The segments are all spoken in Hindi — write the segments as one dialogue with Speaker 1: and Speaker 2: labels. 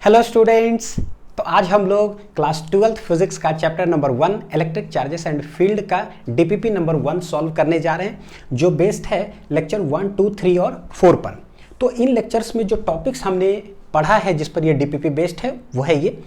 Speaker 1: Hello students. तो आज हम लोग क्लास 12th फिजिक्स का chapter number 1 electric charges and field का डीपीपी नंबर 1 सॉल्व करने जा रहे हैं, जो बेस्ड है लेक्चर 1, 2, 3 और 4 पर। तो इन लेक्चर्स में जो टॉपिक्स हमने पढ़ा है जिस पर ये डीपीपी बेस्ड है वो है ये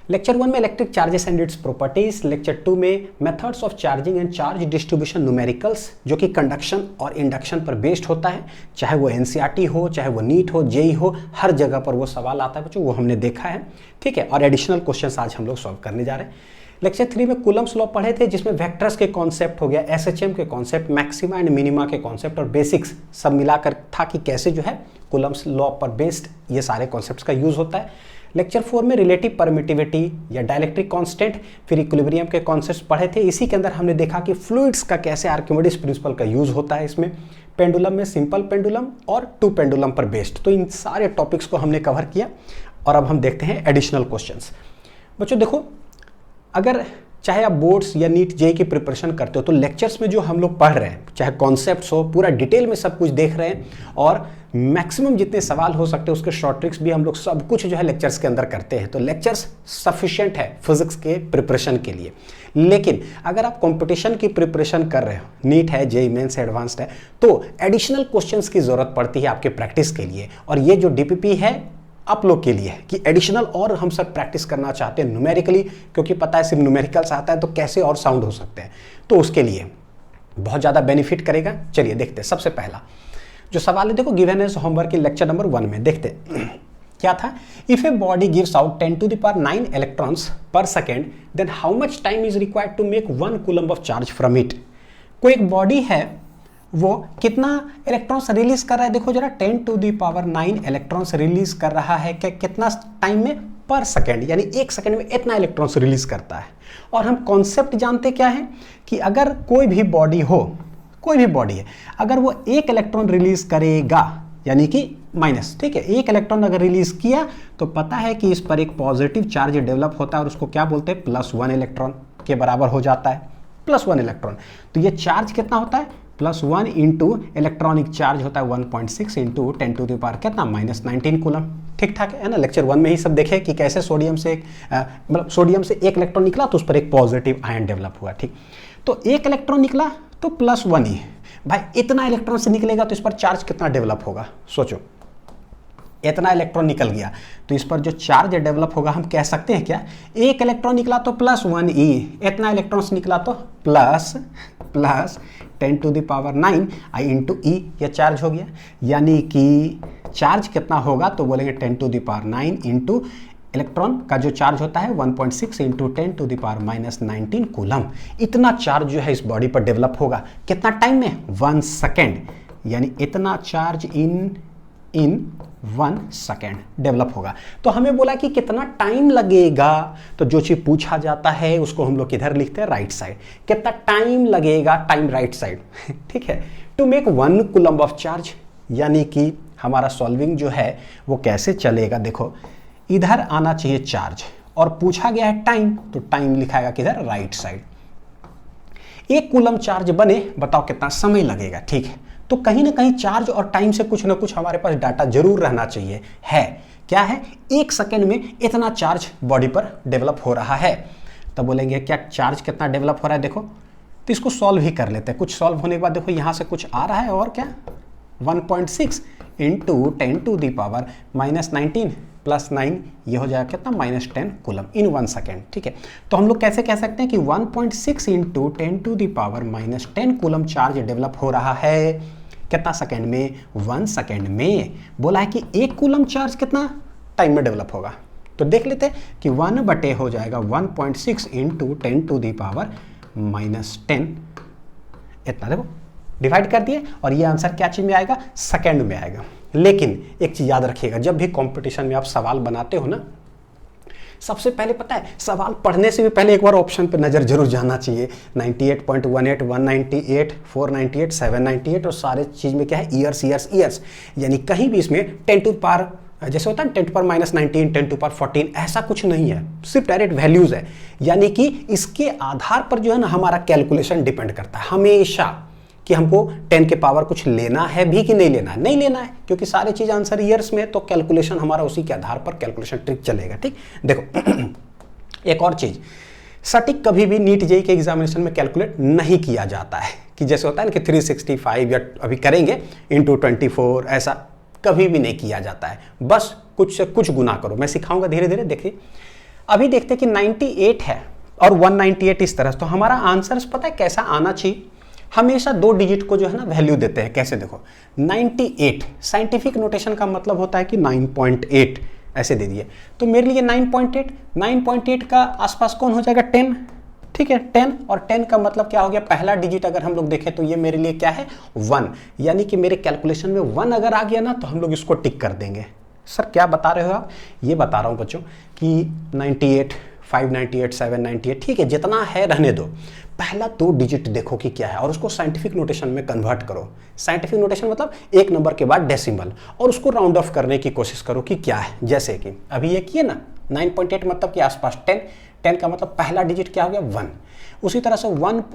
Speaker 1: लेक्चर 1 में electric charges and its properties, lecture 2 में methods of charging and charge distribution numericals जो कि कंडक्शन और इंडक्शन पर बेस्ड होता है। चाहे वो एनसीईआरटी हो, चाहे वो नीट हो, जेई हो, हर जगह पर वो सवाल आता है बच्चों, वो हमने देखा है। ठीक है, और एडिशनल क्वेश्चंस आज हम लोग सॉल्व करने जा रहे हैं। लेक्चर 3 में कूलम्स लॉ पढ़े थे जिसमें वेक्टर्स के कॉन्सेप्ट हो गया, एसएचएम के कॉन्सेप्ट, मैक्सिमा एंड मिनिमा के कॉन्सेप्ट और बेसिक्स सब मिलाकर था कि कैसे जो है कूलम्स लॉ पर बेस्ड ये सारे कॉन्सेप्ट्स का यूज होता है। लेक्चर 4 में रिलेटिव परमिटिविटी या डाइलेक्ट्रिक कांस्टेंट, फिर इक्विलिब्रियम के कॉन्सेप्ट्स पढ़े थे। इसी के अंदर हमने देखा कि फ्लूइड्स का कैसे आर्किमिडीज प्रिंसिपल का यूज होता है इसमें, पेंडुलम में सिंपल पेंडुलम और टू पेंडुलम पर बेस्ड। तो इन सारे टॉपिक्स को हमने कवर किया और अब हम देखते हैं एडिशनल क्वेश्चंस। बच्चों देखो, अगर चाहे आप बोर्ड्स या नीट जेई की प्रिपरेशन करते हो तो लेक्चर्स में जो हम लोग पढ़ रहे हैं, चाहे कॉन्सेप्ट्स हो, पूरा डिटेल में सब कुछ देख रहे हैं और मैक्सिमम जितने सवाल हो सकते हैं उसके शॉर्ट ट्रिक्स भी हम लोग सब कुछ जो है लेक्चर्स के अंदर करते हैं। तो लेक्चर्स सफिशिएंट है फिजिक्स के प्रिपरेशन के लिए। लेकिन अगर आप कंपटीशन की प्रिपरेशन कर रहे हो, नीट है, जेई मेंस एडवांस्ड है, तो एडिशनल क्वेश्चंस की जरूरत पड़ती है आपके प्रैक्टिस के लिए। और ये जो डीपीपी है आप लोग के लिए है कि एडिशनल और हम सब प्रैक्टिस करना चाहते हैं न्यूमेरिकली, क्योंकि पता है सिर्फ न्यूमेरिकल्स आता है तो कैसे और साउंड हो सकते हैं, तो उसके लिए बहुत ज़्यादा बेनिफिट करेगा। चलिए देखते हैं। सबसे पहला जो सवाल है देखो, given as homework in lecture number 1 में देखते क्या था। If a body gives out 10⁹ electrons per second, then how much time is required to make 1 coulomb of charge from it. कोई एक बॉडी है, वो कितना इलेक्ट्रॉन्स रिलीज कर रहा है, देखो जरा 10⁹ इलेक्ट्रॉन्स रिलीज कर रहा है। कितना टाइम में? पर सेकेंड, यानी 1 सेकेंड में इतना इलेक्ट्रॉन्स रिलीज करता है। और हम कॉन्सेप्ट जानते क्या है कि अगर कोई भी बॉडी हो, कोई भी बॉडी है, अगर वो 1 इलेक्ट्रॉन रिलीज करेगा यानी कि माइनस, ठीक है, 1 इलेक्ट्रॉन अगर रिलीज किया तो पता है कि इस पर एक पॉजिटिव चार्ज डेवलप होता है और उसको क्या बोलते हैं, +1 इलेक्ट्रॉन के बराबर हो जाता है, +1 इलेक्ट्रॉन। तो ये चार्ज कितना होता है, +1 इंटू इलेक्ट्रॉनिक चार्ज होता है 1.6 इंटू 10⁻, कितना, -19 कूलम। ठीक ठाक है ना। लेक्चर 1 में ही सब देखे कि कैसे सोडियम से मतलब सोडियम से 1 इलेक्ट्रॉन निकला तो उस पर एक पॉजिटिव आयन डेवलप हुआ। ठीक, तो 1 इलेक्ट्रॉन निकला तो +1 ही भाई, इतना इलेक्ट्रॉन से निकलेगा तो इस पर चार्ज कितना डेवलप होगा, सोचो। इतना इलेक्ट्रॉन निकल गया तो इस पर जो चार्ज डेवलप होगा हम कह सकते हैं क्या, 1 इलेक्ट्रॉन निकला तो +1e, इतना इलेक्ट्रॉन निकला तो प्लस 10⁹ I इंटू ई, यह चार्ज हो गया। यानी कि चार्ज कितना होगा तो बोलेंगे 10⁹ इंटू इलेक्ट्रॉन का जो चार्ज होता है 1.6 इंटू 10⁻⁻19 कूलम। इतना चार्ज जो है इस बॉडी पर डेवलप होगा कितना टाइम में, 1 सेकेंड, यानी इतना चार्ज इन 1 सेकेंड डेवलप होगा। तो हमें बोला कि कितना टाइम लगेगा, तो जो चीज पूछा जाता है उसको हम लोग इधर लिखते हैं राइट साइड, कितना टाइम लगेगा, टाइम राइट साइड। ठीक है, to make 1 coulomb of charge, यानी कि हमारा सॉल्विंग जो है वो कैसे चलेगा, देखो इधर आना चाहिए चार्ज और पूछा गया है टाइम, तो टाइम लिखाएगा किधर, राइट साइड। 1 कूलम्ब चार्ज बने, बताओ कितना समय लगेगा। ठीक है, तो कहीं ना कहीं चार्ज और टाइम से कुछ ना कुछ हमारे पास डाटा जरूर रहना चाहिए। है क्या है, 1 सेकेंड में इतना चार्ज बॉडी पर डेवलप हो रहा है। तब बोलेंगे क्या चार्ज कितना डेवलप हो रहा है, देखो तो इसको सॉल्व ही कर लेते हैं। कुछ सॉल्व होने के बाद देखो यहाँ से कुछ आ रहा है और क्या, 1.6 इंटू 10⁻⁻19 +9, ये हो जाएगा कितना, -10 कूलम इन 1 सेकेंड। ठीक है, तो हम लोग कैसे कह सकते हैं कि 1.6 इंटू 10⁻⁻10 कूलम चार्ज डेवलप हो रहा है कितना सेकेंड में, 1 सेकेंड में। बोला है कि 1 कूलम चार्ज कितना टाइम में डेवलप होगा, तो देख लेते हैं कि 1 हो जाएगा 1.6 इंटू 10⁻⁻10, इतना देखो डिवाइड कर दिए और ये आंसर क्या चीज में आएगा, सेकेंड में आएगा। लेकिन एक चीज याद रखिएगा, जब भी कंपटीशन में आप सवाल बनाते हो ना, सबसे पहले पता है सवाल पढ़ने से भी पहले एक बार ऑप्शन पे नजर जरूर जाना चाहिए। 98.18, 198, 498, 798 और सारे चीज में क्या है, ईयर्स ईयर्स ईयर्स, यानी कहीं भी इसमें 10⁻, जैसे होता है 10⁻⁻19, 10⁻14, ऐसा कुछ नहीं है, सिर्फ डायरेक्ट वैल्यूज है। यानी कि इसके आधार पर जो है ना हमारा कैलकुलेशन डिपेंड करता है हमेशा। कि हमको 10 के पावर कुछ लेना है भी कि नहीं लेना है, नहीं लेना है, क्योंकि सारी चीज़ आंसर ईयर्स में, तो कैलकुलेशन हमारा उसी के आधार पर कैलकुलेशन ट्रिक चलेगा। ठीक, देखो एक और चीज़, सटीक कभी भी नीट जेईई के एग्जामिनेशन में कैलकुलेट नहीं किया जाता है, कि जैसे होता है ना कि 365 या अभी करेंगे इंटू 24, ऐसा कभी भी नहीं किया जाता है। बस कुछ से कुछ गुना करो, मैं सिखाऊंगा धीरे धीरे। देखिए अभी देखते हैं कि 98 है और 198 इस तरह, तो हमारा आंसर पता है कैसा आना चाहिए, हमेशा 2 डिजिट को जो है ना वैल्यू देते हैं। कैसे, देखो 98 साइंटिफिक नोटेशन का मतलब होता है कि 9.8 ऐसे दे दिए, तो मेरे लिए 9.8 का आसपास कौन हो जाएगा, 10। ठीक है, 10, और 10 का मतलब क्या हो गया, पहला डिजिट अगर हम लोग देखें तो ये मेरे लिए क्या है, 1, यानी कि मेरे कैलकुलेशन में 1 अगर आ गया ना तो हम लोग इसको टिक कर देंगे। सर क्या बता रहे हो आप, ये बता रहा हूँ बच्चों कि 98, 598, 798, ठीक है जितना है रहने दो, पहला 2 डिजिट देखो कि क्या है और उसको साइंटिफिक नोटेशन में कन्वर्ट करो। साइंटिफिक नोटेशन मतलब एक नंबर के बाद डेसिमल, और उसको राउंड ऑफ करने की कोशिश करो कि क्या है। जैसे कि अभी ये किए ना 9.8 मतलब कि आसपास 10 का मतलब पहला डिजिट क्या हो गया, 1। उसी तरह से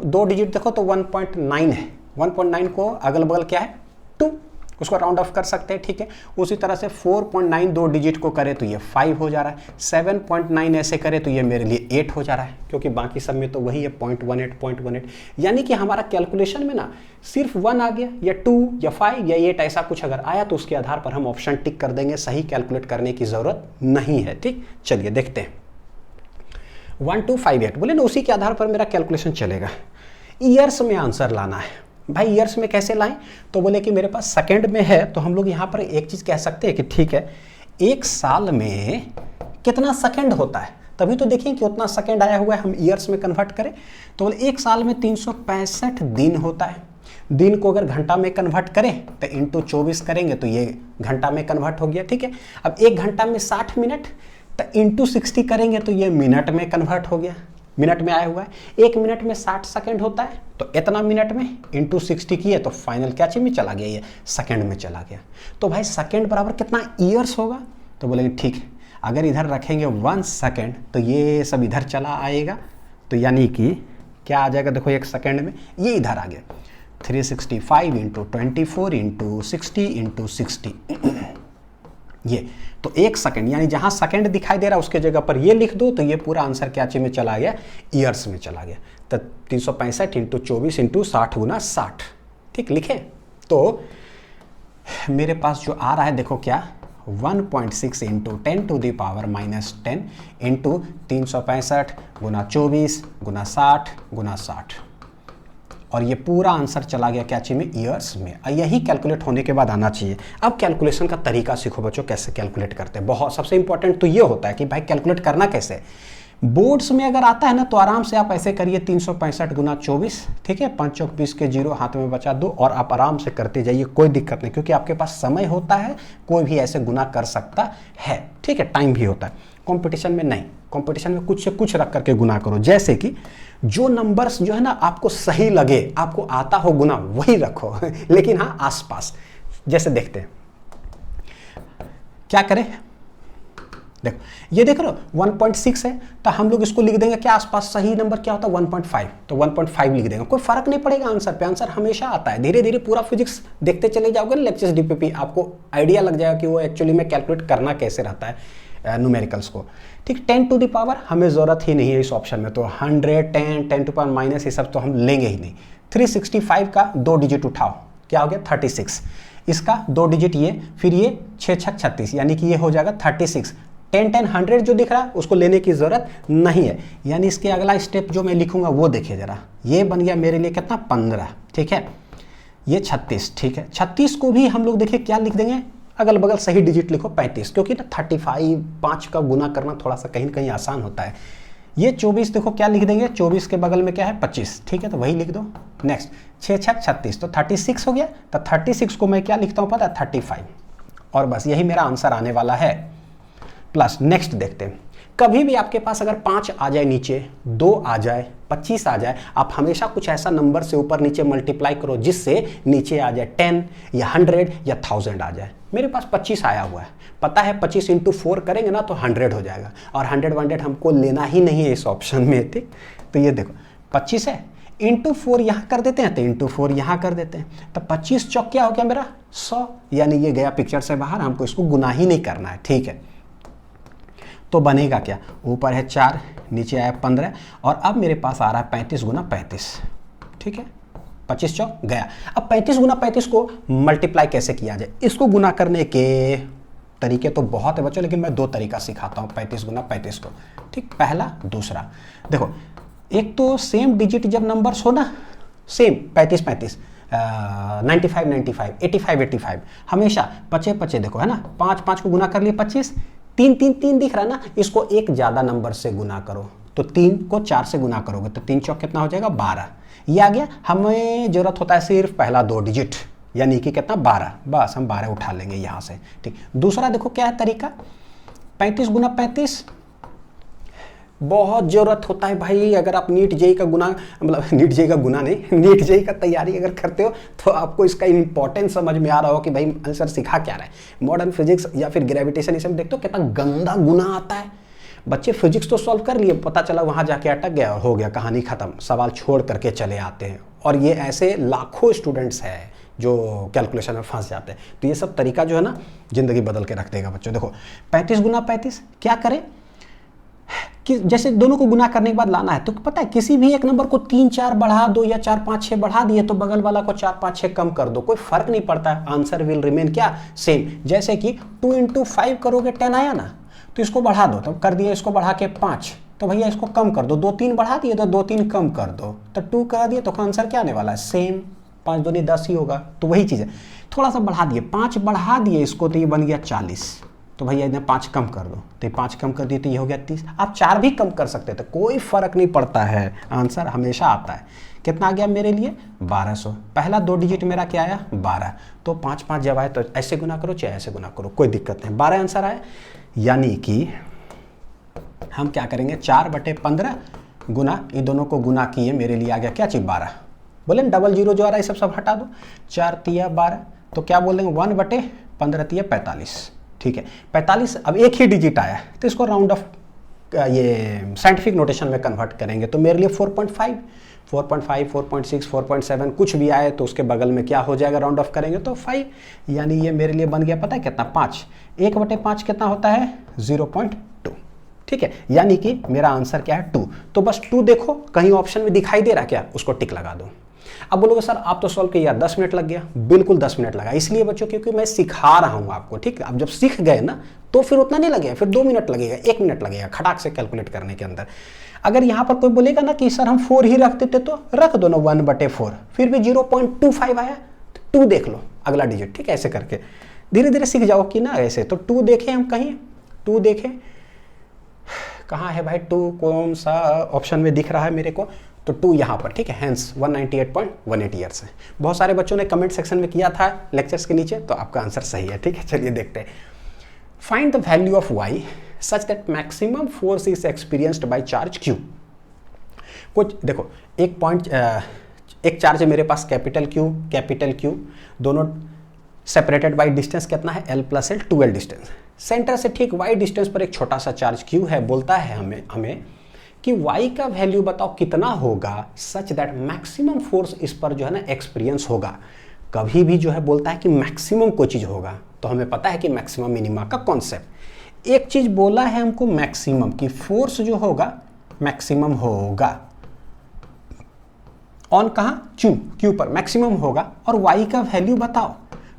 Speaker 1: 2 डिजिट देखो तो 1.9 है, 1.9 को अगल बगल क्या है, 2, उसको राउंड ऑफ कर सकते हैं। ठीक है, उसी तरह से 4.9 2 डिजिट को करे तो ये 5 हो जा रहा है, 7.9 ऐसे करे तो ये मेरे लिए 8 हो जा रहा है, क्योंकि बाकी सब में तो वही है 0.18। यानी कि हमारा कैलकुलेशन में ना सिर्फ 1 आ गया, या 2 या 5 या 8 ऐसा कुछ अगर आया तो उसके आधार पर हम ऑप्शन टिक कर देंगे, सही कैलकुलेट करने की जरूरत नहीं है। ठीक, चलिए देखते हैं 1258 बोले ना, उसी के आधार पर मेरा कैलकुलेशन चलेगा। ईयर्स में आंसर लाना है भाई, ईयर्स में कैसे लाएं, तो बोले कि मेरे पास सेकंड में है, तो हम लोग यहाँ पर एक चीज़ कह सकते हैं कि ठीक है एक साल में कितना सेकंड होता है, तभी तो देखें कि उतना सेकंड आया हुआ है, हम ईयर्स में कन्वर्ट करें तो बोले एक साल में 365 दिन होता है। दिन को अगर घंटा में कन्वर्ट करें तो इंटू 24 करेंगे तो ये घंटा में कन्वर्ट हो गया। ठीक है, अब एक घंटा में 60 मिनट, तो इंटू 60 करेंगे तो ये मिनट में कन्वर्ट हो गया, मिनट में आया हुआ है। एक मिनट में 60 सेकंड होता है, तो इतना मिनट में इंटू 60 किए तो फाइनल क्या चीज में चला गया, ये सेकंड में चला गया। तो भाई सेकंड बराबर कितना ईयर्स होगा, तो बोलेंगे ठीक है अगर इधर रखेंगे 1 सेकंड तो ये सब इधर चला आएगा, तो यानी कि क्या आ जाएगा, देखो एक सेकंड में ये इधर आ गया 365 इंटू 24 इंटू 60 इंटू 60 ये, तो एक सेकंड, यानी जहां सेकंड दिखाई दे रहा है उसके जगह पर ये लिख दो तो ये पूरा आंसर क्या चीज में चला गया, ईयर्स में चला गया। तो 365 इंटू 24 इंटू 60 गुना 60। ठीक, लिखे तो मेरे पास जो आ रहा है देखो क्या, 1.6 into 10 to the power -10 into 365 गुना 24 गुना 60 गुना 60, और ये पूरा आंसर चला गया क्या चीज में, ईयर्स में। यही कैलकुलेट होने के बाद आना चाहिए। अब कैलकुलेशन का तरीका सीखो बच्चों, कैसे कैलकुलेट करते हैं। बहुत सबसे इंपॉर्टेंट तो ये होता है कि भाई कैलकुलेट करना कैसे। बोर्ड्स में अगर आता है ना तो आराम से आप ऐसे करिए 365 गुना 24, ठीक है, 5 चौक 20 के 0 हाथ में बचा दो और आप आराम से करते जाइए, कोई दिक्कत नहीं, क्योंकि आपके पास समय होता है, कोई भी ऐसे गुना कर सकता है। ठीक है, टाइम भी होता है। कंपटीशन में नहीं, कंपटीशन में कुछ से कुछ रख करके गुना करो। जैसे कि जो नंबर्स जो है ना आपको सही लगे, आपको आता हो गुना, वही रखो लेकिन हाँ आसपास। जैसे देखते हैं क्या करें, देखो ये देख रहे हो 1.6 है, तो हम लोग इसको लिख देंगे क्या आसपास, सही नंबर क्या होता है 1.5, तो 1.5 लिख देंगे, कोई फर्क नहीं पड़ेगा आंसर पे, आंसर हमेशा आता है। धीरे धीरे पूरा फिजिक्स देखते चले जाओगे ना लेक्चर्स डीपीपी, आपको आइडिया लग जाएगा कि वो एक्चुअली में कैलकुलेट करना कैसे रहता है न्यूमेरिकल्स को। ठीक, 10 टू द पावर हमें जरूरत ही नहीं है इस ऑप्शन में, तो 100, 10 टू पावर माइनस ये सब तो हम लेंगे ही नहीं। 365 का 2 डिजिट उठाओ, क्या हो गया 36, इसका 2 डिजिट ये, फिर ये 6 6 36, यानी कि ये हो जाएगा 36। 10 10 100 जो दिख रहा है उसको लेने की जरूरत नहीं है, यानी इसके अगला स्टेप जो मैं लिखूंगा वो देखिए जरा, ये बन गया मेरे लिए कितना 15। ठीक है, ये 36। ठीक है, 36 को भी हम लोग देखिए क्या लिख देंगे, अगल बगल सही डिजिट लिखो 35, क्योंकि ना 35 5 का गुना करना थोड़ा सा कहीं ना कहीं आसान होता है। ये 24 देखो क्या लिख देंगे, 24 के बगल में क्या है 25, ठीक है तो वही लिख दो। नेक्स्ट 6 6 36, तो 36 हो गया, तो 36 को मैं क्या लिखता हूँ पता है 35, और बस यही मेरा आंसर आने वाला है। प्लस नेक्स्ट देखते हैं, कभी भी आपके पास अगर 5 आ जाए नीचे, 2 आ जाए, 25 आ जाए, आप हमेशा कुछ ऐसा नंबर से ऊपर नीचे मल्टीप्लाई करो जिससे नीचे आ जाए 10 या 100 या 1000 आ जाए। मेरे पास 25 आया हुआ है, पता है 25 इंटू 4 करेंगे ना तो 100 हो जाएगा, और 100 100 हमको लेना ही नहीं है इस ऑप्शन में। ठीक, तो ये देखो 25 है, इंटू 4 यहाँ कर देते हैं तो इंटू 4 यहाँ कर देते हैं, तो 25 चौक क्या हो गया मेरा 100, यानी ये गया पिक्चर से बाहर, हमको इसको गुना ही नहीं करना है, ठीक है। तो बनेगा क्या, ऊपर है 4, नीचे आया 15, और अब मेरे पास आ रहा है 35 गुना 35, ठीक है। 25 चौक गया। अब 35 गुना 35 को मल्टीप्लाई कैसे किया जाए, इसको गुना करने के तरीके तो बहुत है बच्चों, लेकिन मैं 2 तरीका सिखाता हूँ 35 गुना 35 को, ठीक। पहला, दूसरा। देखो, एक तो सेम डिजिट जब नंबर्स हो ना, सेम 35 35, 95 95, 85 85, हमेशा पचे पचे देखो है ना, 5 5 को गुना कर लिए 25, 3 3 3 दिख रहा है ना, इसको एक ज़्यादा नंबर से गुना करो, तो 3 को 4 से गुना करोगे तो 3 चौक कितना हो जाएगा 12, ये आ गया। हमें जरूरत होता है सिर्फ पहला 2 डिजिट, यानी कि कितना 12, बस हम 12 उठा लेंगे यहाँ से, ठीक। दूसरा देखो क्या है तरीका, 35 गुना 35, बहुत जरूरत होता है भाई, अगर आप नीट जेई का गुना, मतलब नीट जेई का गुना नहीं, नीट जेई का तैयारी अगर करते हो तो आपको इसका इंपॉर्टेंस समझ में आ रहा हो कि भाई आंसर सिखा क्या रहा है। मॉडर्न फिजिक्स या फिर ग्रेविटेशन, इसमें देखते हो कितना गंदा गुना आता है। बच्चे फिजिक्स तो सॉल्व कर लिए, पता चला वहाँ जाके अटक गया और हो गया, कहानी खत्म, सवाल छोड़ करके चले आते हैं। और ये ऐसे लाखों स्टूडेंट्स हैं जो कैलकुलेशन में फंस जाते हैं। तो ये सब तरीका जो है ना, जिंदगी बदल के रख देगा बच्चों। देखो 35 गुना 35 क्या करें कि जैसे दोनों को गुना करने के बाद लाना है, तो पता है किसी भी एक नंबर को 3 4 बढ़ा दो या 4 5 6 बढ़ा दिए तो बगल वाला को 4 5 6 कम कर दो, कोई फर्क नहीं पड़ता है, आंसर विल रिमेन क्या, सेम। जैसे कि 2 × 5 करोगे 10 आया ना, तो इसको बढ़ा दो, तो कर दिया, इसको बढ़ा के 5, तो भैया इसको कम कर दो, 2 3 बढ़ा दिए तो 2 3 कम कर दो, तो 2 कर दिए तो आंसर क्या आने वाला है, सेम, 5 दूनी 10 ही होगा। तो वही चीज़ है, थोड़ा सा बढ़ा दिए, 5 बढ़ा दिए इसको तो ये बन गया 40, तो भैया इन्हें 5 कम कर दो, तो 5 कम कर दिए तो ये हो गया 30। आप 4 भी कम कर सकते थे, कोई फर्क नहीं पड़ता है, आंसर हमेशा आता है। कितना आ गया मेरे लिए 1200, पहला 2 डिजिट मेरा क्या आया 12, तो 5 5 जब आए तो ऐसे गुना करो चाहे ऐसे गुना करो, कोई दिक्कत नहीं, 12 आंसर आया। यानी कि हम क्या करेंगे, 4/15 गुना, ये दोनों को गुना किए, मेरे लिए आ गया क्या चीज 12, बोले डबल जीरो जो आ रहा है सब हटा दो, 4 तिया 12, तो क्या बोलेंगे 1/15 तिया 45, ठीक है 45। अब एक ही डिजिट आया तो इसको राउंड ऑफ ये साइंटिफिक नोटेशन में कन्वर्ट करेंगे, तो मेरे लिए 4.5 4.6 4.7 कुछ भी आए तो उसके बगल में क्या हो जाएगा, राउंड ऑफ करेंगे तो 5, यानी ये मेरे लिए बन गया पता है कितना 5, 1/5 कितना होता है 0.2, ठीक है। यानी कि मेरा आंसर क्या है 2। तो बस 2 देखो कहीं ऑप्शन में दिखाई दे रहा क्या, उसको टिक लगा दो। अब बोलोगे सर आप तो सॉल्व किए यार 10 मिनट लग गया, बिल्कुल 10 मिनट लगा, इसलिए बच्चों क्योंकि मैं सिखा रहा हूं आपको, ठीक है। अब जब सीख गए ना तो फिर उतना नहीं लगेगा, फिर 2 मिनट लगेगा, 1 मिनट लगेगा खटाक से कैलकुलेट करने के अंदर। अगर यहाँ पर कोई बोलेगा ना कि सर हम 4 ही रख देते तो रख दो ना 1/4, फिर भी 0.25 आया तो 2 देख लो अगला डिजिट, ठीक है। ऐसे करके धीरे धीरे सीख जाओ कि ना ऐसे, तो 2 देखें हम, कहीं 2 देखें, कहाँ है भाई 2, कौन सा ऑप्शन में दिख रहा है मेरे को, तो 2 यहाँ पर, ठीक है। हैंस 198.18 ईयर्स है। बहुत सारे बच्चों ने कमेंट सेक्शन में किया था लेक्चर्स के नीचे, तो आपका आंसर सही है, ठीक है। चलिए देखते हैं, find the value of y such that maximum force is experienced by charge q। कुछ देखो, एक पॉइंट, एक चार्ज है मेरे पास कैपिटल Q, दोनों सेपरेटेड बाय डिस्टेंस कितना है l + l, 2l distance. Centre से ठीक y डिस्टेंस पर एक छोटा सा चार्ज q है, बोलता है हमें कि y का वैल्यू बताओ कितना होगा सच दैट मैक्सिमम फोर्स इस पर जो है ना एक्सपीरियंस होगा। कभी भी जो है बोलता है कि मैक्सिमम कोई चीज़ होगा, तो हमें पता है कि मैक्सिमम मिनिमा का कॉन्सेप्ट। एक चीज़ बोला है हमको मैक्सिमम, कि फोर्स जो होगा मैक्सिमम होगा ऑन कहाँ, क्यू पर मैक्सिमम होगा, और y का वैल्यू बताओ।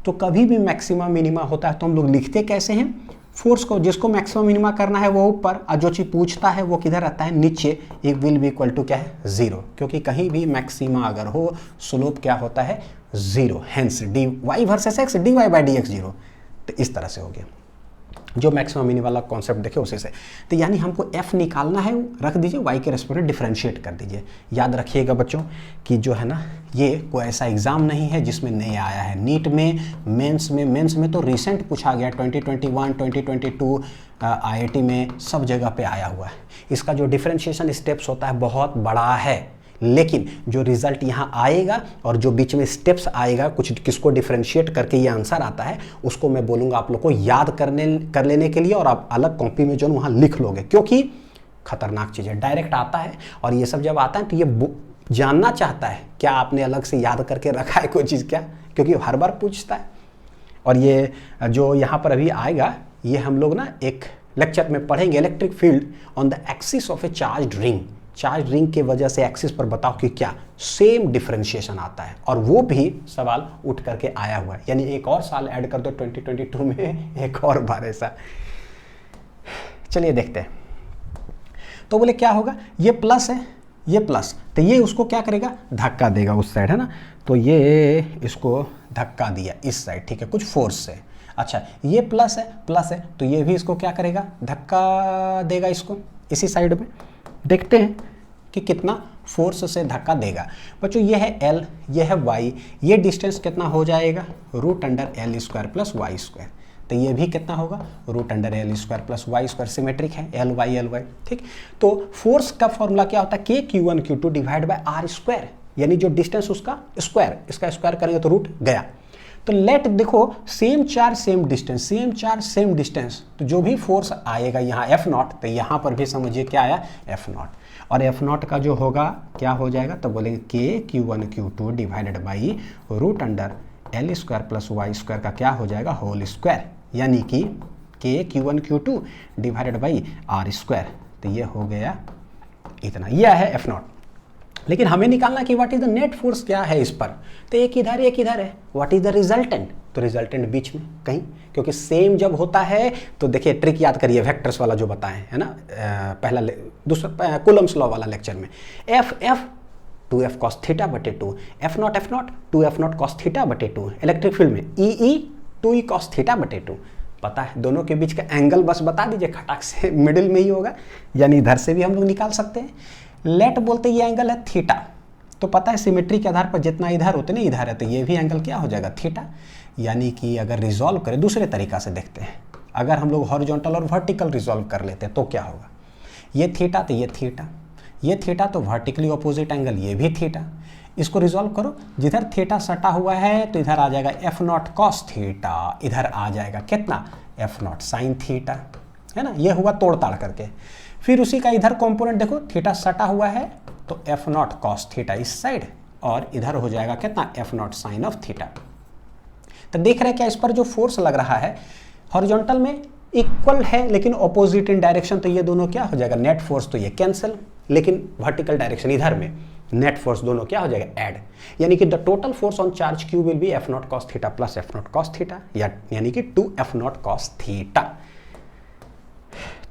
Speaker 1: तो कभी भी मैक्सिमम मिनिमा होता है तो हम लोग लिखते कैसे हैं, फोर्स को जिसको मैक्सिमम मिनिमा करना है वो ऊपर, और जो चीज़ पूछता है वो किधर रहता है नीचे, एक विल बी इक्वल टू क्या है 0, क्योंकि कहीं भी मैक्सिमा अगर हो स्लोप क्या होता है 0, hence d y versus x dy/dx 0। तो इस तरह से हो गया, जो मैक्सिमम मिनिमम वाला कॉन्सेप्ट देखे उसी से। तो यानी हमको f निकालना है, रख दीजिए, y के रेस्पेक्ट डिफरेंशिएट कर दीजिए। याद रखिएगा बच्चों कि जो है ना, ये कोई ऐसा एग्जाम नहीं है जिसमें नहीं आया है। नीट में, मेंस में तो रिसेंट पूछा गया, 2021 2022 IIT में सब जगह पे आया हुआ है। इसका जो डिफरेंशिएशन स्टेप्स होता है बहुत बड़ा है, लेकिन जो रिजल्ट यहाँ आएगा और जो बीच में स्टेप्स आएगा, कुछ किसको डिफरेंशिएट करके ये आंसर आता है, उसको मैं बोलूँगा आप लोग को याद कर लेने के लिए, और आप अलग कॉपी में जो वहाँ लिख लोगे, क्योंकि खतरनाक चीज़ है, डायरेक्ट आता है। और ये सब जब आता है तो ये जानना चाहता है क्या आपने अलग से याद करके रखा है कोई चीज़ क्या, क्योंकि हर बार पूछता है। और ये जो यहाँ पर अभी आएगा ये हम लोग ना एक लेक्चर में पढ़ेंगे, electric field on the axis of A charged ring. Charge ring के वजह से एक्सिस पर बताओ कि क्या सेम डिफरेंशिएशन आता है, और वो भी सवाल उठ करके आया हुआ है, यानी एक और साल ऐड कर दो 2022 में एक और बार ऐसा। चलिए देखते हैं। तो बोले क्या होगा, ये प्लस है ये प्लस, तो ये उसको क्या करेगा, धक्का देगा उस साइड, है ना। तो ये इसको धक्का दिया इस साइड, ठीक है, कुछ फोर्स से। अच्छा ये प्लस है तो ये भी इसको क्या करेगा, धक्का देगा इसको इसी साइड में। देखते हैं कि कितना फोर्स से धक्का देगा। बच्चों ये है L, ये है Y, ये डिस्टेंस कितना हो जाएगा, √L² + y²। तो ये भी कितना होगा, √L² + y²। सिमेट्रिक है Ly, ठीक। तो फोर्स का फॉर्मूला क्या होता है, K(Q1, Q2) / r², यानी जो डिस्टेंस उसका स्क्वायर, इसका स्क्वायर करेंगे तो रूट गया। तो लेट देखो सेम चार्ज सेम डिस्टेंस, तो जो भी फोर्स आएगा यहाँ F0, तो यहाँ पर भी समझिए क्या आया F0, और F0 का जो होगा क्या हो जाएगा, तो बोलेंगे K(Q1, Q2) / √L² + y² का क्या हो जाएगा, होल स्क्वायर, यानी कि K(Q1, Q2) / r²। तो ये हो गया इतना, यह है F0। लेकिन हमें निकालना कि what is the net force क्या है इस पर, तो एक इधर है, व्हाट इज द रिजल्टेंट, तो रिजल्टेंट बीच में कहीं, क्योंकि सेम जब होता है तो देखिए ट्रिक याद करिए, वेक्टर्स वाला जो बताएं है ना, पहला दूसरा कूलम्स लॉ वाला लेक्चर में, F 2F cos θ/2, F0 2F0 cos θ/2, electric field में E 2E cos θ/2। पता है दोनों के बीच का एंगल बस बता दीजिए, खटाक से मिडिल में ही होगा, यानी इधर से भी हम लोग निकाल सकते हैं। लेट बोलते ये एंगल है थीटा, तो पता है सिमेट्री के आधार पर जितना इधर होते ना इधर है, तो ये भी एंगल क्या हो जाएगा, थीटा। यानी कि अगर रिजॉल्व करें दूसरे तरीका से देखते हैं, अगर हम लोग हॉरिजॉन्टल और वर्टिकल रिजॉल्व कर लेते हैं तो क्या होगा, ये थीटा तो ये थीटा तो वर्टिकली ऑपोजिट एंगल ये भी थीटा। इसको रिजॉल्व करो, जिधर थीटा सटा हुआ है तो इधर आ जाएगा F0 cos θ, इधर आ जाएगा कितना F0 sin θ, है ना। ये हुआ तोड़ ताड़ करके। फिर उसी का इधर कंपोनेंट देखो, थीटा सटा हुआ है तो F0 cos θ इस साइड, और इधर हो जाएगा कितना F0 sin of θ। तो देख रहे हैं क्या, इस पर जो फोर्स लग रहा है हॉरिजॉन्टल में इक्वल है लेकिन ऑपोजिट इन डायरेक्शन, तो ये दोनों क्या हो जाएगा, नेट फोर्स तो ये कैंसिल, लेकिन वर्टिकल डायरेक्शन इधर में नेट फोर्स दोनों क्या हो जाएगा, ऐड। यानी कि the total force on charge Q will be F0 cos θ + F0 cos θ, यानी कि 2F0 cos θ।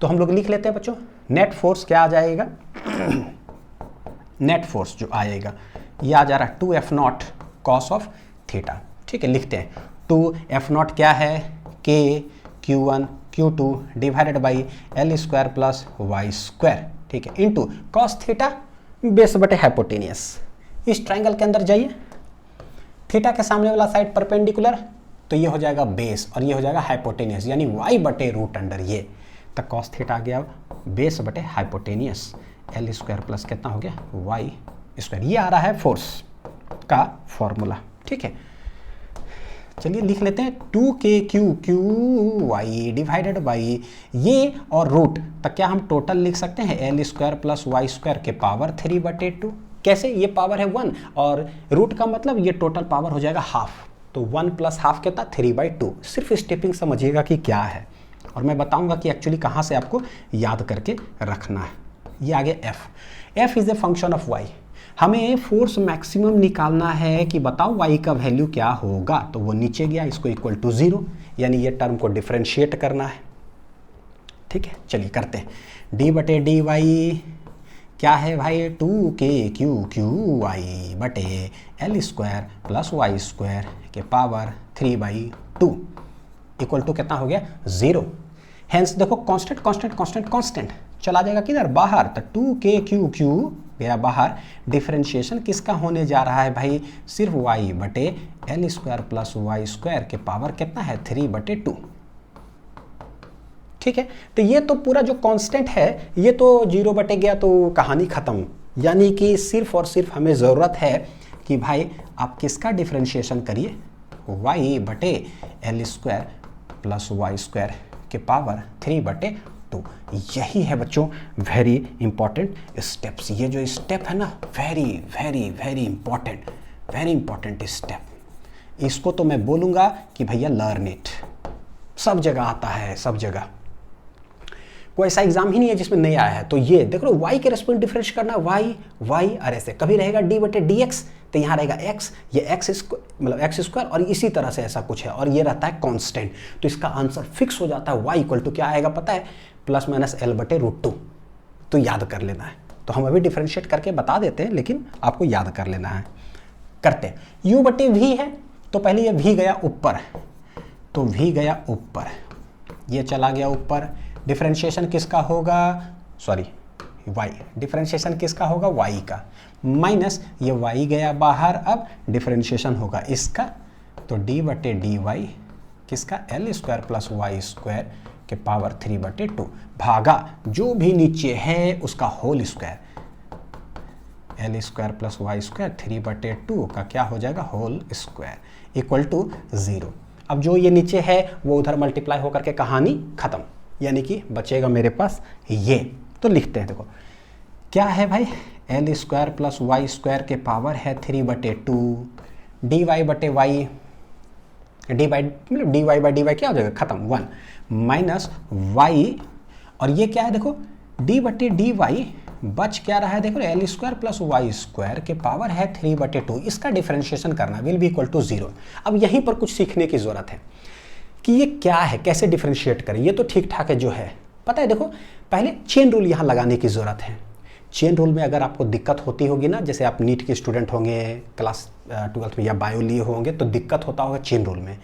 Speaker 1: तो हम लोग लिख लेते हैं बच्चों, नेट फोर्स क्या आ जाएगा, नेट फोर्स जो आएगा ये आ जा रहा है 2F0 cos of θ, ठीक है। लिखते हैं 2F0 क्या है, K(Q1, Q2) / L² + y², ठीक है, इंटू cos θ बेस बटे हाइपोटेनियस। इस ट्रायंगल के अंदर जाइए, थीटा के सामने वाला साइड परपेंडिकुलर, तो ये हो जाएगा बेस और ये हो जाएगा हाइपोटेनियस, यानी y/√, ये तक cos θ आ गया बेस बटे हाइपोटेनियस, L² प्लस कितना हो गया y²। ये आ रहा है फोर्स का फॉर्मूला, ठीक है। चलिए लिख लेते हैं 2KQQy डिवाइडेड बाई ये और रूट तक, क्या हम टोटल लिख सकते हैं L² + y² के पावर 3/2। कैसे, ये पावर है 1 और रूट का मतलब ये टोटल पावर हो जाएगा हाफ, तो 1 + हाफ कितना 3/2। सिर्फ स्टेपिंग समझिएगा कि क्या है, और मैं बताऊंगा कि एक्चुअली कहाँ से आपको याद करके रखना है। ये आगे F is a function of y। हमें फोर्स मैक्सिमम निकालना है कि बताओ y का वैल्यू क्या होगा, तो वो नीचे गया, इसको इक्वल टू 0, यानी ये टर्म को डिफरेंशिएट करना है, ठीक है। चलिए करते हैं, d/dy क्या है भाई, 2KQQy बटे L² + y² के पावर 3/2 इक्वल टू कितना हो गया 0। हेंस देखो कांस्टेंट चला जाएगा किधर, बाहर, तो 2KQQ गया बाहर। डिफरेंशिएशन किसका होने जा रहा है भाई, सिर्फ y बटे L² + y² के पावर कितना है 3/2, ठीक है। तो ये तो पूरा जो कांस्टेंट है ये तो 0 बटे गया तो कहानी खत्म। यानी कि सिर्फ और सिर्फ हमें ज़रूरत है कि भाई आप किसका डिफरेंशिएशन करिए, y बटे L² + y² के पावर 3/2 2। यही है बच्चों वेरी इंपॉर्टेंट स्टेप्स। ये जो स्टेप है ना, very very very important step. इसको तो मैं बोलूँगा कि भैया लर्न इट, सब जगह आता है, सब जगह। कोई ऐसा एग्जाम ही नहीं है जिसमें नहीं आया है। तो ये देखो y के रेस्पेक्ट डिफरेंस करना, y और ऐसे कभी रहेगा d/dx, तो यहाँ रहेगा x, ये x स्क्वायर और इसी तरह से ऐसा कुछ है, और ये रहता है कांस्टेंट। तो इसका आंसर फिक्स हो जाता है, y इक्वल टू क्या आएगा पता है, +-l/√2। तो याद कर लेना है। तो हम अभी डिफरेंशिएट करके बता देते हैं, लेकिन आपको याद कर लेना है। करते हैं u/v है, तो पहले ये v गया ऊपर, तो v गया ऊपर, ये चला गया ऊपर। डिफरेंशिएशन किसका होगा, सॉरी y, डिफरेंशिएशन किसका होगा, y का, माइनस ये y गया बाहर, अब डिफरेंशिएशन होगा इसका, तो d/dy किसका, l² + y² के पावर 3/2 भागा जो भी नीचे है उसका होल स्क्वायर, l² + y² 3/2 का क्या हो जाएगा, होल स्क्वायर इक्वल टू 0। अब जो ये नीचे है वो उधर मल्टीप्लाई होकर के कहानी खत्म, यानी कि बचेगा मेरे पास ये। तो लिखते हैं, देखो क्या है भाई, l² + y² के पावर है 3/2, dy/y, dy/dy क्या हो जाएगा, खत्म 1, माइनस y, और ये क्या है देखो d/dy बच क्या रहा है, देखो l² + y² के पावर है 3/2, इसका डिफरेंशिएशन करना विल बी इक्वल टू 0। अब यहीं पर कुछ सीखने की जरूरत है कि ये क्या है, कैसे डिफरेंशिएट करें। ये तो ठीक ठाक है जो है, पता है। देखो पहले चेन रूल यहाँ लगाने की ज़रूरत है। चेन रूल में अगर आपको दिक्कत होती होगी ना, जैसे आप नीट के स्टूडेंट होंगे, क्लास 12th में या बायो लिए होंगे, तो दिक्कत होता होगा चेन रूल में,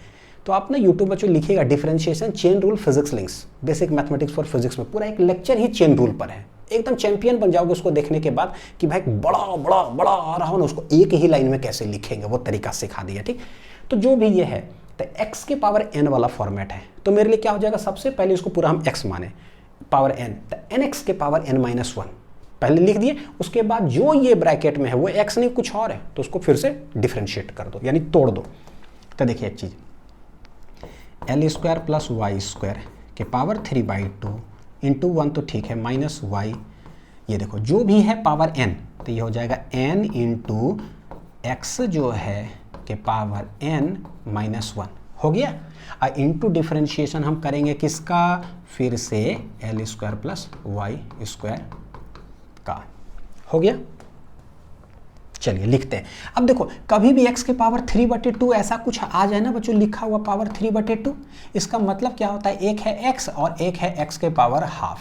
Speaker 1: तो आप ना यूट्यूब पर जो लिखिएगा differentiation chain rule physics links, basic mathematics for physics में पूरा एक लेक्चर ही चेन रूल पर है। एकदम चैंपियन बन जाओगे उसको देखने के बाद कि भाई बड़ा आ रहा हो ना, उसको एक ही लाइन में कैसे लिखेंगे वो तरीका सिखा दिया, ठीक। तो जो भी ये है, तो x के पावर n वाला फॉर्मेट है, तो मेरे लिए क्या हो जाएगा, सबसे पहले इसको पूरा हम x माने, पावर n, तो nx के पावर n-1 पहले लिख दिए। उसके बाद जो ये ब्रैकेट में है वो x नहीं कुछ और है, तो उसको फिर से डिफरेंशिएट कर दो, यानी तोड़ दो। तो देखिए एक चीज़, l² + y² के पावर 3/2 इंटू 1 तो ठीक है, माइनस y, ये देखो जो भी है पावर n, तो ये हो जाएगा n इंटू x जो है के पावर n-1 हो गया। और इंटू डिफरेंशिएशन हम करेंगे किसका, फिर से l² + y² का, हो गया। चलिए लिखते हैं। अब देखो कभी भी x के पावर 3/2 ऐसा कुछ आ जाए ना बच्चों, लिखा हुआ पावर 3/2, इसका मतलब क्या होता है, एक है x और एक है x के पावर हाफ,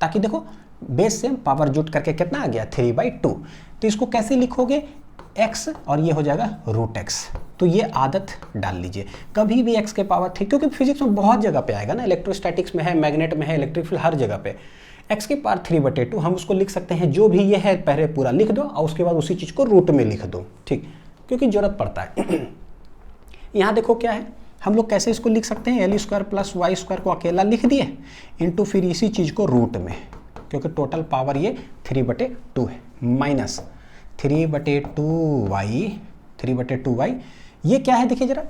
Speaker 1: ताकि देखो बेस से पावर जुट करके कितना आ गया, 3/2। तो इसको कैसे लिखोगे, x और ये हो जाएगा √x। तो ये आदत डाल लीजिए, कभी भी x के पावर 3, क्योंकि फिजिक्स में बहुत जगह पे आएगा ना, इलेक्ट्रोस्टैटिक्स में है, मैग्नेट में है, इलेक्ट्रिक फील्ड, हर जगह पे x के पावर 3/2 हम उसको लिख सकते हैं, जो भी ये है पहले पूरा लिख दो और उसके बाद उसी चीज़ को रूट में लिख दो, ठीक, क्योंकि जरूरत पड़ता है। यहाँ देखो क्या है, हम लोग कैसे इसको लिख सकते हैं, l² + y² को अकेला लिख दिए, इंटू फिर इसी चीज़ को रूट में, क्योंकि टोटल पावर ये 3/2 है, माइनस 3/2y, ये क्या है देखिए जरा,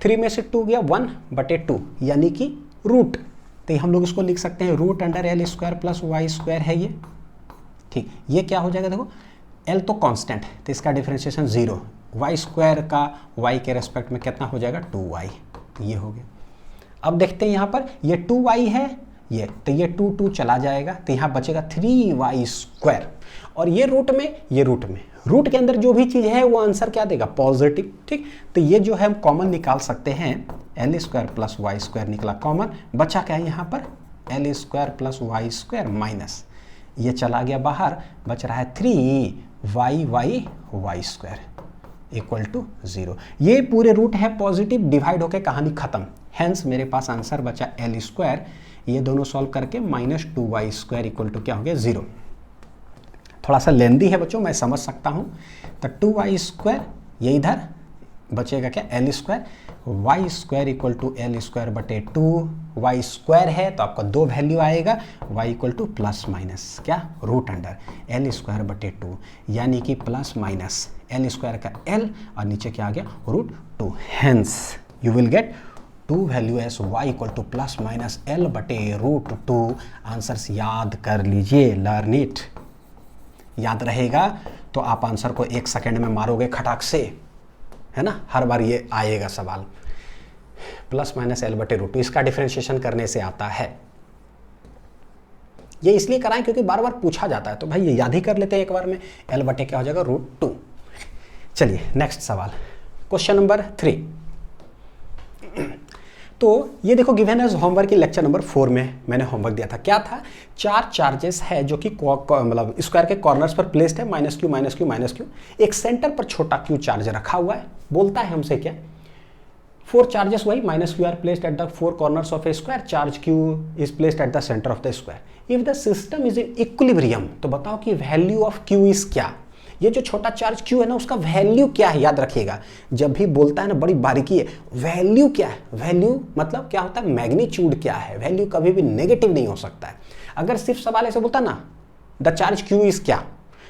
Speaker 1: 3 में से 2 गया 1/2, यानी कि रूट, तो हम लोग इसको लिख सकते हैं √l² + y² है ये, ठीक। ये क्या हो जाएगा, देखो l तो कांस्टेंट, तो इसका डिफरेंशिएशन 0, y² का y के रेस्पेक्ट में कितना हो जाएगा, 2y, ये हो गया। अब देखते हैं यहाँ पर ये 2y है, ये तो ये 2 चला जाएगा, तो यहाँ बचेगा 3y², और ये रूट में, ये रूट में, रूट के अंदर जो भी चीज़ है वो आंसर क्या देगा, पॉजिटिव, ठीक। तो ये जो है हम कॉमन निकाल सकते हैं, l² + y² निकला कॉमन, बचा क्या है यहाँ पर, l² + y² माइनस, ये चला गया बाहर, बच रहा है 3y² इक्वल टू 0। ये पूरे रूट है पॉजिटिव, डिवाइड होकर कहानी खत्म, हेंस मेरे पास आंसर बचा l², ये दोनों सॉल्व करके -2y² इक्वल टू क्या हो गया, 0। थोड़ा सा लेंदी है बच्चों, मैं समझ सकता हूँ। तो 2y², ये इधर बचेगा क्या, l², y² equal to l²/2, y² है तो आपका 2 वैल्यू आएगा, y इक्वल टू ± क्या, √l²/2, यानी कि ± l² का l और नीचे क्या आ गया, √2, hence you will get two values y equal to plus minus l बटे रूट टू। आंसर्स याद कर लीजिए, लर्न इट। याद रहेगा तो आप आंसर को 1 सेकेंड में मारोगे खटाक से, है ना। हर बार ये आएगा सवाल, प्लस माइनस एल बटे रूट टू, इसका डिफरेंशिएशन करने से आता है। ये इसलिए कराएं क्योंकि बार बार पूछा जाता है, तो भाई ये याद ही कर लेते हैं एक बार में। एल बटे क्या हो जाएगा, रूट टू। चलिए नेक्स्ट सवाल, क्वेश्चन नंबर 3। तो ये देखो गिवन एज होमवर्क की लेक्चर नंबर 4 में मैंने होमवर्क दिया था। क्या था, 4 चार्जेस है जो कि मतलब स्क्वायर के कॉर्नर्स पर प्लेस्ड है, minus Q minus Q minus Q. एक सेंटर पर छोटा क्यू चार्ज रखा हुआ है। बोलता है हमसे क्या, 4 चार्जेस वही minus Q R placed at the 4 corners of A square, charge Q is placed at the centre of the square. If the system is in equilibrium, तो बताओ कि वैल्यू ऑफ क्यू इज क्या। ये जो छोटा चार्ज क्यू है ना, उसका वैल्यू क्या है, याद रखिएगा। जब भी बोलता है ना, बड़ी बारीकी है, वैल्यू क्या है। वैल्यू मतलब क्या होता है, मैग्नीट्यूड क्या है। वैल्यू कभी भी नेगेटिव नहीं हो सकता है। अगर सिर्फ सवाल ऐसे बोलता ना, द चार्ज क्यू इज क्या,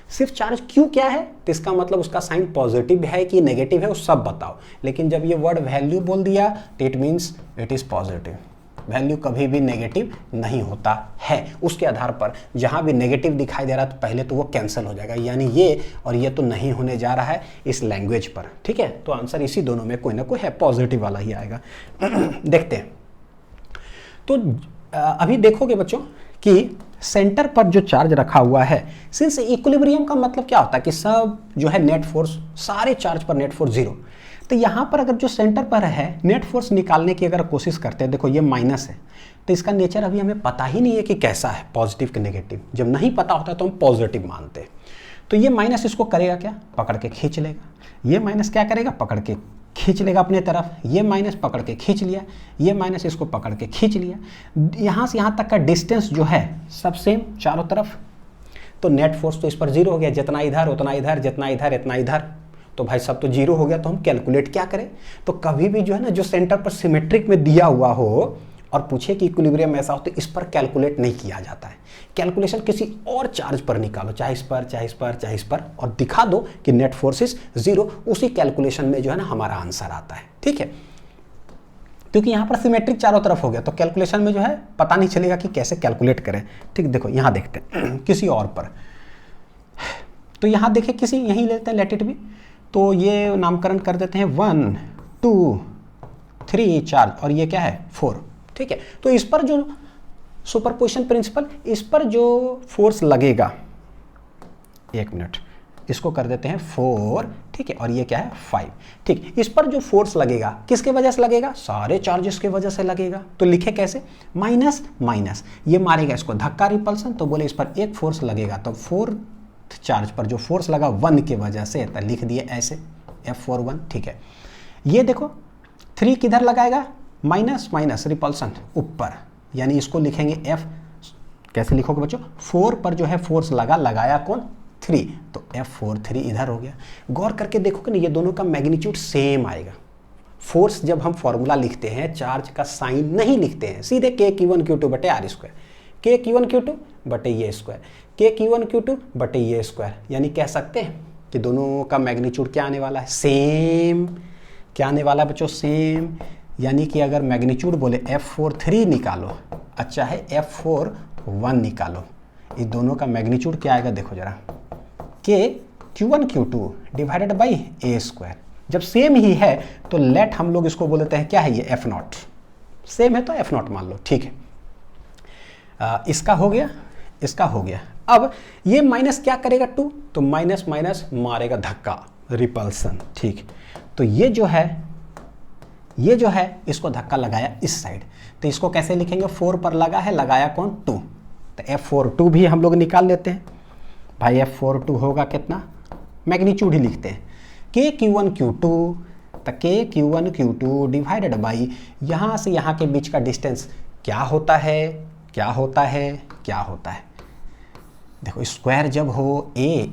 Speaker 1: सिर्फ चार्ज क्यू क्या है, तो इसका मतलब उसका साइन पॉजिटिव है कि नेगेटिव है, वो सब बताओ। लेकिन जब ये वर्ड वैल्यू बोल दिया तो it means it is positive. Value कभी भी नेगेटिव नहीं होता है। उसके आधार पर जहां भी नेगेटिव दिखाई दे रहा है तो पहले तो वो कैंसिल हो जाएगा, यानी ये और ये तो नहीं होने जा रहा है इस लैंग्वेज पर, ठीक है। तो आंसर इसी दोनों में कोई ना कोई है, पॉजिटिव वाला ही आएगा। देखते हैं। तो अभी देखोगे बच्चों कि सेंटर पर जो चार्ज रखा हुआ है, सिंस इक्विलिब्रियम का मतलब क्या होता है कि सब जो है नेट फोर्स, सारे चार्ज पर नेट फोर्स 0। तो यहाँ पर अगर जो सेंटर पर है नेट फोर्स निकालने की अगर कोशिश करते हैं, देखो ये माइनस है, तो इसका नेचर अभी हमें पता ही नहीं है कि कैसा है, पॉजिटिव कि नेगेटिव। जब नहीं पता होता तो हम पॉजिटिव मानते हैं। तो ये माइनस इसको करेगा क्या, पकड़ के खींच लेगा। ये माइनस क्या करेगा, पकड़ के खींच लेगा अपने तरफ। ये माइनस पकड़ के खींच लिया, ये माइनस इसको पकड़ के खींच लिया। यहाँ से यहाँ तक का डिस्टेंस जो है सब सेम चारों तरफ। तो नेट फोर्स तो इस पर 0 हो गया, जितना इधर उतना इधर, जितना इधर इतना इधर, तो भाई सब तो 0 हो गया। तो हम कैलकुलेट क्या करें, तो कभी भी जो है ना, जो सेंटर पर सिमेट्रिक में दिया हुआ हो और पूछे कि इक्विलिब्रियम ऐसा हो, तो इस पर कैलकुलेट नहीं किया जाता है। कैलकुलेशन किसी और चार्ज पर निकालो, चाहे इस पर चाहे इस पर चाहे इस पर, और दिखा दो कि नेट फोर्स इज 0। उसी कैलकुलेशन में जो है ना हमारा आंसर आता है, ठीक है। क्योंकि यहाँ पर सिमेट्रिक चारों तरफ हो गया, तो कैलकुलेशन में जो है पता नहीं चलेगा कि कैसे कैलकुलेट करें, ठीक। देखो यहाँ देखते हैं किसी और पर, तो यहाँ देखें किसी, यहीं लेते हैं लेट इट बी। तो ये नामकरण कर देते हैं 1 2 3 चार्ज, और ये क्या है 4, ठीक है। तो इस पर जो सुपरपोजिशन प्रिंसिपल, इस पर जो फोर्स लगेगा, 1 मिनट, इसको कर देते हैं 4, ठीक है, और ये क्या है 5, ठीक। इस पर जो फोर्स लगेगा किसके वजह से लगेगा, सारे चार्जेस की वजह से लगेगा। तो लिखे कैसे, माइनस माइनस, ये मारेगा इसको धक्का रिपल्सन, तो बोले इस पर एक फोर्स लगेगा, तो 4 चार्ज पर जो फोर्स लगा 1 की वजह से, तो लिख दिए ऐसे F41, ठीक है। ये देखो 3 किधर लगाएगा, माइनस माइनस रिपल्सन ऊपर, यानी इसको लिखेंगे F, कैसे लिखोगे बच्चों, 4 पर जो है फोर्स लगाया कौन, 3, तो F43 इधर हो गया। गौर करके देखोगे ना, ये दोनों का मैग्नीट्यूड सेम आएगा। फोर्स जब हम फॉर्मूला लिखते हैं, चार्ज का साइन नहीं लिखते हैं, सीधे K/Q1/Q2 बटे R स्क्वायर, K/Q1/Q2 बटे ये स्क्वायर, K/Q1/Q2 बटे ये स्क्वायर, यानी कह सकते हैं कि दोनों का मैग्नीट्यूड क्या आने वाला है, सेम। क्या आने वाला है बच्चों, सेम। यानी कि अगर मैग्नीट्यूड बोले F43 निकालो, अच्छा है F41 निकालो, ये दोनों का मैग्नीट्यूड क्या आएगा, देखो जरा, K/Q1/Q2 divided by A square. जब सेम ही है तो लेट हम लोग इसको बोल देते हैं क्या है, ये F0, सेम है तो F0 मान लो, ठीक है। इसका हो गया, इसका हो गया। अब ये माइनस क्या करेगा 2, तो माइनस माइनस मारेगा धक्का रिपल्सन, ठीक। तो ये जो है इसको धक्का लगाया इस साइड, तो इसको कैसे लिखेंगे, 4 पर लगा है, लगाया कौन 2, तो F42 भी हम लोग निकाल लेते हैं। भाई F42 होगा कितना, मैग्नीट्यूड ही लिखते हैं, K/Q1/Q2, तो K/Q1/Q2 डिवाइडेड बाई यहाँ से यहाँ के बीच का डिस्टेंस क्या होता है, क्या होता है, क्या होता है, देखो स्क्वायर जब हो A,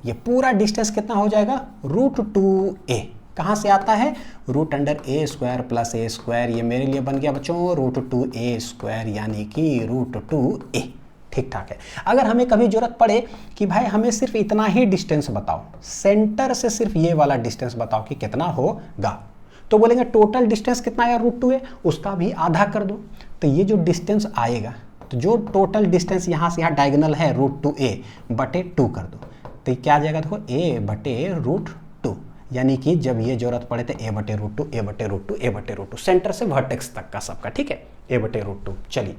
Speaker 1: ये पूरा डिस्टेंस कितना हो जाएगा, √2a। कहाँ से आता है, √A² प्लस A², ये मेरे लिए बन गया बच्चों √2a², यानी कि √2a, ठीक ठाक है। अगर हमें कभी जरूरत पड़े कि भाई हमें सिर्फ इतना ही डिस्टेंस बताओ, सेंटर से सिर्फ ये वाला डिस्टेंस बताओ कि कितना होगा, तो बोलेंगे टोटल डिस्टेंस कितना आया रूट टू ए, उसका भी आधा कर दो। तो ये जो डिस्टेंस आएगा, तो जो टोटल डिस्टेंस यहाँ से यहाँ डायगोनल है रूट टू ए बटे 2 कर दो, तो ये क्या आ जाएगा देखो ए बटे रूट टू, यानी कि जब ये जरूरत पड़े तो ए बटे रूट टू, ए बटे रूट टू, ए बटे रूट टू, सेंटर से वर्टेक्स तक का सबका, ठीक है, ए बटे रूट टू। चलिए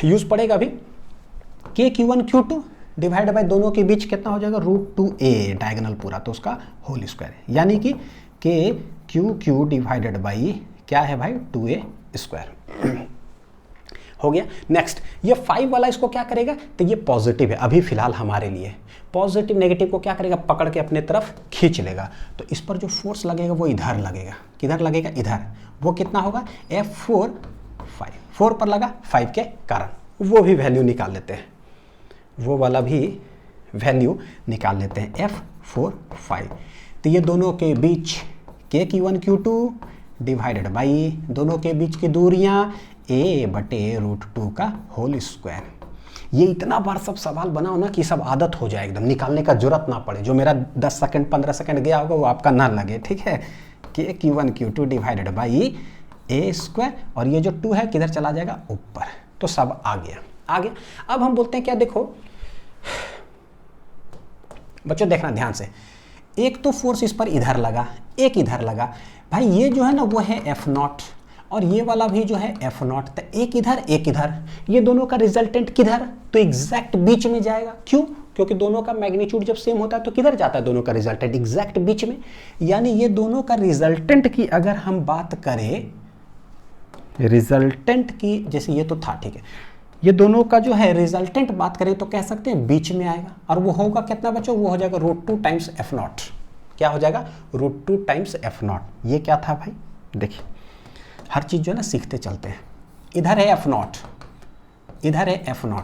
Speaker 1: यूज पड़ेगा अभी, k q one q two divide by दोनों के बीच कितना हो जाएगा रूट टू ए डायगोनल पूरा, तो उसका होल स्क्वायर, यानी कि के क्यू क्यू डिवाइडेड बाई क्या है भाई 2a स्क्वायर हो गया। नेक्स्ट ये 5 वाला इसको क्या करेगा, तो ये पॉजिटिव है अभी फिलहाल हमारे लिए, पॉजिटिव नेगेटिव को क्या करेगा पकड़ के अपने तरफ खींच लेगा, तो इस पर जो फोर्स लगेगा वो इधर लगेगा, किधर लगेगा इधर, वो कितना होगा F4 5, 4 पर लगा 5 के कारण, वो भी वैल्यू निकाल लेते हैं, वो वाला भी वैल्यू निकाल लेते हैं F4 5। तो ये दोनों के बीच के Q1 Q2 डिवाइडेड बाई दोनों के बीच की दूरियां a बटे रूट 2 का होल स्क्वायर। ये इतना बार सब सवाल बनाओ ना कि सब आदत हो जाए, एकदम निकालने का जरूरत ना पड़े, जो मेरा 10 सेकंड 15 सेकंड गया होगा वो आपका ना लगे, ठीक है। के Q1 Q2 divided by a square, और ये जो 2 है किधर चला जाएगा ऊपर, तो सब आ गया आगे। अब हम बोलते हैं क्या, देखो बच्चों देखना ध्यान से, एक तो फोर्स इस पर इधर लगा, एक इधर लगा, भाई ये जो है ना वो है F0 और ये वाला भी जो है F0, तो एक इधर एक इधर, ये दोनों का रिजल्टेंट किधर, तो एग्जैक्ट बीच में जाएगा। क्यों? क्योंकि दोनों का मैग्नीट्यूड जब सेम होता है तो किधर जाता है दोनों का रिजल्टेंट, एग्जैक्ट बीच में। यानी ये दोनों का रिजल्टेंट की अगर हम बात करें, रिजल्टेंट की, जैसे ये तो था ठीक है, ये दोनों का जो है रिजल्टेंट बात करें तो कह सकते हैं बीच में आएगा, और वो होगा कितना बच्चों, वो हो जाएगा रूट 2 टाइम्स F0। क्या हो जाएगा रूट 2 टाइम्स F0। ये क्या था भाई, देखिए हर चीज जो है ना सीखते चलते हैं। इधर है F0, इधर है F0,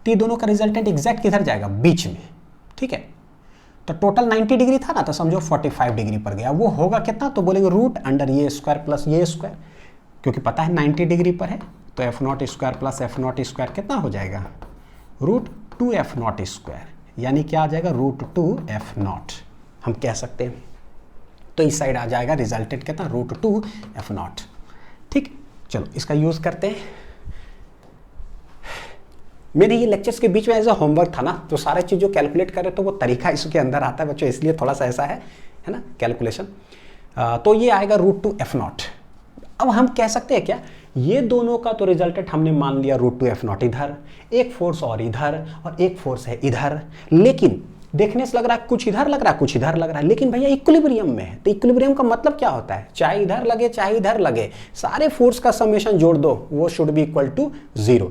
Speaker 1: तो ये दोनों का रिजल्टेंट एग्जैक्ट किधर जाएगा, बीच में, ठीक है। तो टोटल 90 डिग्री था ना, तो समझो 45 डिग्री पर गया, वो होगा कितना, तो बोलेंगे रूट अंडर ये स्क्वायर प्लस ये स्क्वायर, क्योंकि पता है 90 डिग्री पर है, तो F0 square plus F0 square कितना हो जाएगा रूट 2 F0 स्क्वायर, यानी क्या आ जाएगा रूट 2 F0 हम कह सकते हैं। तो इस साइड आ जाएगा रिजल्टेंट कितना रूट 2 F0। ठीक, चलो इसका यूज करते हैं। मेरे ये लेक्चर्स के बीच में ऐसा होमवर्क था ना, तो सारे चीज जो कैलकुलेट करे तो वो तरीका इसके अंदर आता है बच्चों, इसलिए थोड़ा सा ऐसा है ना कैलकुलेशन। तो ये आएगा रूट 2 F0। अब हम कह सकते हैं क्या, ये दोनों का तो रिजल्टेंट हमने मान लिया रूट 2 F0 इधर, एक फोर्स और इधर और एक फोर्स है इधर, लेकिन देखने से लग रहा है कुछ इधर लग रहा है कुछ इधर लग रहा है, लेकिन भैया इक्विलिब्रियम में है। तो इक्विलिब्रियम का मतलब क्या होता है, चाहे इधर लगे चाहे इधर लगे, सारे फोर्स का समेशन जोड़ दो, वो शुड बी इक्वल टू 0।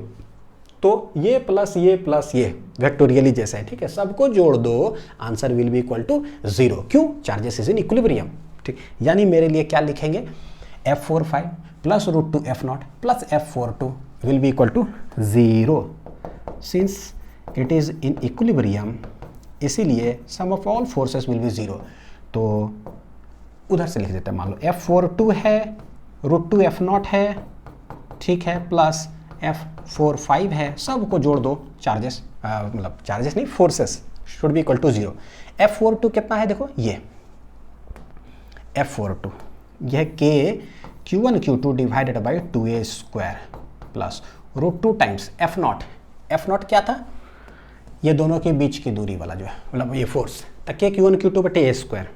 Speaker 1: तो ये प्लस ये वेक्टोरियली जैसा है, ठीक है, सबको जोड़ दो, answer will be equal to 0। क्यों, चार्जेस इज इन इक्विलिब्रियम। ठीक, यानी मेरे लिए क्या लिखेंगे, F45 plus root 2 F0 plus F42 will be equal to 0 since it is in equilibrium, इसीलिए sum of all forces will be 0। तो उधर से लिख देते हैं, मान लो F42 है, रूट 2 F0 है, ठीक है, प्लस F45 है, सबको जोड़ दो, चार्जेस मतलब चार्जेस नहीं, forces should be equal to 0। F42 कितना है देखो, ये F42 यह K Q1 Q2 divided by 2a square plus root 2 times F0। F0 क्या था, ये दोनों के बीच की दूरी वाला जो है, मतलब ये फोर्स, तो K Q1 Q2 बटे a square,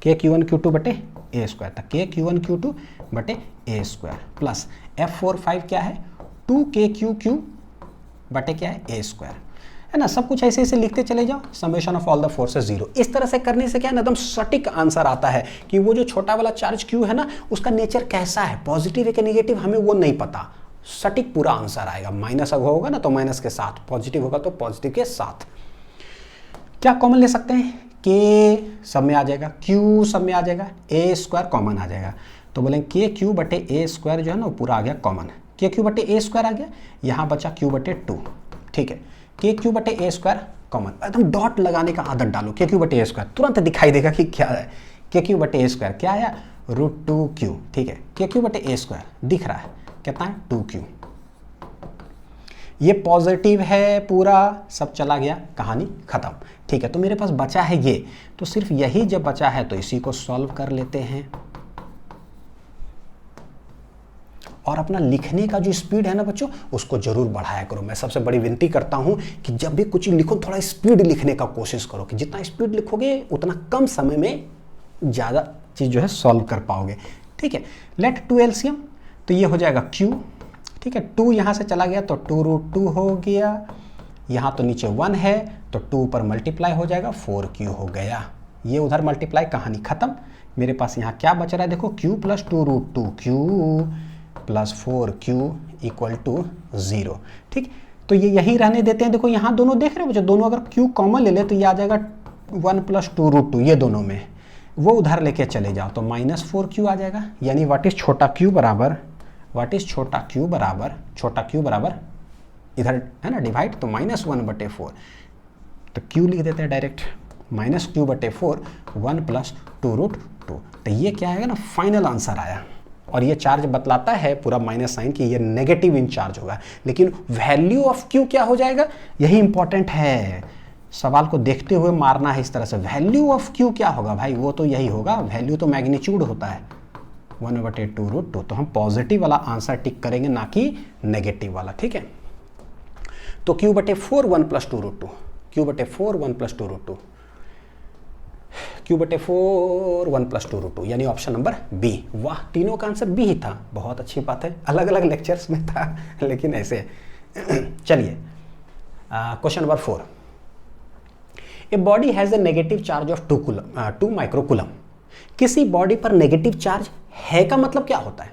Speaker 1: K Q1 Q2 बटे a स्क्वायर, तो K Q1 Q2 बटे a स्क्वायर प्लस F45 क्या है 2KQQ बटे क्या है a स्क्वायर, है ना। सब कुछ ऐसे ऐसे लिखते चले जाओ, summation of all the forces 0। इस तरह से करने से क्या है ना, एकदम सटीक आंसर आता है कि वो जो छोटा वाला चार्ज Q है ना, उसका नेचर कैसा है, पॉजिटिव है कि नेगेटिव, हमें वो नहीं पता, सटीक पूरा आंसर आएगा। माइनस अगर होगा ना तो माइनस के साथ, पॉजिटिव होगा तो पॉजिटिव के साथ। क्या कॉमन ले सकते हैं, K सब में आ जाएगा, Q सब में आ जाएगा, a स्क्वायर कॉमन आ जाएगा, तो बोलेंगे KQ बटे a स्क्वायर जो है ना वो पूरा आ गया कॉमन, KQ बटे a स्क्वायर आ गया, यहाँ बचा Q बटे 2, ठीक है, KQ बटे a स्क्वायर कॉमन, एकदम डॉट लगाने का आदत डालो, KQ बटे a स्क्वायर तुरंत दिखाई देगा कि क्या है, KQ बटे a स्क्वायर क्या आया रूट 2Q, ठीक है, KQ बटे a स्क्वायर दिख रहा है कितना है 2Q। ये पॉजिटिव है, पूरा सब चला गया, कहानी खत्म। ठीक है, तो मेरे पास बचा है ये, तो सिर्फ यही जब बचा है तो इसी को सॉल्व कर लेते हैं। और अपना लिखने का जो स्पीड है ना बच्चों, उसको जरूर बढ़ाया करो। मैं सबसे बड़ी विनती करता हूं कि जब भी कुछ लिखो थोड़ा स्पीड लिखने का कोशिश करो, कि जितना स्पीड लिखोगे उतना कम समय में ज़्यादा चीज़ जो है सॉल्व कर पाओगे। ठीक है, लेट 2 एलसीएम, तो ये हो जाएगा q। ठीक है, 2 यहाँ से चला गया तो 2√2 हो गया, यहाँ तो नीचे 1 है तो 2 पर मल्टीप्लाई हो जाएगा, 4q हो गया। ये उधर मल्टीप्लाई, कहानी खत्म। मेरे पास यहाँ क्या बच रहा है देखो, q plus 2√2, q plus 4q equal to 0। ठीक, तो ये यही रहने देते हैं। देखो यहाँ दोनों देख रहे हो बच्चों, दोनों अगर q कॉमन ले ले तो ये आ जाएगा 1 प्लस 2√2, ये दोनों में वो उधर लेके चले जाओ तो -4q आ जाएगा। यानी व्हाट इज छोटा q बराबर, व्हाट इज छोटा q बराबर, छोटा q बराबर इधर है ना डिवाइड, तो -1/4, तो q लिख देते हैं डायरेक्ट, -q/4 1 प्लस 2√2। तो ये क्या आएगा ना, फाइनल आंसर आया। और ये चार्ज बतलाता है पूरा माइनस साइन कि ये नेगेटिव इन चार्ज होगा, लेकिन वैल्यू ऑफ क्यू क्या हो जाएगा, यही इंपॉर्टेंट है। सवाल को देखते हुए मारना है इस तरह से। वैल्यू ऑफ क्यू क्या होगा भाई, वो तो यही होगा, वैल्यू तो मैग्नीट्यूड होता है 1/2√2। तो हम पॉजिटिव वाला आंसर टिक करेंगे, ना कि नेगेटिव वाला। ठीक है, तो q/4 1 plus 2√2, q/4 1 plus 2√2, q/4 1 plus 2√2, यानी ऑप्शन नंबर बी। वाह, तीनों का आंसर बी ही था, बहुत अच्छी बात है। अलग अलग लेक्चर्स में था लेकिन ऐसे। चलिए question number 4। A body has a negative charge of 2 microcoulomb. किसी बॉडी पर नेगेटिव चार्ज है का मतलब क्या होता है?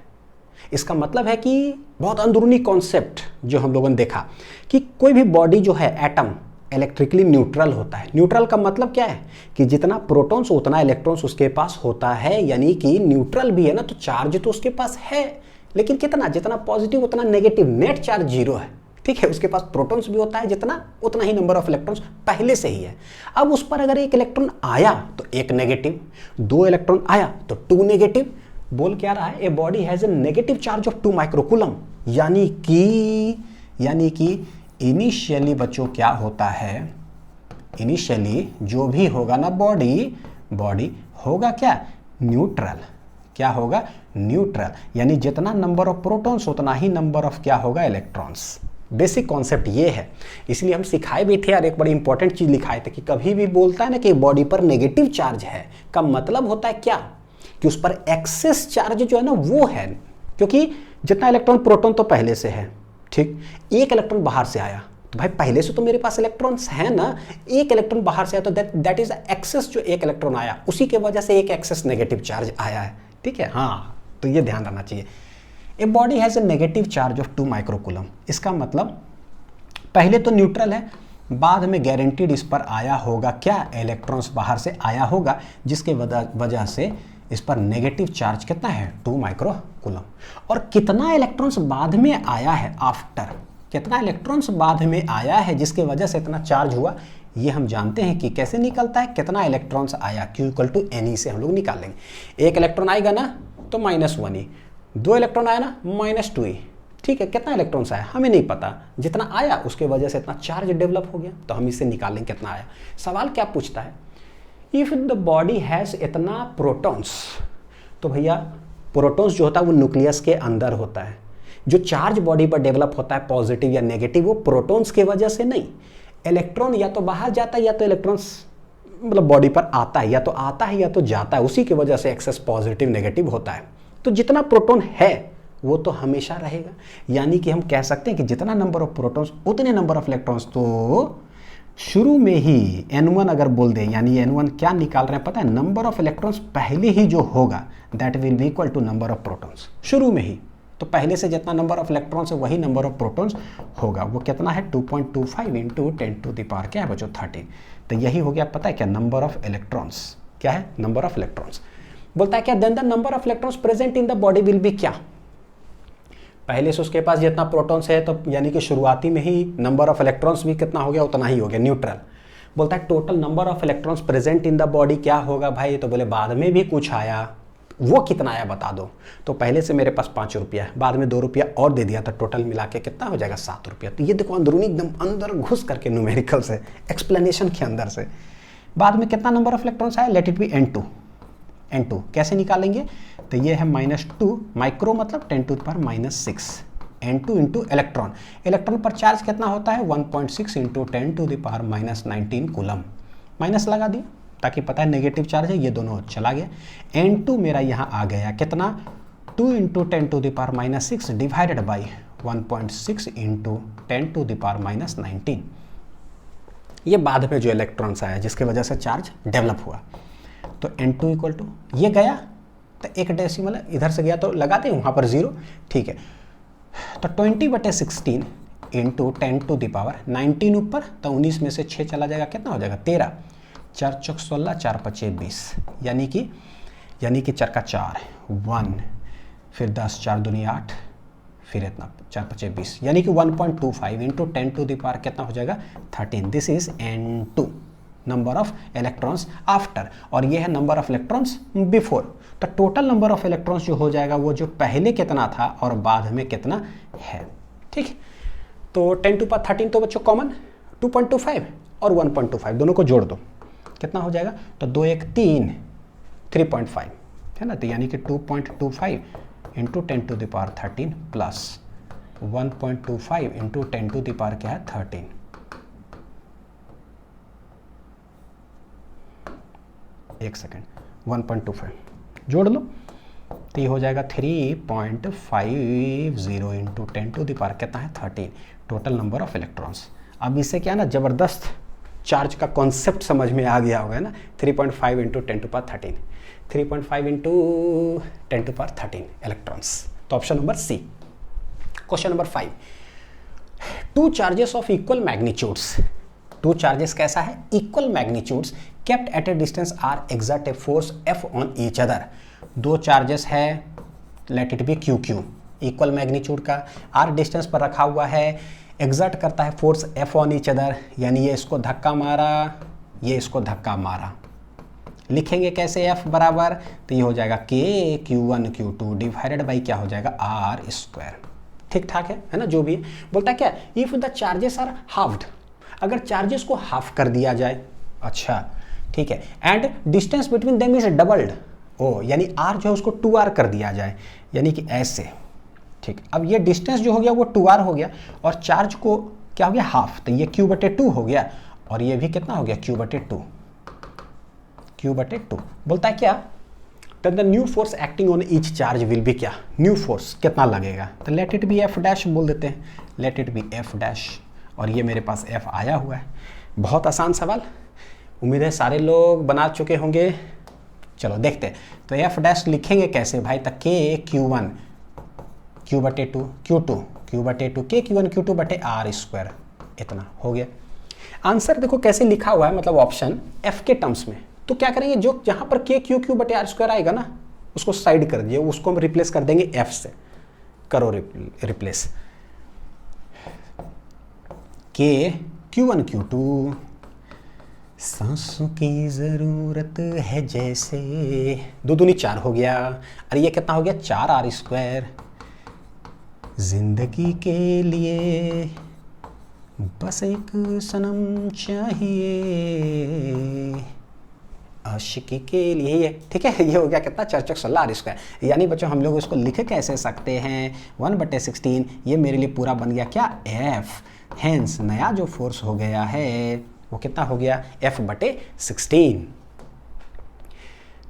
Speaker 1: इसका मतलब है कि बहुत अंदरूनी कॉन्सेप्ट जो हम लोगों ने देखा कि कोई भी बॉडी जो है, एटम इलेक्ट्रिकली न्यूट्रल होता है। न्यूट्रल का मतलब क्या है कि जितना प्रोटॉन्स उतना इलेक्ट्रॉन्स उसके पास होता है, यानी कि न्यूट्रल भी है ना, तो चार्ज तो उसके पास है, लेकिन कितना, जितना पॉजिटिव उतना नेगेटिव, नेट चार्ज 0 है। ठीक है, उसके पास प्रोटॉन्स भी होता है जितना, उतना ही नंबर ऑफ इलेक्ट्रॉन्स पहले से ही है। अब उस पर अगर 1 इलेक्ट्रॉन आया तो 1 नेगेटिव, 2 इलेक्ट्रॉन आया तो 2 नेगेटिव। बोल क्या रहा है, a body has a negative charge of 2 microcoulomb, यानी कि इनिशियली बच्चों क्या होता है, इनिशियली जो भी होगा ना बॉडी होगा क्या, न्यूट्रल। क्या होगा, न्यूट्रल, यानी जितना नंबर ऑफ प्रोटॉन्स उतना ही नंबर ऑफ क्या होगा, इलेक्ट्रॉन्स। बेसिक कॉन्सेप्ट ये है, इसलिए हम सिखाए भी थे और एक बड़ी इंपॉर्टेंट चीज लिखाए थे कि कभी भी बोलता है ना कि बॉडी पर नेगेटिव चार्ज है का मतलब होता है क्या, कि उस पर एक्सेस चार्ज जो है ना वो है, क्योंकि जितना इलेक्ट्रॉन प्रोटॉन तो पहले से है। ठीक, 1 इलेक्ट्रॉन बाहर से आया तो भाई पहले से तो मेरे पास इलेक्ट्रॉन्स है ना, 1 इलेक्ट्रॉन बाहर से आया तो दैट इज एक्सेस, जो 1 इलेक्ट्रॉन आया उसी के वजह से एक एक्सेस नेगेटिव चार्ज आया है। ठीक है, हाँ, तो ये ध्यान रखना चाहिए। A body has a negative charge of 2 microcoulomb, इसका मतलब पहले तो न्यूट्रल है, बाद में गारंटीड इस पर आया होगा क्या, इलेक्ट्रॉन्स बाहर से आया होगा, जिसके वजह से इस पर नेगेटिव चार्ज कितना है, 2 माइक्रोकूलम। और कितना इलेक्ट्रॉन्स बाद में आया है, आफ्टर, कितना इलेक्ट्रॉन्स बाद में आया है जिसके वजह से इतना चार्ज हुआ, ये हम जानते हैं कि कैसे निकलता है, कितना इलेक्ट्रॉन्स आया, Q = Ne से हम लोग निकालेंगे। 1 इलेक्ट्रॉन आएगा ना तो -1e, 2 इलेक्ट्रॉन आया ना -2e। ठीक है, कितना इलेक्ट्रॉन्स आया हमें नहीं पता, जितना आया उसके वजह से इतना चार्ज डेवलप हो गया, तो हम इससे निकालेंगे कितना आया। सवाल क्या पूछता है, इफ द बॉडी हैज इतना प्रोटॉन्स, तो भैया प्रोटॉन्स जो होता है वो न्यूक्लियस के अंदर होता है। जो चार्ज बॉडी पर डेवलप होता है पॉजिटिव या नेगेटिव, वो प्रोटॉन्स के वजह से नहीं, इलेक्ट्रॉन या तो बाहर जाता है या तो इलेक्ट्रॉन्स मतलब बॉडी पर आता है, या तो आता है या तो जाता है, उसी की वजह से एक्सेस पॉजिटिव नेगेटिव होता है। तो जितना प्रोटॉन है वो तो हमेशा रहेगा, यानी कि हम कह सकते हैं कि जितना नंबर ऑफ प्रोटॉन्स उतने नंबर ऑफ इलेक्ट्रॉन्स। तो शुरू में ही N1 अगर बोल दें, यानी N1 क्या निकाल रहे हैं पता है, नंबर ऑफ इलेक्ट्रॉन्स पहले ही जो होगा that will be equal to number of protons, शुरू में ही। तो पहले से जितना नंबर ऑफ इलेक्ट्रॉन्स है वही नंबर ऑफ प्रोटॉन्स होगा। वो कितना है, 2.25 इंटू 10⁻³ क्या है बच्चों, 13। तो यही हो गया, पता है क्या, नंबर ऑफ इलेक्ट्रॉन्स। क्या है, नंबर ऑफ इलेक्ट्रॉन्स। बोलता है क्या, then the number of electrons present in the body will be क्या, पहले से उसके पास जितना प्रोटॉन्स है, तो यानी कि शुरुआती में ही नंबर ऑफ इलेक्ट्रॉन्स भी कितना हो गया, उतना ही हो गया, न्यूट्रल। बोलता है total number of electrons present in the body क्या होगा भाई, तो बोले बाद में भी कुछ आया, वो कितना आया बता दो। तो पहले से मेरे पास 5 रुपया है, बाद में 2 रुपया और दे दिया, तो टोटल मिला के कितना हो जाएगा 7 रुपया। तो ये देखो अंदरूनी एकदम अंदर घुस करके न्यूमेरिकल से, एक्सप्लेनेशन के अंदर से। बाद में कितना नंबर ऑफ इलेक्ट्रॉन्स आया, late it B N2। N2 कैसे निकालेंगे, तो ये है -2 माइक्रो मतलब 10⁻⁻6 N2 इंटू इलेक्ट्रॉन। इलेक्ट्रॉन पर चार्ज कितना होता है 1.6 इंटू 10⁻⁻19 कूलम। माइनस लगा दिया ताकि पता है नेगेटिव चार्ज है, ये दोनों चला गया। N2 मेरा यहाँ आ गया कितना 2 इंटू 10⁻⁻6 डिवाइडेड बाई 1.6 इंटू 10⁻⁻19। ये बाद में जो इलेक्ट्रॉन्स आया जिसकी वजह से चार्ज डेवलप हुआ। तो N2 इक्वल टू ये गया तो एक डेसिमल इधर से गया तो लगाते हैं वहाँ पर 0, ठीक है। तो 20/16 इंटू 10⁻19 ऊपर, तो 19 में से 6 चला जाएगा, कितना हो जाएगा 13, 4 चौक 16, 4 पचे 20, यानी कि 4 का 4 1, फिर 10 4 दूनी 8, फिर इतना 4 पचे 20, यानी कि 1.25 इंटू 10⁻, कितना हो जाएगा 13। This is N2 number of electrons after, और ये है नंबर ऑफ इलेक्ट्रॉन्स बिफोर। तो टोटल नंबर ऑफ इलेक्ट्रॉन्स जो हो जाएगा वो जो पहले कितना था और बाद में कितना है, ठीक। तो 10⁻13 तो बच्चों कॉमन 2.25 और 1.25 दोनों को जोड़ दो, कितना हो जाएगा, तो 2 1 3 3.5 है ना, तो यानी कि 2.25 इंटू 10⁻13 प्लस 1.25 इंटू 10⁻, क्या है 13। एक सेकेंड, 1.25 जोड़ लो तो ये हो जाएगा 3.50 इंटू 10⁻, कितना है 13 टोटल नंबर ऑफ इलेक्ट्रॉन्स। अब इससे क्या ना ज़बरदस्त चार्ज का कॉन्सेप्ट समझ में आ गया होगा ना। 3.5 इंटू 10⁻13, 3.5 इंटू 10⁻13 इलेक्ट्रॉन्स। तो option number C. Question number 5, 2 charges of equal magnitudes. 2 charges कैसा है, equal magnitudes kept at a distance R exert a force F on each other. 2 charges है, let it be QQ, equal magnitude का, R डिस्टेंस पर रखा हुआ है, एक्सर्ट करता है force F on each other, यानी ये इसको धक्का मारा, ये इसको धक्का मारा। लिखेंगे कैसे F बराबर, तो ये हो जाएगा KQ1 Q2 डिवाइडेड बाई क्या हो जाएगा R²। ठीक ठाक है ना। जो भी बोलता है क्या, if the charges are halved, अगर चार्जेस को हाफ कर दिया जाए, अच्छा ठीक है, and distance between them is doubled, ओ यानी R जो है उसको 2R कर दिया जाए, यानी कि ऐसे, ठीक। अब ये डिस्टेंस जो हो गया वो 2R हो गया और चार्ज को क्या हो गया हाफ, तो ये Q/2 हो गया और ये भी कितना हो गया Q/2, Q/2। बोलता है क्या, the new force acting on each charge will be क्या, न्यू फोर्स कितना लगेगा, तो लेट इट बी F' बोल देते हैं, लेट इट बी F', और ये मेरे पास F आया हुआ है। बहुत आसान सवाल, उम्मीद है सारे लोग बना चुके होंगे। चलो देखते हैं, तो F' लिखेंगे कैसे भाई, तो KQ1 Q/2 Q2 Q/2 KQ1 Q2 बटे R², इतना हो गया। आंसर देखो कैसे लिखा हुआ है, मतलब ऑप्शन F के टर्म्स में। तो क्या करेंगे, जो जहाँ पर KQ बटे R² आएगा ना उसको साइड कर दिए, उसको हम रिप्लेस कर देंगे F से। करो रिप्लेस, KQ1 Q2 सांसों की ज़रूरत है जैसे, 2 दूनी 4 हो गया, अरे ये कितना हो गया 4R²। जिंदगी के लिए बस एक सनम चाहिए, आशिकी के लिए, ये ठीक है। ये हो गया कितना 4 चौक 16 R²। यानी बच्चों हम लोग इसको लिख कैसे सकते हैं, 1/16, ये मेरे लिए पूरा बन गया क्या F। हेंस नया जो फोर्स हो गया है वो कितना हो गया F/16,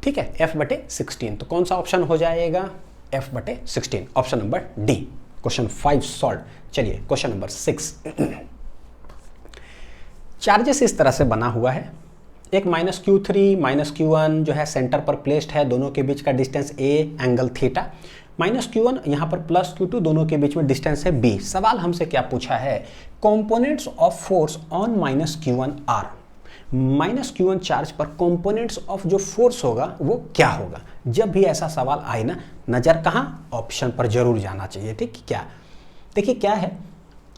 Speaker 1: ठीक है, F/16। तो कौन सा ऑप्शन हो जाएगा F/16, option number D. Question 5 solve. चलिए क्वेश्चन नंबर 6। चार्जेस इस तरह से बना हुआ है, एक -Q3 -Q1 जो है सेंटर पर प्लेस्ड है, दोनों के बीच का distance A angle theta, -Q1 यहाँ पर +Q2 दोनों के बीच में डिस्टेंस है B। सवाल हमसे क्या पूछा है, components of force on -Q1 r. -Q1 charge पर कंपोनेंट्स ऑफ जो फोर्स होगा वो क्या होगा। जब भी ऐसा सवाल आए ना, नज़र कहाँ, ऑप्शन पर जरूर जाना चाहिए, ठीक। क्या देखिए क्या है,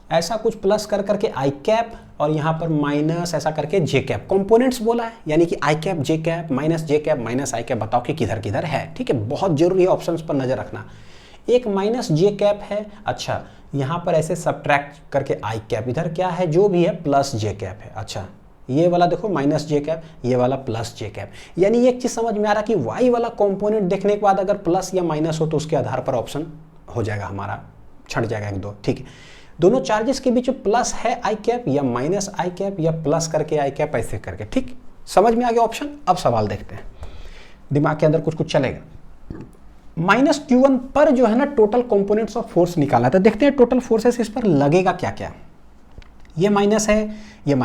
Speaker 1: ऐसा कुछ प्लस कर करके आई कैप और यहाँ पर माइनस ऐसा करके जे कैप कंपोनेंट्स बोला है, यानी कि आई कैप जे कैप माइनस आई कैप, बताओ कि किधर किधर है। ठीक है, बहुत जरूरी है ऑप्शंस पर नजर रखना। एक माइनस जे कैप है, अच्छा यहाँ पर ऐसे सब्ट्रैक्ट करके आई कैप, इधर क्या है जो भी है प्लस जे कैप है। अच्छा ये वाला देखो माइनस जे कैप, ये वाला प्लस जे कैप, यानी एक चीज समझ में आ रहा कि वाई वाला कंपोनेंट देखने के बाद अगर प्लस या माइनस हो तो उसके आधार पर ऑप्शन हो जाएगा हमारा, छट जाएगा एक दो। ठीक है, दोनों चार्जेस के बीच प्लस है आई कैप या माइनस आई कैप या प्लस करके आई कैप, ऐसे करके। ठीक, समझ में आ गया ऑप्शन। अब सवाल देखते हैं, दिमाग के अंदर कुछ कुछ चलेगा। माइनस Q1 पर जो है ना टोटल कंपोनेंट्स ऑफ फोर्स निकालना, तो देखते हैं टोटल फोर्सेस इस पर लगेगा क्या क्या। ये माइनस है, ये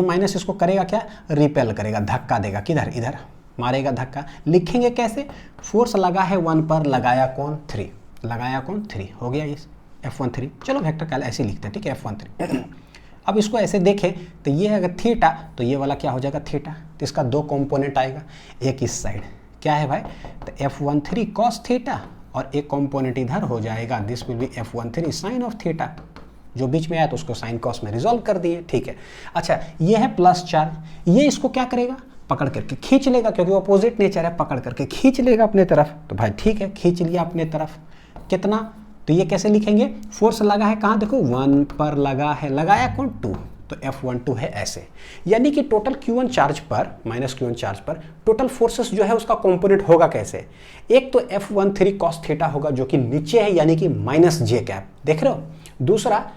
Speaker 1: माइनस इसको करेगा क्या, रिपेल करेगा, धक्का देगा, किधर, इधर मारेगा धक्का। लिखेंगे कैसे, फोर्स लगा है 1 पर, लगाया कौन 3, लगाया कौन 3, हो गया इस F13। चलो वेक्टर कैल ऐसे लिखते हैं, ठीक है, F13। अब इसको ऐसे देखें तो ये अगर थीटा तो ये वाला क्या हो जाएगा थीटा, तो इसका दो कंपोनेंट आएगा, एक इस साइड क्या है भाई, तो F13 cos थीटा और एक कंपोनेंट इधर हो जाएगा, this will be F13 sine of theta, जो बीच में आया तो उसको साइन कॉस में रिजॉल्व कर दिए। ठीक है, अच्छा ये है प्लस चार्ज, ये इसको क्या करेगा, पकड़ करके खींच लेगा, क्योंकि अपोजिट नेचर है, पकड़ करके खींच लेगा अपने तरफ। तो भाई ठीक है, खींच लिया अपने तरफ, कितना, तो ये कैसे लिखेंगे, फोर्स लगा है कहाँ, देखो 1 पर लगा है, लगाया कौन 2, तो F12 है ऐसे। यानी कि टोटल Q1 चार्ज पर, माइनस Q1 चार्ज पर टोटल फोर्सेस जो है उसका कंपोनेंट होगा कैसे, एक तो F13 cos थीटा होगा जो कि नीचे है, यानी कि माइनस जे कैप, देख रहे हो। दूसरा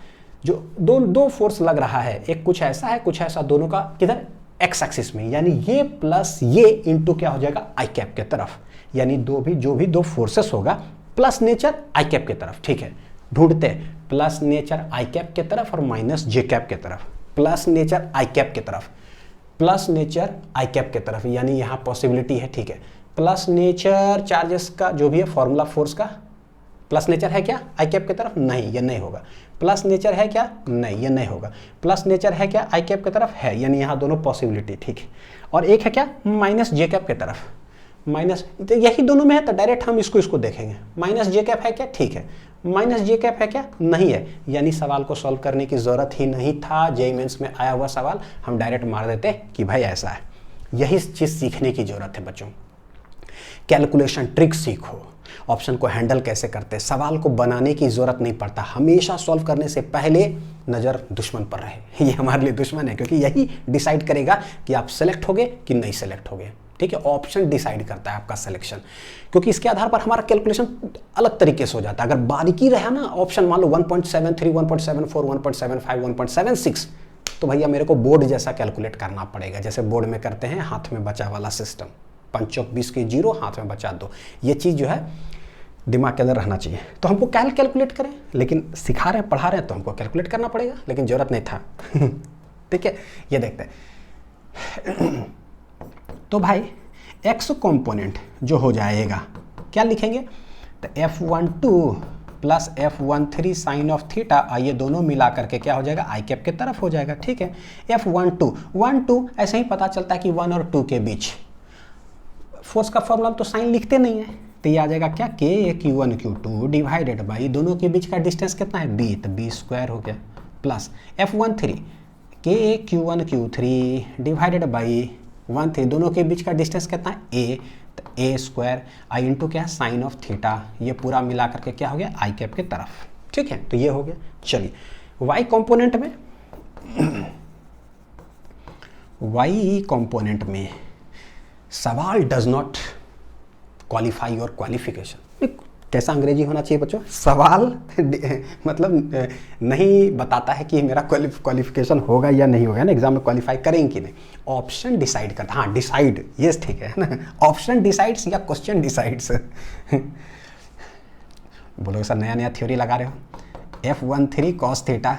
Speaker 1: जो दो फोर्स लग रहा है, एक कुछ ऐसा है कुछ ऐसा, दोनों का किधर एक्स एक्सिस में, यानी ये प्लस ये इंटू क्या हो जाएगा आई कैप के तरफ, यानी जो भी दो फोर्सेस होगा प्लस नेचर आई कैप के तरफ। ठीक है, ढूंढते प्लस नेचर आई कैप के तरफ और माइनस जे कैप के तरफ, प्लस नेचर आई कैप के तरफ, प्लस नेचर आई कैप के तरफ, यानी यहाँ पॉसिबिलिटी है। ठीक है, प्लस नेचर चार्जेस का जो भी है फॉर्मूला फोर्स का, प्लस नेचर है क्या आई कैप की तरफ, नहीं ये नहीं होगा। प्लस नेचर है क्या, नहीं ये नहीं होगा। प्लस नेचर है क्या आई कैप की तरफ, है, यानी यहाँ दोनों पॉसिबिलिटी। ठीक है, और एक है क्या माइनस जे कैप की तरफ, माइनस, तो यही दोनों में है, तो डायरेक्ट हम इसको देखेंगे, माइनस जे कैप है क्या, ठीक है, माइनस जे कैप है क्या, नहीं है, यानी सवाल को सॉल्व करने की जरूरत ही नहीं था। जेईई मेंस में आया हुआ सवाल हम डायरेक्ट मार देते कि भाई ऐसा है। यही चीज सीखने की जरूरत है बच्चों, कैलकुलेशन ट्रिक सीखो, ऑप्शन को हैंडल कैसे करते, सवाल को बनाने की जरूरत नहीं पड़ता, हमेशा सॉल्व करने से पहले नजर दुश्मन पर रहे, ये हमारे लिए दुश्मन है, क्योंकि यही डिसाइड करेगा कि आप सेलेक्ट होगे कि नहीं सेलेक्ट होगे। ठीक है, ऑप्शन डिसाइड करता है आपका सिलेक्शन, क्योंकि इसके आधार पर हमारा कैलकुलेशन अलग तरीके से हो जाता है। अगर बारीकी रहा ना ऑप्शन, मान लो 1.73, 1.74, 1.75, 1.76, तो भैया मेरे को बोर्ड जैसा कैलकुलेट करना पड़ेगा, जैसे बोर्ड में करते हैं हाथ में बचा वाला सिस्टम, 5 20 के 0 हाथ में बचा 2, ये चीज़ जो है दिमाग के अंदर रहना चाहिए। तो हमको कैलकुलेट करें, लेकिन सिखा रहे हैं पढ़ा रहे हैं तो हमको कैलकुलेट करना पड़ेगा, लेकिन जरूरत नहीं था। ठीक है, ये देखते हैं। तो भाई एक्स कंपोनेंट जो हो जाएगा क्या लिखेंगे, तो F12 plus F13 sine of theta, ये दोनों मिला करके क्या हो जाएगा आई कैप के तरफ हो जाएगा। ठीक है, F12 ऐसे ही पता चलता है कि 1 और 2 के बीच फोर्स का फॉर्मूला तो साइन लिखते नहीं है, तो ये आ जाएगा क्या के Q1 Q2 डिवाइडेड बाई दोनों के बीच का डिस्टेंस कितना है b, तो b स्क्वायर हो गया, प्लस F13 के Q1 Q3 डिवाइडेड बाई 1 3, दोनों के बीच का डिस्टेंस कितना है a, तो a स्क्वायर आई इंटू क्या साइन ऑफ थीटा, ये पूरा मिला करके क्या हो गया आई कैप के तरफ। ठीक है, तो ये हो गया। चलिए y कंपोनेंट में, y कंपोनेंट में सवाल डज नॉट क्वालिफाई और क्वालिफिकेशन, कैसा अंग्रेजी होना चाहिए बच्चों, सवाल मतलब नहीं बताता है कि मेरा क्वालिफिकेशन होगा या नहीं होगा ना, एग्जाम में क्वालिफाई करेंगे कि नहीं, ऑप्शन डिसाइड करता, हाँ डिसाइड, ये ठीक है ना, ऑप्शन डिसाइड्स या क्वेश्चन डिसाइड्स। बोलोगे सर नया थ्योरी लगा रहे हो, F13 cos थीटा,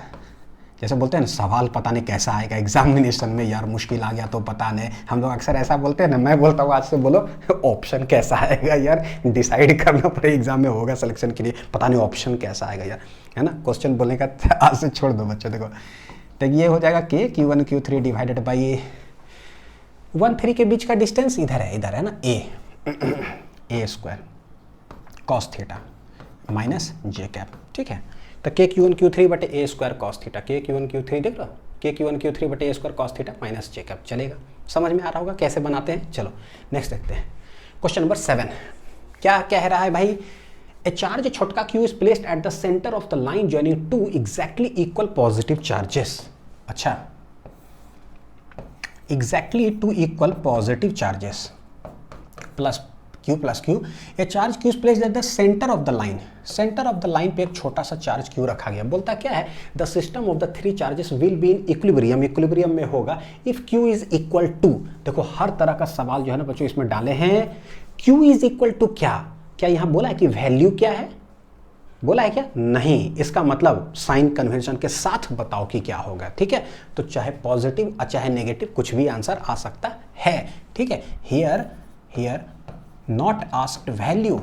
Speaker 1: जैसे बोलते हैं ना सवाल पता नहीं कैसा आएगा एग्जामिनेशन में, यार मुश्किल आ गया तो पता नहीं, हम लोग अक्सर ऐसा बोलते हैं ना, मैं बोलता हूँ आज से बोलो ऑप्शन कैसा आएगा यार, डिसाइड करना पड़ेगा एग्जाम में होगा सिलेक्शन के लिए, पता नहीं ऑप्शन कैसा आएगा यार, है ना, क्वेश्चन बोलने का आज से छोड़ दो बच्चों। देखो तो ये हो जाएगा के Q1 Q3 डिवाइडेड बाई 1 3 के बीच का डिस्टेंस इधर है ना a square cos theta minus J cap. ठीक है, तो KQ1Q3 बटे a square cos theta, KQ1Q3 देख लो, KQ1Q3 बटे a square cos theta minus जेकब, चलेगा, समझ में आ रहा होगा कैसे बनाते हैं। चलो नेक्स्ट देखते हैं क्वेश्चन नंबर 7। क्या कह रहा है भाई, ए चार्ज छोटका q is placed at the centre of the line joining two exactly equal positive charges. अच्छा, exactly two equal positive charges plus q, a charge q is placed at the centre of the line, centre of the line पे एक छोटा सा चार्ज q रखा गया। बोलता क्या है, the system of the three charges will be in equilibrium, equilibrium में होगा if q is equal to. देखो हर तरह का सवाल जो है ना बच्चों इसमें डाले हैं, q इज इक्वल टू क्या यहाँ बोला है कि वैल्यू क्या है, बोला है क्या, नहीं, इसका मतलब साइन कन्वेंशन के साथ बताओ कि क्या होगा, ठीक है। तो चाहे पॉजिटिव और चाहे नेगेटिव कुछ भी आंसर आ सकता है, ठीक है। Here not asked value,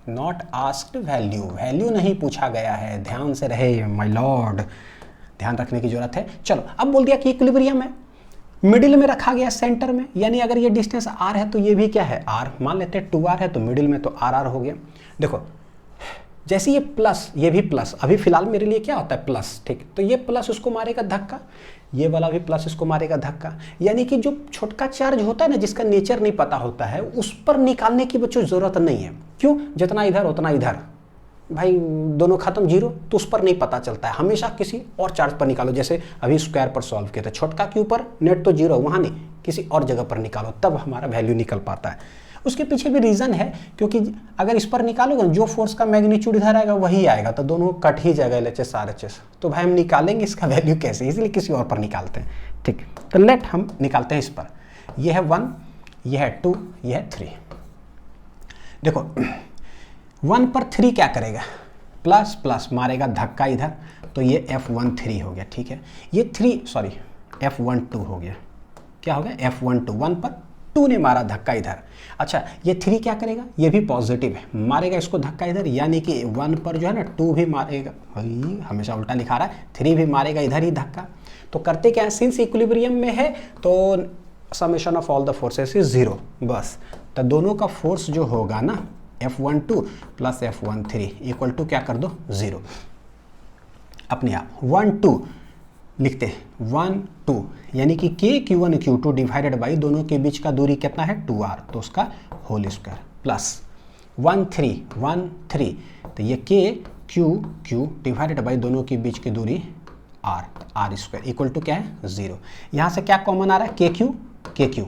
Speaker 1: not asked value, value नहीं पूछा गया है, ध्यान से रहे माय लॉर्ड, ध्यान रखने की जरूरत है। चलो अब बोल दिया कि इक्विलिब्रियम है, मिडिल में रखा गया सेंटर में, यानी अगर ये डिस्टेंस r है तो ये भी क्या है r, मान लेते हैं 2r है तो मिडिल में तो r हो गया। देखो जैसे ये प्लस, ये भी प्लस, अभी फिलहाल मेरे लिए क्या होता है प्लस, ठीक, तो ये प्लस उसको मारेगा धक्का, ये वाला भी प्लस इसको मारेगा धक्का, यानी कि जो छोटका चार्ज होता है ना जिसका नेचर नहीं पता होता है उस पर निकालने की बच्चों जरूरत नहीं है। क्यों, जितना इधर उतना इधर, भाई दोनों खत्म जीरो, तो उस पर नहीं पता चलता है, हमेशा किसी और चार्ज पर निकालो। जैसे अभी स्क्वायर पर सॉल्व किया था, छोटका क्यू पर नेट तो जीरो, वहाँ नहीं, किसी और जगह पर निकालो, तब हमारा वैल्यू निकल पाता है। उसके पीछे भी रीज़न है, क्योंकि अगर इस पर निकालोगे जो फोर्स का मैग्नीट्यूड इधर आएगा वही आएगा, तो दोनों कट ही जाएगा LHS RHS, तो भाई हम निकालेंगे इसका वैल्यू कैसे, इसलिए किसी और पर निकालते हैं, ठीक। तो लेट हम निकालते हैं इस पर, ये है 1, ये है 2, ये है 3। देखो 1 पर 3 क्या करेगा, प्लस प्लस मारेगा धक्का इधर, तो ये F13 हो गया, ठीक है। ये 3 सॉरी F12 हो गया, क्या हो गया F12, 1 पर 2 ने मारा धक्का इधर। अच्छा ये 3 क्या करेगा, ये भी पॉजिटिव है, मारेगा इसको धक्का इधर, यानी कि 1 पर जो है ना 2 भी मारेगा, हमेशा उल्टा लिखा रहा है, 3 भी मारेगा इधर ही धक्का। तो करते क्या है, सिंस इक्विलिब्रियम में है तो summation of all the forces is 0, बस। तो दोनों का फोर्स जो होगा ना F12 plus F13 equal to क्या कर दो 0, अपने आप 1 2 लिखते हैं 1 2, यानी कि KQ1 Q2 डिवाइडेड बाई दोनों के बीच का दूरी कितना है 2r, तो उसका होल स्क्वायर प्लस 1 3 तो ये KQ डिवाइडेड बाई दोनों के बीच की दूरी r स्क्वायर इक्वल टू क्या है 0। यहाँ से क्या कॉमन आ रहा है KQ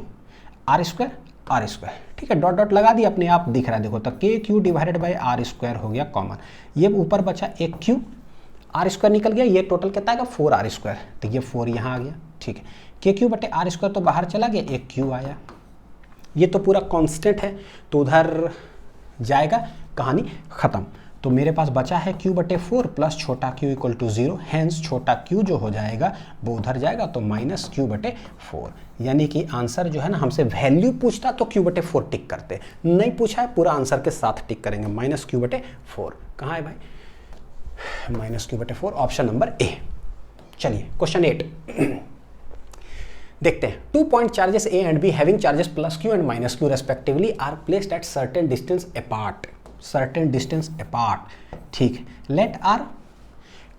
Speaker 1: r स्क्वायर, ठीक है, डॉट डॉट लगा दिया, अपने आप दिख रहा है। देखो तो KQ divided by r square हो गया कॉमन, ये ऊपर बचा एक Q, r स्क्वायर निकल गया, ये टोटल कितना आएगा 4r स्क्वायर, तो ये 4 यहाँ आ गया, ठीक है। KQ बटे r स्क्वायर तो बाहर चला गया, एक Q आया, ये तो पूरा कांस्टेंट है तो उधर जाएगा, कहानी खत्म। तो मेरे पास बचा है Q बटे 4 प्लस छोटा q इक्वल टू 0, हैंस छोटा q जो हो जाएगा वो उधर जाएगा, तो माइनस Q बटे 4, यानी कि आंसर जो है ना, हमसे वैल्यू पूछता तो Q बटे 4 टिक करते, नहीं पूछा है पूरा आंसर के साथ टिक करेंगे, माइनस Q बटे 4 कहाँ है भाई, माइनस Q बटे 4, ऑप्शन नंबर ए। चलिए क्वेश्चन 8 देखते हैं। 2 point charges A and B having charges plus Q and minus Q respectively are placed at certain distance apart, certain distance apart, ठीक। लेट R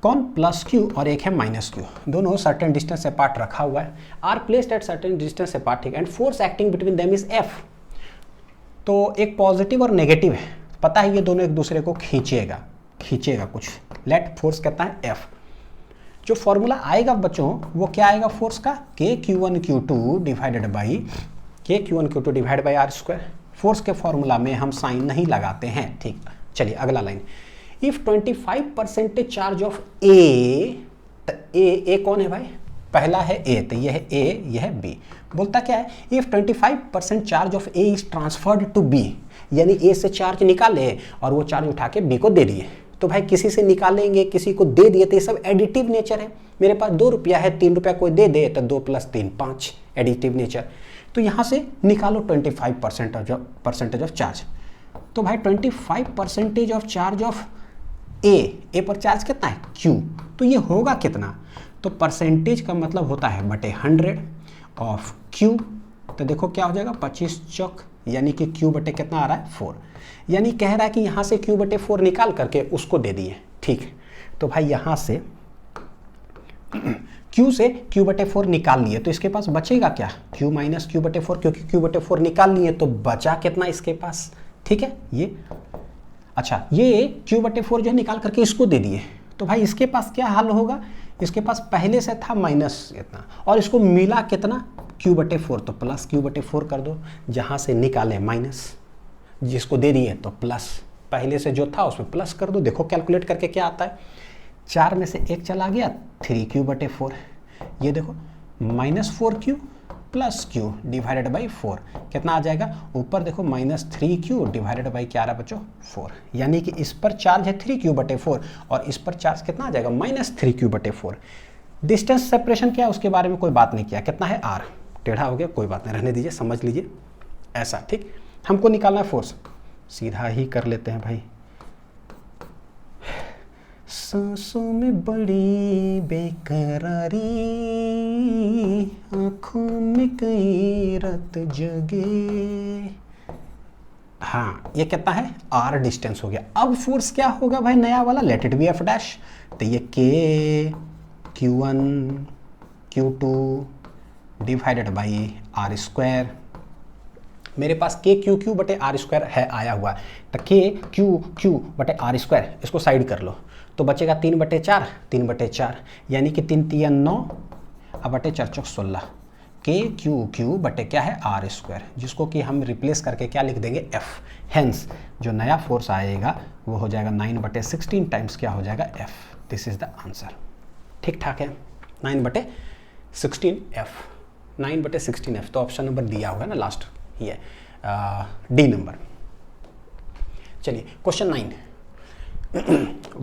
Speaker 1: कौन प्लस Q और एक है माइनस Q, दोनों सर्टेन डिस्टेंस अपार्ट रखा हुआ है, are placed at certain distance apart, ठीक, and force acting between them is F। तो एक पॉजिटिव और नेगेटिव है, पता है ये दोनों एक दूसरे को खींचेगा कुछ, लेट फोर्स कहता है F। जो फॉर्मूला आएगा बच्चों वो क्या आएगा फोर्स का, KQ1 Q2 divided by r square. Force के फॉर्मूला में हम साइन नहीं लगाते हैं, ठीक। चलिए अगला line, if 25% charge of A, तो A कौन है भाई, पहला है A, तो यह है A, यह है B। बोलता क्या है, if 25% charge of A is transferred to B, यानी A से चार्ज निकाले और वो चार्ज उठा के B को दे दिए। तो भाई किसी से निकालेंगे किसी को दे दिए, तो ये सब एडिटिव नेचर है। मेरे पास 2 रुपया है, 3 रुपया कोई दे दे, तो 2 + 3 5, एडिटिव नेचर। तो यहाँ से निकालो 25% ऑफ चार्ज, तो भाई 25% ऑफ चार्ज ऑफ ए पर चार्ज कितना है Q, तो ये होगा कितना, तो परसेंटेज का मतलब होता है बटे 100 ऑफ Q, तो देखो क्या हो जाएगा 25 चौक, यानी कि Q बटे कितना आ रहा है 4, यानी कह रहा है कि यहाँ से Q बटे 4 निकाल करके उसको दे दिए, ठीक। तो भाई यहाँ से Q से Q/4 निकाल लिए तो इसके पास बचेगा क्या, Q माइनस Q/4, क्योंकि Q/4 निकाल लिए तो बचा कितना इसके पास, ठीक है ये। अच्छा ये Q/4 जो है निकाल करके इसको दे दिए, तो भाई इसके पास क्या हल होगा, इसके पास पहले से था माइनस इतना और इसको मिला कितना Q/4, तो प्लस Q/4 कर दो, जहाँ से निकाले माइनस, जिसको दे दिए तो प्लस, पहले से जो था उसमें प्लस कर दो। देखो कैलकुलेट करके क्या आता है, 4 में से 1 चला गया 3Q/4, ये देखो -4Q plus Q divided by 4 कितना आ जाएगा, ऊपर देखो -3Q डिवाइडेड बाई क्या आ रहा बच्चों 4, यानी कि इस पर चार्ज है 3Q/4 और इस पर चार्ज कितना आ जाएगा -3Q/4। डिस्टेंस सेपरेशन क्या है उसके बारे में कोई बात नहीं किया, कितना है R, टेढ़ा हो गया कोई बात नहीं, रहने दीजिए, समझ लीजिए ऐसा, ठीक। हमको निकालना है फोर्स, सीधा ही कर लेते हैं भाई। सांसों में बड़ी बेकरारी, आंखों में कई रात जगे। हाँ ये कितना है, R डिस्टेंस हो गया। अब फोर्स क्या होगा भाई नया वाला, लेट इट बी F', तो ये K Q1 Q2 divided by R²। मेरे पास KQQ/R² है आया हुआ, तो KQQ/R², इसको साइड कर लो तो बचेगा 3/4, 3/4 यानी कि 3 3 9 अब बटे 4 4 16, KQQ बटे क्या है R², जिसको कि हम रिप्लेस करके क्या लिख देंगे F। हेंस जो नया फोर्स आएगा वो हो जाएगा 9/16 टाइम्स क्या हो जाएगा F। This is the answer, ठीक ठाक है, 9/16 F, 9/16 F। तो ऑप्शन नंबर दिया होगा ना लास्ट, ये डी नंबर। चलिए क्वेश्चन 9,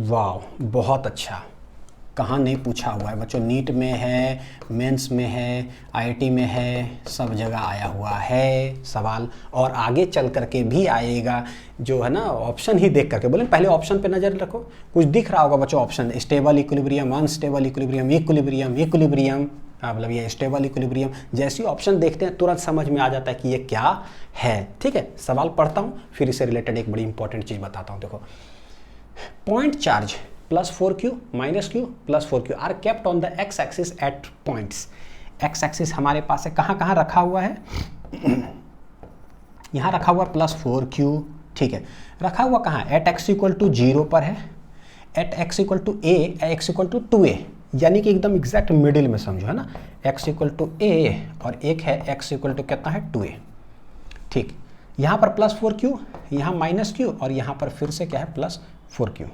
Speaker 1: वाह बहुत अच्छा, कहाँ नहीं पूछा हुआ है बच्चों, नीट में है, मेंस में है, आईआईटी में है, सब जगह आया हुआ है सवाल, और आगे चल करके भी आएगा। जो है ना ऑप्शन ही देख करके बोले, पहले ऑप्शन पे नज़र रखो, कुछ दिख रहा होगा बच्चों option, stable equilibrium, unstable equilibrium, equilibrium, equilibrium, मतलब ये स्टेबल इक्विलिब्रियम, जैसे ही ऑप्शन देखते हैं तुरंत समझ में आ जाता है कि ये क्या है, ठीक है। सवाल पढ़ता हूँ फिर इससे रिलेटेड एक बड़ी इंपॉर्टेंट चीज़ बताता हूँ। देखो point charge +4Q -Q +4Q are kept on the x axis at points. x axis हमारे पास है, कहाँ कहाँ रखा हुआ है, यहाँ रखा हुआ +4Q, ठीक है। रखा हुआ कहाँ, एट x = 0 पर है, eight x = a, x = 2a, यानी कि एकदम एग्जैक्ट मिडिल में समझो, है ना, x = a और एक है x = कितना है 2a, ठीक। यहाँ पर +4Q, यहाँ -Q और यहाँ पर फिर से क्या है +4Q,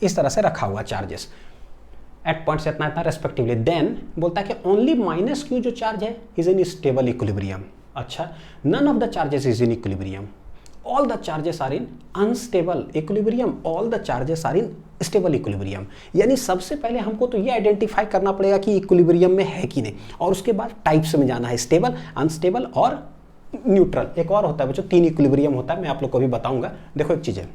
Speaker 1: इस तरह से रखा हुआ चार्जेस एट पॉइंट्स इतना इतना रेस्पेक्टिवली। देन बोलता है कि ओनली -Q जो चार्ज है इज इन स्टेबल इक्विलिब्रियम। अच्छा, none of the charges is in equilibrium, all the charges are in unstable equilibrium, all the charges are in stable equilibrium. यानी सबसे पहले हमको तो ये आइडेंटिफाई करना पड़ेगा कि इक्विलिब्रियम में है कि नहीं, और उसके बाद टाइप्स में जाना है, स्टेबल, अनस्टेबल और न्यूट्रल। एक और होता है बच्चों, 3 इक्विलिब्रियम होता है, मैं आप लोग को भी बताऊंगा। देखो एक चीज़ है,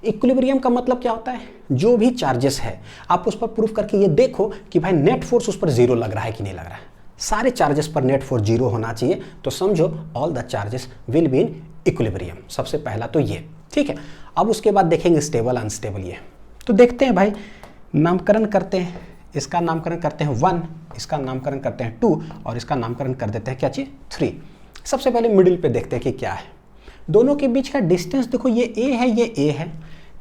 Speaker 1: इक्विलिब्रियम का मतलब क्या होता है, जो भी चार्जेस है आप उस पर प्रूफ करके ये देखो कि भाई नेट फोर्स उस पर 0 लग रहा है कि नहीं लग रहा है। सारे चार्जेस पर नेट फोर्स 0 होना चाहिए, तो समझो all the charges will be in equilibrium. सबसे पहला तो ये, ठीक है। अब उसके बाद देखेंगे स्टेबल अनस्टेबल, ये तो देखते हैं भाई, नामकरण करते हैं, इसका नामकरण करते हैं 1, इसका नामकरण करते हैं 2 और इसका नामकरण कर देते हैं क्या चीज़ 3। सबसे पहले मिडिल पे देखते हैं कि क्या है, दोनों के बीच का डिस्टेंस देखो, ये A है ये A है,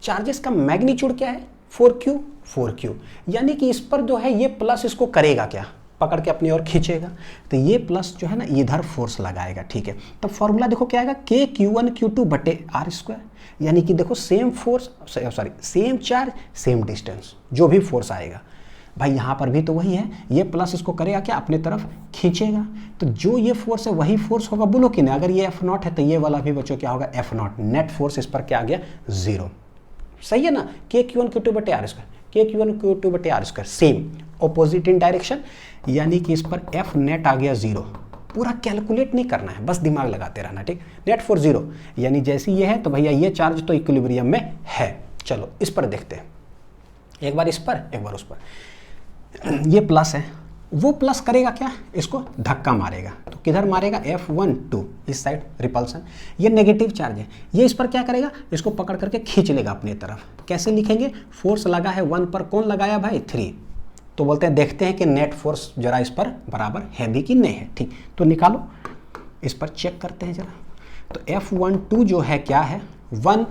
Speaker 1: चार्जेस का मैग्नीट्यूड क्या है 4Q, यानी कि इस पर जो है ये प्लस इसको करेगा क्या, पकड़ के अपनी ओर खींचेगा, तो ये प्लस जो है ना इधर फोर्स लगाएगा, ठीक है। तो फॉर्मूला देखो क्या आएगा, KQ1Q2/R², यानी कि देखो same force, sorry same charge same distance, जो भी फोर्स आएगा भाई यहाँ पर भी तो वही है, ये प्लस इसको करेगा क्या अपने तरफ खींचेगा, तो जो ये फोर्स है वही फोर्स होगा, बोलो कि नहीं। अगर ये F0 है तो ये वाला भी बच्चों क्या होगा F0, नेट फोर्स इस पर क्या आ गया 0, सही है ना। KQ1Q2/R², KQ1Q2/R², same opposite in direction, यानी कि इस पर F नेट आ गया 0। पूरा कैलकुलेट नहीं करना है, बस दिमाग लगाते रहना, ठीक। नेट फोर्स 0, यानी जैसी ये है तो भैया ये चार्ज तो इक्विलिब्रियम में है। चलो इस पर देखते हैं, एक बार इस पर एक बार उस पर। ये प्लस है, वो प्लस करेगा क्या, इसको धक्का मारेगा, तो किधर मारेगा F1 2, इस साइड रिपल्सन। ये नेगेटिव चार्ज है, ये इस पर क्या करेगा, इसको पकड़ करके खींच लेगा अपनी तरफ, कैसे लिखेंगे, फोर्स लगा है 1 पर, कौन लगाया भाई 3, तो बोलते हैं देखते हैं कि नेट फोर्स जरा इस पर बराबर है भी कि नहीं है। ठीक, तो निकालो, इस पर चेक करते हैं जरा। तो F12 जो है क्या है 1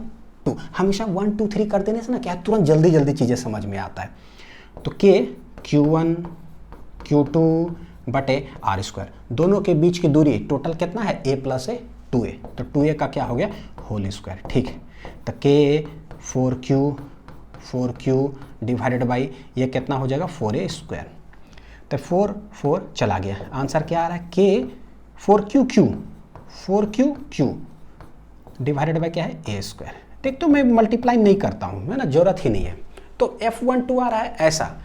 Speaker 1: 2, हमेशा 1 2 3 कर देने से ना क्या है तुरंत जल्दी जल्दी चीज़ें समझ में आता है। तो K Q1 Q2 बटे आर स्क्वायर, दोनों के बीच की दूरी टोटल कितना है a प्लस ए 2a, तो 2a का क्या हो गया होल स्क्वायर। ठीक है, तो K 4Q डिवाइडेड बाई ये कितना हो जाएगा 4a स्क्वायर, तो 4 4 चला गया, आंसर क्या आ रहा है K 4Q डिवाइडेड बाई क्या है a स्क्वायर। ठीक, तो मैं मल्टीप्लाई नहीं करता हूँ, है ना, जरूरत ही नहीं है। तो F12 आ रहा है ऐसा,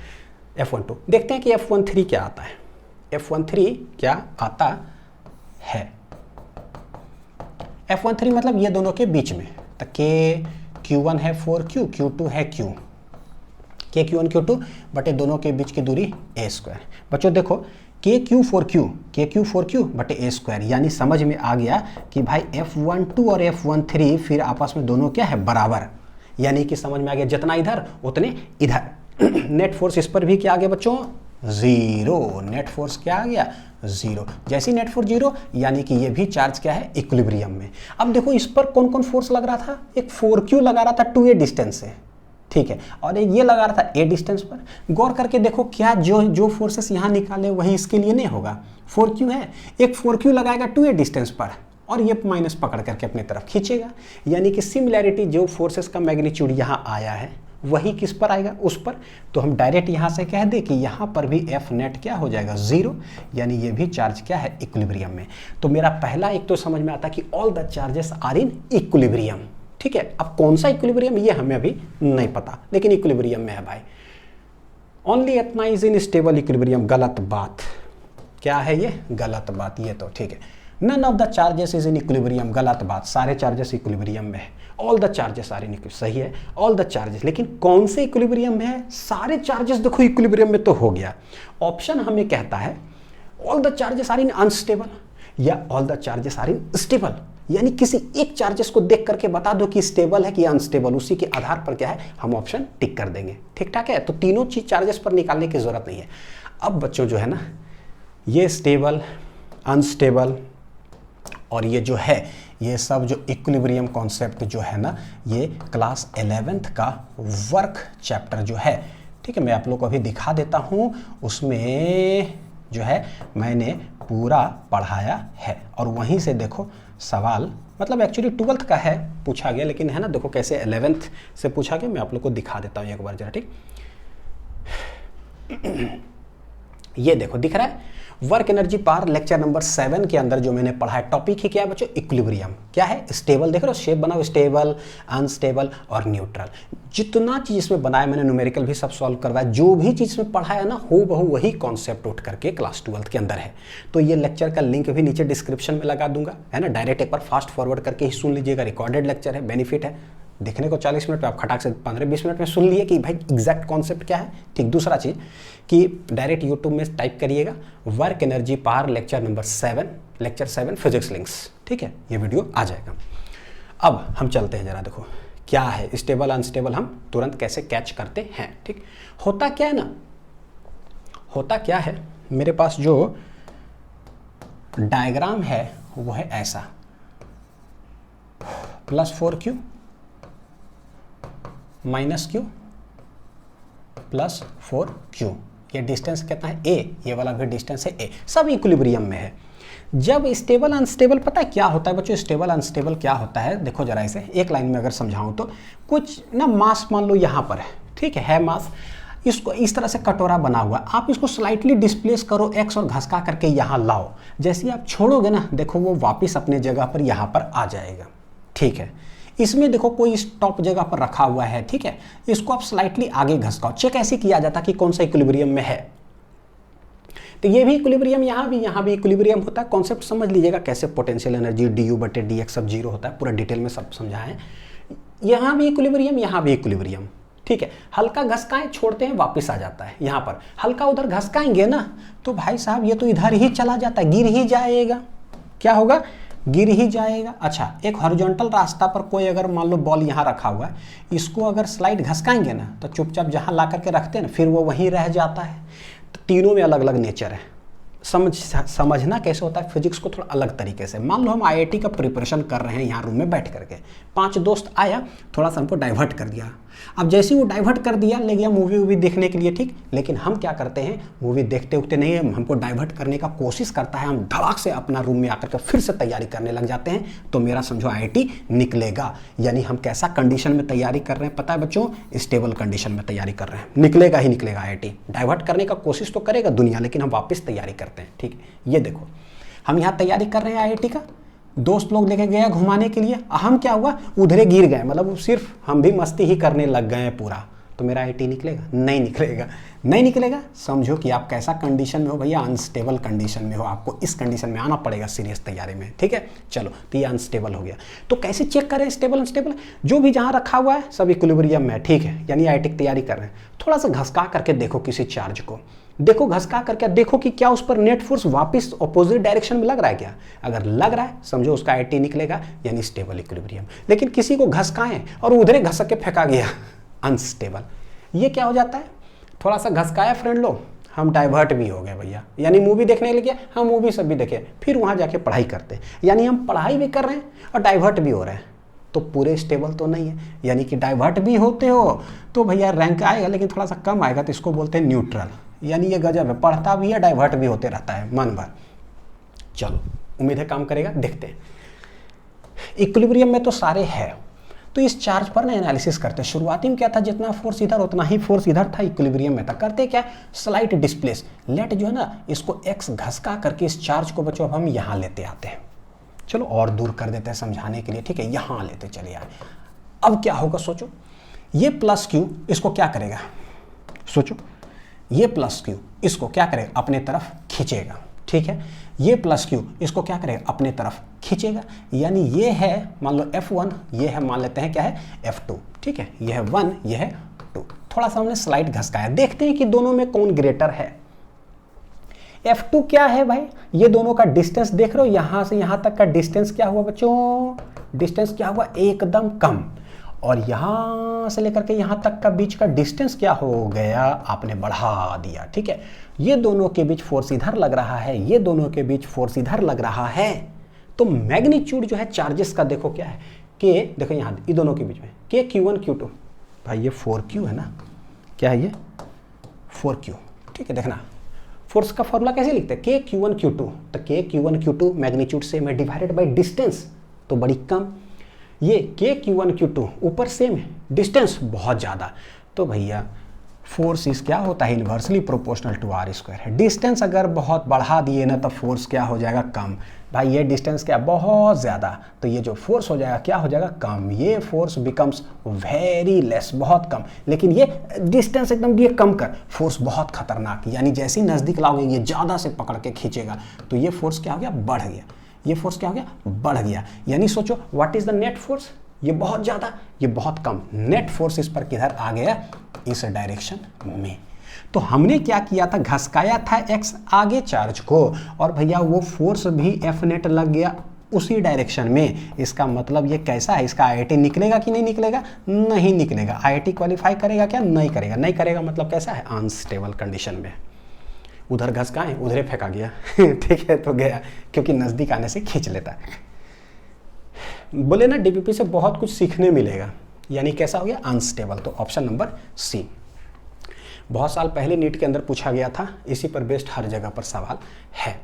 Speaker 1: F12 देखते हैं कि F13 क्या आता है। F13 क्या आता है, F13 मतलब ये दोनों के बीच में, तो K Q1 है 4Q, Q2 है Q, K Q1 Q2 बटे दोनों के बीच की दूरी a स्क्वायर। बच्चों देखो K Q 4Q बटे a स्क्वायर, यानी समझ में आ गया कि भाई F12 और F13 फिर आपस में दोनों क्या है बराबर, यानी कि समझ में आ गया जितना इधर उतने इधर। नेट फोर्स इस पर भी क्या आ गया बच्चों 0, नेट फोर्स क्या आ गया 0, जैसी नेट फोर्स 0 यानी कि ये भी चार्ज क्या है इक्विलिब्रियम में। अब देखो इस पर कौन कौन फोर्स लग रहा था, एक 4Q लगा रहा था 2a डिस्टेंस से, ठीक है, और ये लगा रहा था a डिस्टेंस पर। गौर करके देखो क्या जो फोर्सेस यहाँ निकाले वही इसके लिए नहीं होगा, 4Q है, एक 4Q लगाएगा 2a डिस्टेंस पर और ये माइनस पकड़ करके अपनी तरफ खींचेगा, यानी कि सिमिलैरिटी जो फोर्सेस का मैग्नीट्यूड यहाँ आया है वही किस पर आएगा उस पर। तो हम डायरेक्ट यहाँ से कह दें कि यहाँ पर भी F नेट क्या हो जाएगा 0, यानी ये भी चार्ज क्या है इक्विलिब्रियम में। तो मेरा पहला एक तो समझ में आता कि all the charges are in equilibrium. ठीक है, अब कौन सा इक्विलिब्रियम ये हमें अभी नहीं पता, लेकिन इक्विलिब्रियम में है भाई। ओनली इतना इज इन स्टेबल इक्विलिब्रियम, गलत बात, क्या है ये गलत बात, ये तो ठीक है। None of the charges is in equilibrium, गलत बात, सारे चार्जेस इक्विलिब्रियम में है। All the charges are in, सही है ऑल द चार्जेस, लेकिन कौन से इक्विलिब्रियम में है, सारे चार्जेस देखो इक्विलिब्रियम में तो हो गया। ऑप्शन हमें कहता है all the charges are in unstable या all the charges are in stable, यानी किसी एक चार्जेस को देख करके बता दो कि स्टेबल है कि अनस्टेबल, उसी के आधार पर क्या है हम ऑप्शन टिक कर देंगे। ठीक ठाक है, तो तीनों चीज चार्जेस पर निकालने की जरूरत नहीं है। अब बच्चों जो है ना ये स्टेबल अनस्टेबल और ये जो है ये सब जो इक्विलिब्रियम कॉन्सेप्ट जो है ना ये क्लास 11th का वर्क चैप्टर जो है, ठीक है, मैं आप लोग को अभी दिखा देता हूँ, उसमें जो है मैंने पूरा पढ़ाया है और वहीं से देखो सवाल, मतलब एक्चुअली 12th का है पूछा गया, लेकिन है ना देखो कैसे 11th से पूछा गया, मैं आप लोग को दिखा देता हूँ एक बार जरा। ठीक, ये देखो दिख रहा है work energy power lecture number 7 के अंदर जो मैंने पढ़ा है टॉपिक ही क्या है बच्चों इक्विलिब्रियम। क्या है स्टेबल, देख रहे हो शेप बना हुआ, स्टेबल अनस्टेबल और न्यूट्रल। जितना चीज इसमें बनाया मैंने न्यूमेरिकल भी सब सॉल्व करवाया, जो भी चीज में पढ़ाया ना हो बहु वही कॉन्सेप्ट उठ करके क्लास 12th के अंदर है। तो ये लेक्चर का लिंक भी नीचे डिस्क्रिप्शन में लगा दूंगा, है ना, डायरेक्ट एक बार फास्ट फॉरवर्ड करके ही सुन लीजिएगा, रिकॉर्डेड लेक्चर है, बेनिफिट है, देखने को 40 मिनट में आप खटाक से 15-20 मिनट में सुन लिए कि भाई एग्जैक्ट कॉन्सेप्ट क्या है। ठीक, दूसरा चीज़ कि डायरेक्ट यूट्यूब में टाइप करिएगा work energy power lecture number 7, lecture 7 physics links, ठीक है, ये वीडियो आ जाएगा। अब हम चलते हैं जरा, देखो क्या है स्टेबल अनस्टेबल हम तुरंत कैसे कैच करते हैं। ठीक, होता क्या है ना, होता क्या है मेरे पास जो डायग्राम है वो है ऐसा, +4Q -Q +4Q, ये डिस्टेंस कितना है a, ये वाला भी डिस्टेंस है a, सब इक्विलिब्रियम में है। जब स्टेबल अनस्टेबल, पता है क्या होता है बच्चों स्टेबल अनस्टेबल क्या होता है, देखो जरा इसे एक लाइन में अगर समझाऊं तो, कुछ ना मास मान लो यहाँ पर है, ठीक है मास, इसको इस तरह से कटोरा बना हुआ, आप इसको स्लाइटली डिस्प्लेस करो x और घसका करके यहाँ लाओ, जैसे ही आप छोड़ोगे ना देखो वो वापस अपने जगह पर यहाँ पर आ जाएगा। ठीक है, इसमें देखो कोई स्टॉप जगह पर रखा हुआ है, ठीक है, इसको आप स्लाइटली आगे घसकाओ, चेक ऐसे किया जाता कि कौन सा इक्विलिब्रियम में है। तो ये भी इक्विलिब्रियम, यहाँ भी इक्विलिब्रियम होता है। कॉन्सेप्ट समझ लीजिएगा कैसे पोटेंशियल एनर्जी du/dx सब 0 होता है, पूरा डिटेल में सब समझाया है। यहाँ भी इक्विलिब्रियम, यहाँ भी इक्विलिब्रियम, ठीक है, हल्का घसकाएं छोड़ते हैं वापस आ जाता है, यहाँ पर हल्का उधर घसकाएंगे ना तो भाई साहब ये तो इधर ही चला जाता है, गिर ही जाएगा, क्या होगा गिर ही जाएगा। अच्छा, एक हॉरिजॉन्टल रास्ता पर कोई अगर मान लो बॉल यहाँ रखा हुआ है, इसको अगर स्लाइड घसकाएंगे ना तो चुपचाप जहाँ ला करके रखते हैं ना फिर वो वहीं रह जाता है। तो तीनों में अलग अलग नेचर है। समझना कैसे होता है फिजिक्स को थोड़ा अलग तरीके से। मान लो हम आईआईटी का प्रिपरेशन कर रहे हैं यहाँ रूम में बैठ करके, 5 दोस्त आया, थोड़ा सा हमको डाइवर्ट कर दिया। अब जैसे ही वो डाइवर्ट कर दिया, ले गया मूवी वूवी देखने के लिए, ठीक, लेकिन हम क्या करते हैं, मूवी देखते उठते नहीं है, हमको डाइवर्ट करने का कोशिश करता है, हम धड़ाक से अपना रूम में आकर के फिर से तैयारी करने लग जाते हैं। तो मेरा समझो आईआईटी निकलेगा। यानी हम कैसा कंडीशन में तैयारी कर रहे हैं पता है बच्चों, स्टेबल कंडीशन में तैयारी कर रहे हैं। निकलेगा ही निकलेगा आईआईटी। डाइवर्ट करने का कोशिश तो करेगा दुनिया, लेकिन हम वापस तैयारी करते हैं। ठीक है, ये देखो हम यहाँ तैयारी कर रहे हैं आईआईटी का, दोस्त लोग लेके गया घुमाने के लिए, हम क्या हुआ, उधरे गिर गए, मतलब सिर्फ हम भी मस्ती ही करने लग गए हैं पूरा। तो मेरा आईआईटी निकलेगा? नहीं निकलेगा। नहीं निकलेगा। समझो कि आप कैसा कंडीशन में हो भैया, अनस्टेबल कंडीशन में हो। आपको इस कंडीशन में आना पड़ेगा सीरियस तैयारी में। ठीक है, चलो, तो ये अनस्टेबल हो गया। तो कैसे चेक करें स्टेबल अनस्टेबल? जो भी जहाँ रखा हुआ है सब इक्विलिब्रियम में, ठीक है, यानी आईआईटी की तैयारी कर रहे हैं, थोड़ा सा घसका करके देखो किसी चार्ज को, देखो घसका करके देखो कि क्या उस पर नेट फोर्स वापस ऑपोजिट डायरेक्शन में लग रहा है क्या। अगर लग रहा है समझो उसका आईआईटी निकलेगा, यानी स्टेबल इक्विलिब्रियम। लेकिन किसी को घसकाएं और उधरे घसक के फेंका गया, अनस्टेबल। ये क्या हो जाता है, थोड़ा सा घसकाया फ्रेंड लो, हम डाइवर्ट भी हो गए भैया। यानी मूवी देखने के लिए हम मूवी सब भी देखे, फिर वहाँ जाके पढ़ाई करते हैं, यानी हम पढ़ाई भी कर रहे हैं और डाइवर्ट भी हो रहे हैं। तो पूरे स्टेबल तो नहीं है। यानी कि डाइवर्ट भी होते हो तो भैया रैंक आएगा, लेकिन थोड़ा सा कम आएगा, तो इसको बोलते हैं न्यूट्रल। यानी ये गजब है, पढ़ता भी है डाइवर्ट भी होते रहता है मन भर। चलो, उम्मीद है काम करेगा, देखते हैं। इक्विलिब्रियम में तो सारे है, तो इस चार्ज पर ना एनालिसिस करते हैं। शुरुआती में क्या था, जितना फोर्स इधर उतना ही फोर्स इधर था, इक्विलिब्रियम में था। करते क्या, स्लाइट डिस्प्लेस, लेट जो है ना इसको एक्स घसका करके इस चार्ज को बच्चों अब हम यहाँ लेते आते हैं। चलो और दूर कर देते हैं समझाने के लिए, ठीक है, यहाँ लेते चले आए। अब क्या होगा सोचो, ये प्लस क्यू इसको क्या करेगा, सोचो, ये प्लस क्यू इसको क्या करेगा, अपने तरफ खींचेगा। ठीक है, ये प्लस क्यू इसको क्या करेगा, अपने तरफ खींचेगा। यानी ये है मान लो F1, ये है मान लेते हैं क्या है F2। ठीक है, ये है 1, ये है 2। थोड़ा सा हमने स्लाइड घसकाया, देखते हैं कि दोनों में कौन ग्रेटर है। F2 क्या है भाई, ये दोनों का डिस्टेंस देख रहे हो, यहां से यहां तक का डिस्टेंस क्या हुआ बच्चों, डिस्टेंस क्या हुआ, एकदम कम। और यहां से लेकर के यहां तक का बीच का डिस्टेंस क्या हो गया, आपने बढ़ा दिया। ठीक है, ये दोनों के बीच फोर्स इधर लग रहा है, ये दोनों के बीच फोर्स इधर लग रहा है। तो मैग्नीट्यूड जो है चार्जेस का देखो क्या है, के देखो यहाँ ये दोनों के बीच में के Q1 Q2, भाई ये 4Q है ना, क्या है ये 4Q। ठीक है, देखना फोर्स का फॉर्मूला कैसे लिखते हैं, के Q1 Q2, तो के Q1 Q2 मैग्नीट्यूड सेम है, डिवाइडेड बाई डिस्टेंस तो बड़ी कम। ये के Q1 Q2 ऊपर सेम है, डिस्टेंस बहुत ज़्यादा, तो भैया फोर्स इस क्या होता है, inversely proportional to r square है। डिस्टेंस अगर बहुत बढ़ा दिए ना तो फोर्स क्या हो जाएगा, कम। भाई ये डिस्टेंस क्या बहुत ज़्यादा, तो ये जो फोर्स हो जाएगा क्या हो जाएगा, कम। ये फोर्स बिकम्स वेरी लेस, बहुत कम। लेकिन ये डिस्टेंस एकदम ये कम कर, फोर्स बहुत खतरनाक, यानी जैसे ही नज़दीक लाओगे ये ज़्यादा से पकड़ के खींचेगा, तो ये फोर्स क्या हो गया, बढ़ गया। ये फोर्स क्या हो गया, बढ़ गया। यानी सोचो what is the net force, ये बहुत ज़्यादा, ये बहुत कम। नेट फोर्स इस पर किधर आ गया, इस डायरेक्शन में। तो हमने क्या किया था, घसकाया था एक्स आगे चार्ज को, और भैया वो फोर्स भी एफ नेट लग गया उसी डायरेक्शन में। इसका मतलब ये कैसा है, इसका आईआईटी निकलेगा कि नहीं निकलेगा, नहीं निकलेगा। आईआईटी क्वालिफाई करेगा क्या, नहीं करेगा। नहीं करेगा मतलब कैसा है, अनस्टेबल कंडीशन में। उधर घसकाएं उधरे फेंका गया ठीक है, तो गया, क्योंकि नज़दीक आने से खींच लेता है। बोले ना डीपीपी से बहुत कुछ सीखने मिलेगा, यानी कैसा हो गया, अनस्टेबल। तो ऑप्शन नंबर सी। बहुत साल पहले नीट के अंदर पूछा गया था, इसी पर बेस्ड हर जगह पर सवाल है।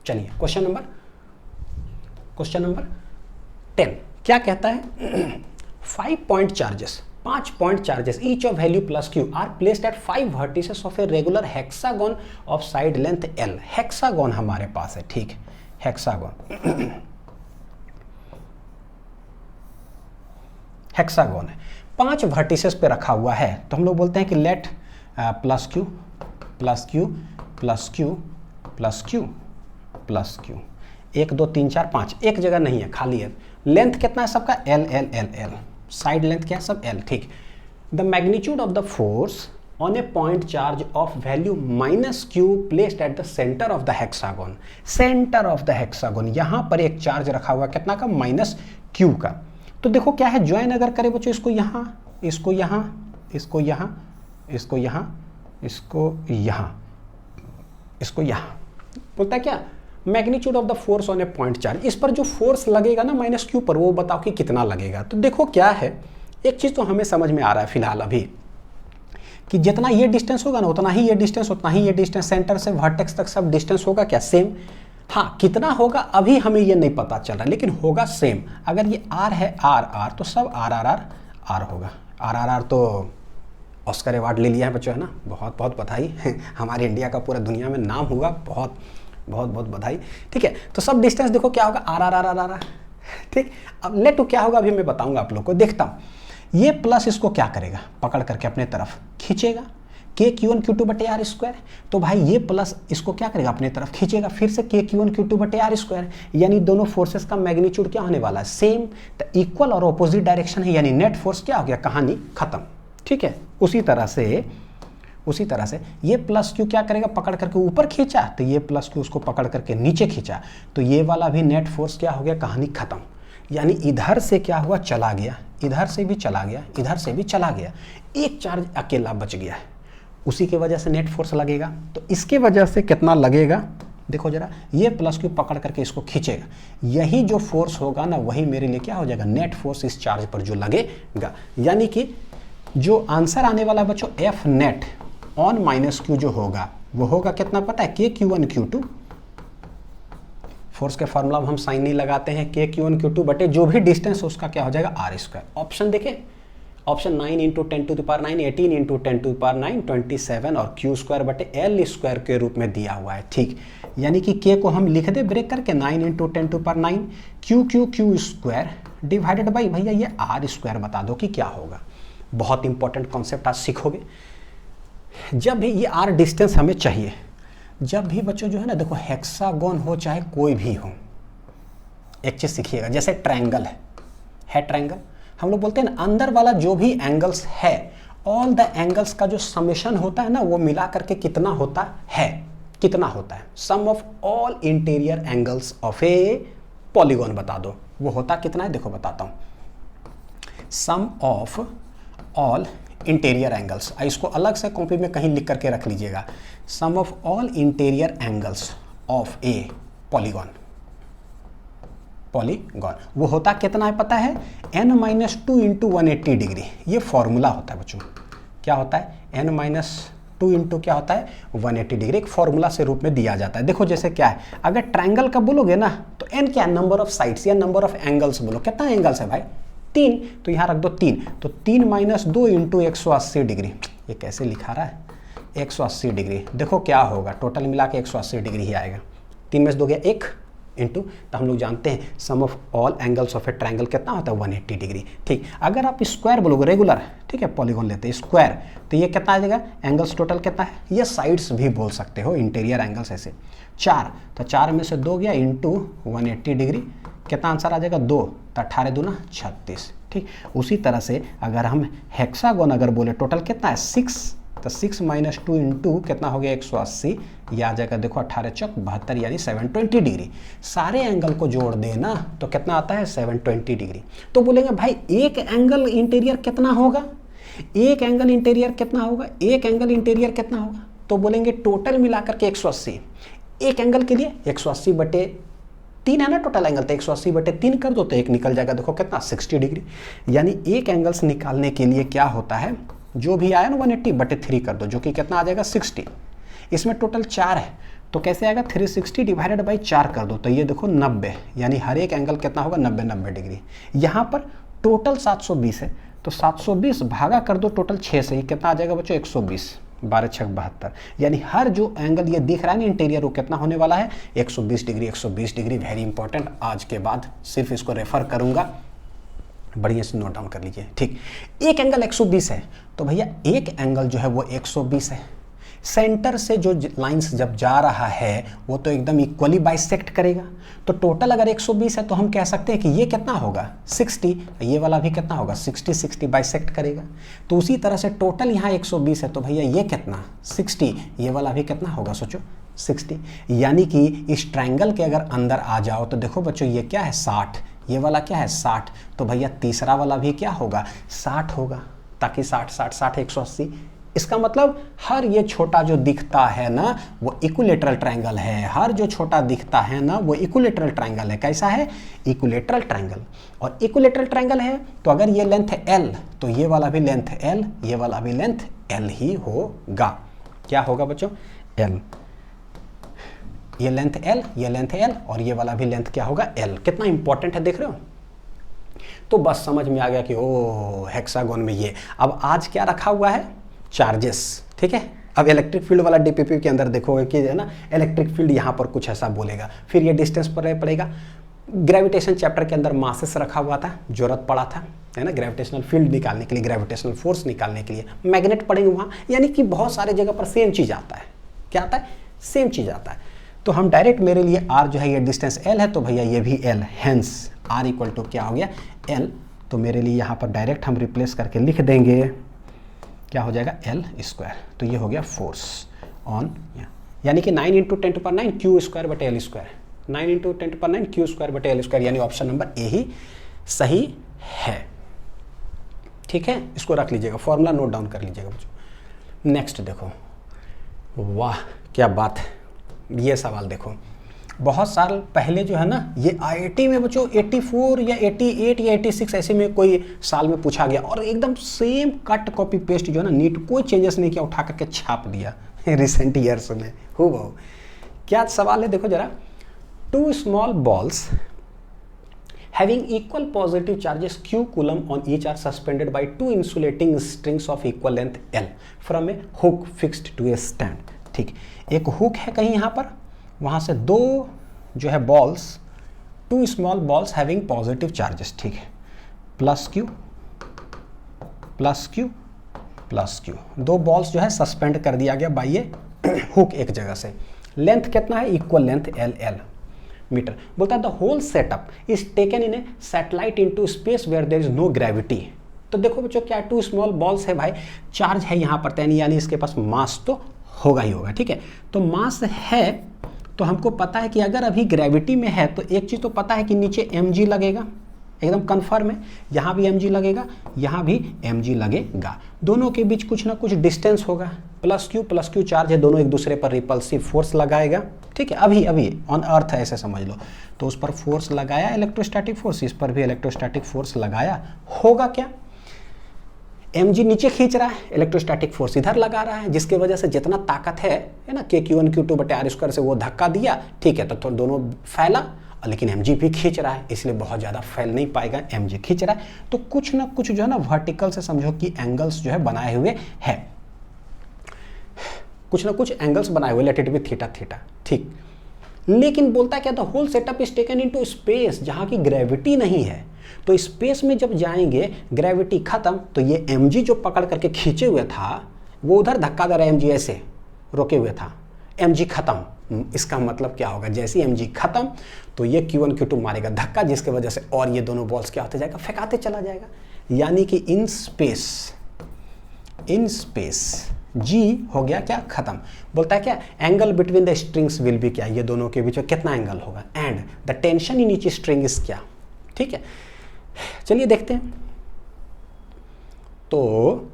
Speaker 1: चलिए क्वेश्चन नंबर 10 क्या कहता है, 5 point charges, 5 point charges each of value plus Q R placed eight 5 vertices of a regular hexagon of side length L. Hexagon हमारे पास है, ठीक, हेक्सागोन हेक्सागोन है, 5 वर्टिसेस पे रखा हुआ है। तो हम लोग बोलते हैं कि late plus Q plus Q plus Q plus Q plus Q, 1 2 3 4 5, एक जगह नहीं है, खाली है। लेंथ कितना है सबका, L L L L, side length क्या है सब एल, ठीक। The magnitude of the force on A point charge of value -q placed at the centre of the hexagon. Centre of the hexagon, यहां पर एक चार्ज रखा हुआ कितना का, -q का। तो देखो क्या है, ज्वाइन अगर करे बच्चों इसको यहां, इसको यहां, इसको यहां, इसको यहां, इसको यहां, इसको यहां, बोलता है क्या, magnitude of the force on A point charge. इस पर जो फोर्स लगेगा ना -q पर, वो बताओ कि कितना लगेगा। तो देखो क्या है, एक चीज तो हमें समझ में आ रहा है फिलहाल अभी, कि जितना ये डिस्टेंस होगा ना उतना ही ये डिस्टेंस, उतना ही ये डिस्टेंस, सेंटर से वर्टेक्स तक सब डिस्टेंस होगा क्या, सेम। हाँ, कितना होगा अभी हमें ये नहीं पता चल रहा, लेकिन होगा सेम। अगर ये r है r तो सब r होगा। r तो ऑस्कर अवार्ड ले लिया है बच्चों, है ना, बहुत बहुत बधाई हमारे इंडिया का पूरा दुनिया में नाम हुआ, बहुत बहुत बहुत बधाई। ठीक है, तो सब डिस्टेंस देखो क्या होगा, r। ठीक, अब लेट टू क्या होगा अभी मैं बताऊंगा आप लोग को। देखता हूँ, ये प्लस इसको क्या करेगा, पकड़ करके अपने तरफ खींचेगा, KQ1Q2/r²। तो भाई ये प्लस इसको क्या करेगा, अपने तरफ खींचेगा, फिर से KQ1Q2/r²। यानी दोनों फोर्सेस का मैग्नीट्यूड क्या होने वाला है, सेम। तो इक्वल और ऑपोजिट डायरेक्शन है, यानी नेट फोर्स क्या हो गया, कहानी खत्म। ठीक है, उसी तरह से ये प्लस क्यू क्या करेगा, पकड़ करके ऊपर खींचा, तो ये प्लस क्यू उसको पकड़ करके नीचे खींचा, तो ये वाला भी नेट फोर्स क्या हो गया, कहानी खत्म। यानी इधर से क्या हुआ, चला गया, इधर से भी चला गया, इधर से भी चला गया, एक चार्ज अकेला बच गया है, उसी के वजह से नेट फोर्स लगेगा। तो इसके वजह से कितना लगेगा, देखो जरा, ये प्लस क्यू पकड़ करके इसको खींचेगा, यही जो फोर्स होगा ना वही मेरे लिए क्या हो जाएगा, नेट फोर्स इस चार्ज पर जो लगेगा। यानी कि जो आंसर आने वाला बच्चों एफ नेट ऑन -q जो होगा वो होगा कितना पता है, KQ1Q2। फोर्स के फार्मूला हम साइन नहीं लगाते हैं, KQ1Q2 बटे जो भी डिस्टेंस उसका क्या हो जाएगा, r²। ऑप्शन देखें, ऑप्शन 9 × 10⁹, 18 × 10⁹, 27 और Q²/L² के रूप में दिया हुआ है। ठीक, यानी कि K को हम लिख दे ब्रेक करके 9 × 10⁹, Q² डिवाइडेड बाई भैया ये r² बता दो कि क्या होगा। बहुत इंपॉर्टेंट कॉन्सेप्ट आज सीखोगे। जब भी ये r डिस्टेंस हमें चाहिए, जब भी बच्चों जो है ना, देखो हेक्सागोन हो चाहे कोई भी हो, एक चीज सीखिएगा, जैसे ट्रायंगल है ट्रायंगल, हम लोग बोलते हैं ना अंदर वाला जो भी एंगल्स है, ऑल द एंगल्स का जो समेशन होता है ना, वो मिला करके कितना होता है, कितना होता है, sum of all interior angles of a polygon बता दो, वो होता कितना है, देखो बताता हूं, sum of all interior angles. इसको अलग से कॉपी में कहीं लिख करके रख लीजिएगा, sum of all interior angles of a polygon, वो होता कितना है पता है, n-2 × 180 डिग्री। ये फॉर्मूला होता है बच्चों, क्या होता है, n-2 इंटू क्या होता है, 180 डिग्री, एक फॉर्मूला से रूप में दिया जाता है। देखो जैसे क्या है, अगर ट्रायंगल का बोलोगे ना तो n क्या है, नंबर ऑफ साइड्स या नंबर ऑफ एंगल्स बोलो, कितना एंगल्स है भाई, 3, तो यहाँ रख दो 3, तो 3 - 2 × 180 डिग्री। ये कैसे लिखा रहा है, 180 डिग्री। देखो क्या होगा, टोटल मिला के 180 डिग्री ही आएगा। 3 में से 2 गया 1 इंटू, तो हम लोग जानते हैं sum of all angles of a triangle कितना होता है, 180 डिग्री। ठीक, अगर आप स्क्वायर बोलोगे रेगुलर, ठीक है, पॉलीगॉन लेते हैं स्क्वायर, तो ये कितना आ जाएगा, एंगल्स टोटल कितना है, ये साइड्स भी बोल सकते हो, इंटीरियर एंगल्स ऐसे 4, तो 4 में से 2 गया इंटू 180 डिग्री, कितना आंसर आ जाएगा 2, तो 18 दूना 36। ठीक, उसी तरह से अगर हम हेक्सागोन अगर बोले टोटल कितना है 6, तो 6 - 2 इंटू कितना हो गया 180, ये आ जाएगा देखो 18 चौक 72 यानी 720 डिग्री। सारे एंगल को जोड़ देना तो कितना आता है 720 डिग्री। तो बोलेंगे भाई एक एंगल इंटीरियर कितना होगा, एक एंगल इंटीरियर कितना होगा, एक एंगल इंटीरियर कितना होगा, तो बोलेंगे टोटल मिलाकर के 180। एक एंगल के लिए 180/3 है ना टोटल एंगल, तो 180/3 कर दो तो एक निकल जाएगा, देखो कितना 60 डिग्री। यानी एक एंगल्स निकालने के लिए क्या होता है, जो भी आया ना 180/3 कर दो, जो कि कितना आ जाएगा 60। इसमें टोटल 4 है तो कैसे आएगा 360 डिवाइडेड बाई 4 कर दो, तो ये देखो 90, यानी हर एक एंगल कितना होगा 90 डिग्री। यहाँ पर टोटल 720 है तो 720 भागा कर दो टोटल 6 से, कितना आ जाएगा बच्चों 120, 12 6 72, यानी हर जो एंगल ये दिख रहा है ना इंटीरियर वो कितना होने वाला है 120 डिग्री। 120 डिग्री वेरी इंपॉर्टेंट, आज के बाद सिर्फ इसको रेफर करूंगा, बढ़िया से नोट डाउन कर लीजिए। ठीक, एक एंगल 120 है तो भैया एक एंगल जो है वो 120 है, सेंटर से जो लाइंस जब जा रहा है वो तो एकदम इक्वली बाइसेक्ट करेगा। तो टोटल अगर 120 है तो हम कह सकते हैं कि ये कितना होगा 60, ये वाला भी कितना होगा 60, 60 बाइसेक्ट करेगा। तो उसी तरह से टोटल यहाँ 120 है तो भैया ये कितना 60, ये वाला भी कितना होगा सोचो 60। यानी कि इस ट्रायंगल के अगर अंदर आ जाओ तो देखो बच्चों ये क्या है 60, ये वाला क्या है 60, तो भैया तीसरा वाला भी क्या होगा 60 होगा, ताकि 60 60 60 180। इसका मतलब हर ये छोटा जो दिखता है ना वो इक्विलेटरल ट्रायंगल है, हर जो छोटा दिखता है ना वो इक्विलेटरल ट्रायंगल है। कैसा है इक्विलेटरल ट्रायंगल। और इक्विलेटरल ट्रायंगल है तो अगर ये लेंथ है L तो ये वाला भी लेंथ L, ये वाला भी लेंथ L ही होगा। क्या होगा बच्चों L, ये लेंथ L, ये लेंथ L और ये वाला भी लेंथ क्या होगा L। कितना इंपॉर्टेंट है देख रहे हो। तो बस समझ में आ गया कि ओ हेक्सागोन में ये। अब आज क्या रखा हुआ है चार्जेस, ठीक है। अब इलेक्ट्रिक फील्ड वाला डीपीपी के अंदर देखोगे कि है ना इलेक्ट्रिक फील्ड यहाँ पर कुछ ऐसा बोलेगा, फिर ये डिस्टेंस पर पड़ेगा। ग्रेविटेशन चैप्टर के अंदर मासेस रखा हुआ था, जरूरत पड़ा था है ना ग्रेविटेशनल फील्ड निकालने के लिए, ग्रेविटेशनल फोर्स निकालने के लिए। मैग्नेट पढ़ेंगे वहाँ, यानी कि बहुत सारे जगह पर सेम चीज़ आता है। क्या आता है सेम चीज़ आता है। तो हम डायरेक्ट मेरे लिए r जो है ये डिस्टेंस l है तो भैया ये भी l, hence r equal to क्या हो गया l। तो मेरे लिए यहाँ पर डायरेक्ट हम रिप्लेस करके लिख देंगे क्या हो जाएगा l स्क्वायर। तो ये हो गया फोर्स ऑन, यानी कि 9 × 10⁹ क्यू स्क्वायर बटे एल स्क्वायर, 9 × 10⁹ क्यू स्क्वायर बटे एल स्क्वायर, यानी ऑप्शन नंबर ए ही सही है। ठीक है, इसको रख लीजिएगा, फॉर्मूला नोट डाउन कर लीजिएगा बच्चों। नेक्स्ट देखो, वाह क्या बात है। ये सवाल देखो, बहुत साल पहले जो है ना ये IIT में बच्चों 84 या 88 या 86 ऐसे में कोई साल में पूछा गया और एकदम सेम कट कॉपी पेस्ट जो है ना नीट कोई चेंजेस नहीं किया, उठा करके छाप दिया रिसेंट ईयर्स में हूबहू। क्या सवाल है देखो जरा, 2 small balls having equal positive charges q coulomb on each are suspended by 2 insulating strings of equal length L from a hook fixed to a stand। ठीक, एक हुक है कहीं यहाँ पर, वहाँ से दो जो है balls, 2 small balls having positive charges, ठीक है, plus Q plus Q plus Q, दो बॉल्स जो है सस्पेंड कर दिया गया बाई ये हुक एक जगह से। लेंथ कितना है इक्वल लेंथ L मीटर। बोलता है the whole setup is taken in a satellite into space where there is no gravity. तो देखो बच्चों क्या 2 small balls है भाई, चार्ज है यहाँ पर तैनी, यानी इसके पास मास तो होगा ही होगा। ठीक है, तो मास है तो हमको पता है कि अगर अभी ग्रेविटी में है तो एक चीज़ तो पता है कि नीचे mg लगेगा, एकदम कन्फर्म है, यहाँ भी mg लगेगा, यहाँ भी mg लगेगा, दोनों के बीच कुछ ना कुछ डिस्टेंस होगा, प्लस क्यू चार्ज है, दोनों एक दूसरे पर रिपल्सिव फोर्स लगाएगा। ठीक है, अभी ऑन अर्थ है ऐसे समझ लो, तो उस पर फोर्स लगाया इलेक्ट्रोस्टैटिक फोर्स, इस पर भी इलेक्ट्रोस्टैटिक फोर्स लगाया, होगा क्या mg नीचे खींच रहा है, इलेक्ट्रोस्टैटिक फोर्स इधर लगा रहा है, जिसके वजह से जितना ताकत है ना Q1 Q2 बटे आर स्क्वायर से वो धक्का दिया। ठीक है, तो दोनों फैला, लेकिन mg भी खींच रहा है, इसलिए बहुत ज़्यादा फैल नहीं पाएगा, mg खींच रहा है। तो कुछ ना कुछ जो है ना वर्टिकल से समझो कि एंगल्स जो है बनाए हुए है, कुछ ना कुछ एंगल्स बनाए हुए, let it be theta theta. ठीक, लेकिन बोलता है क्या the whole setup is taken into space, जहाँ की ग्रेविटी नहीं है। तो स्पेस में जब जाएंगे ग्रेविटी खत्म, तो ये mg जो पकड़ करके खींचे हुए था वो उधर धक्का दे रहा है, mg ऐसे रोके हुए था, mg खत्म। इसका मतलब क्या होगा, जैसे mg खत्म तो ये Q1 Q2 मारेगा धक्का, जिसके वजह से और ये दोनों बॉल्स क्या होते जाएगा, फेंकाते चला जाएगा। यानी कि इन स्पेस g हो गया क्या खत्म। बोलता है क्या angle between the strings will be क्या, ये दोनों के बीच में कितना एंगल होगा, and the tension in each string is क्या। ठीक है, चलिए देखते हैं। तो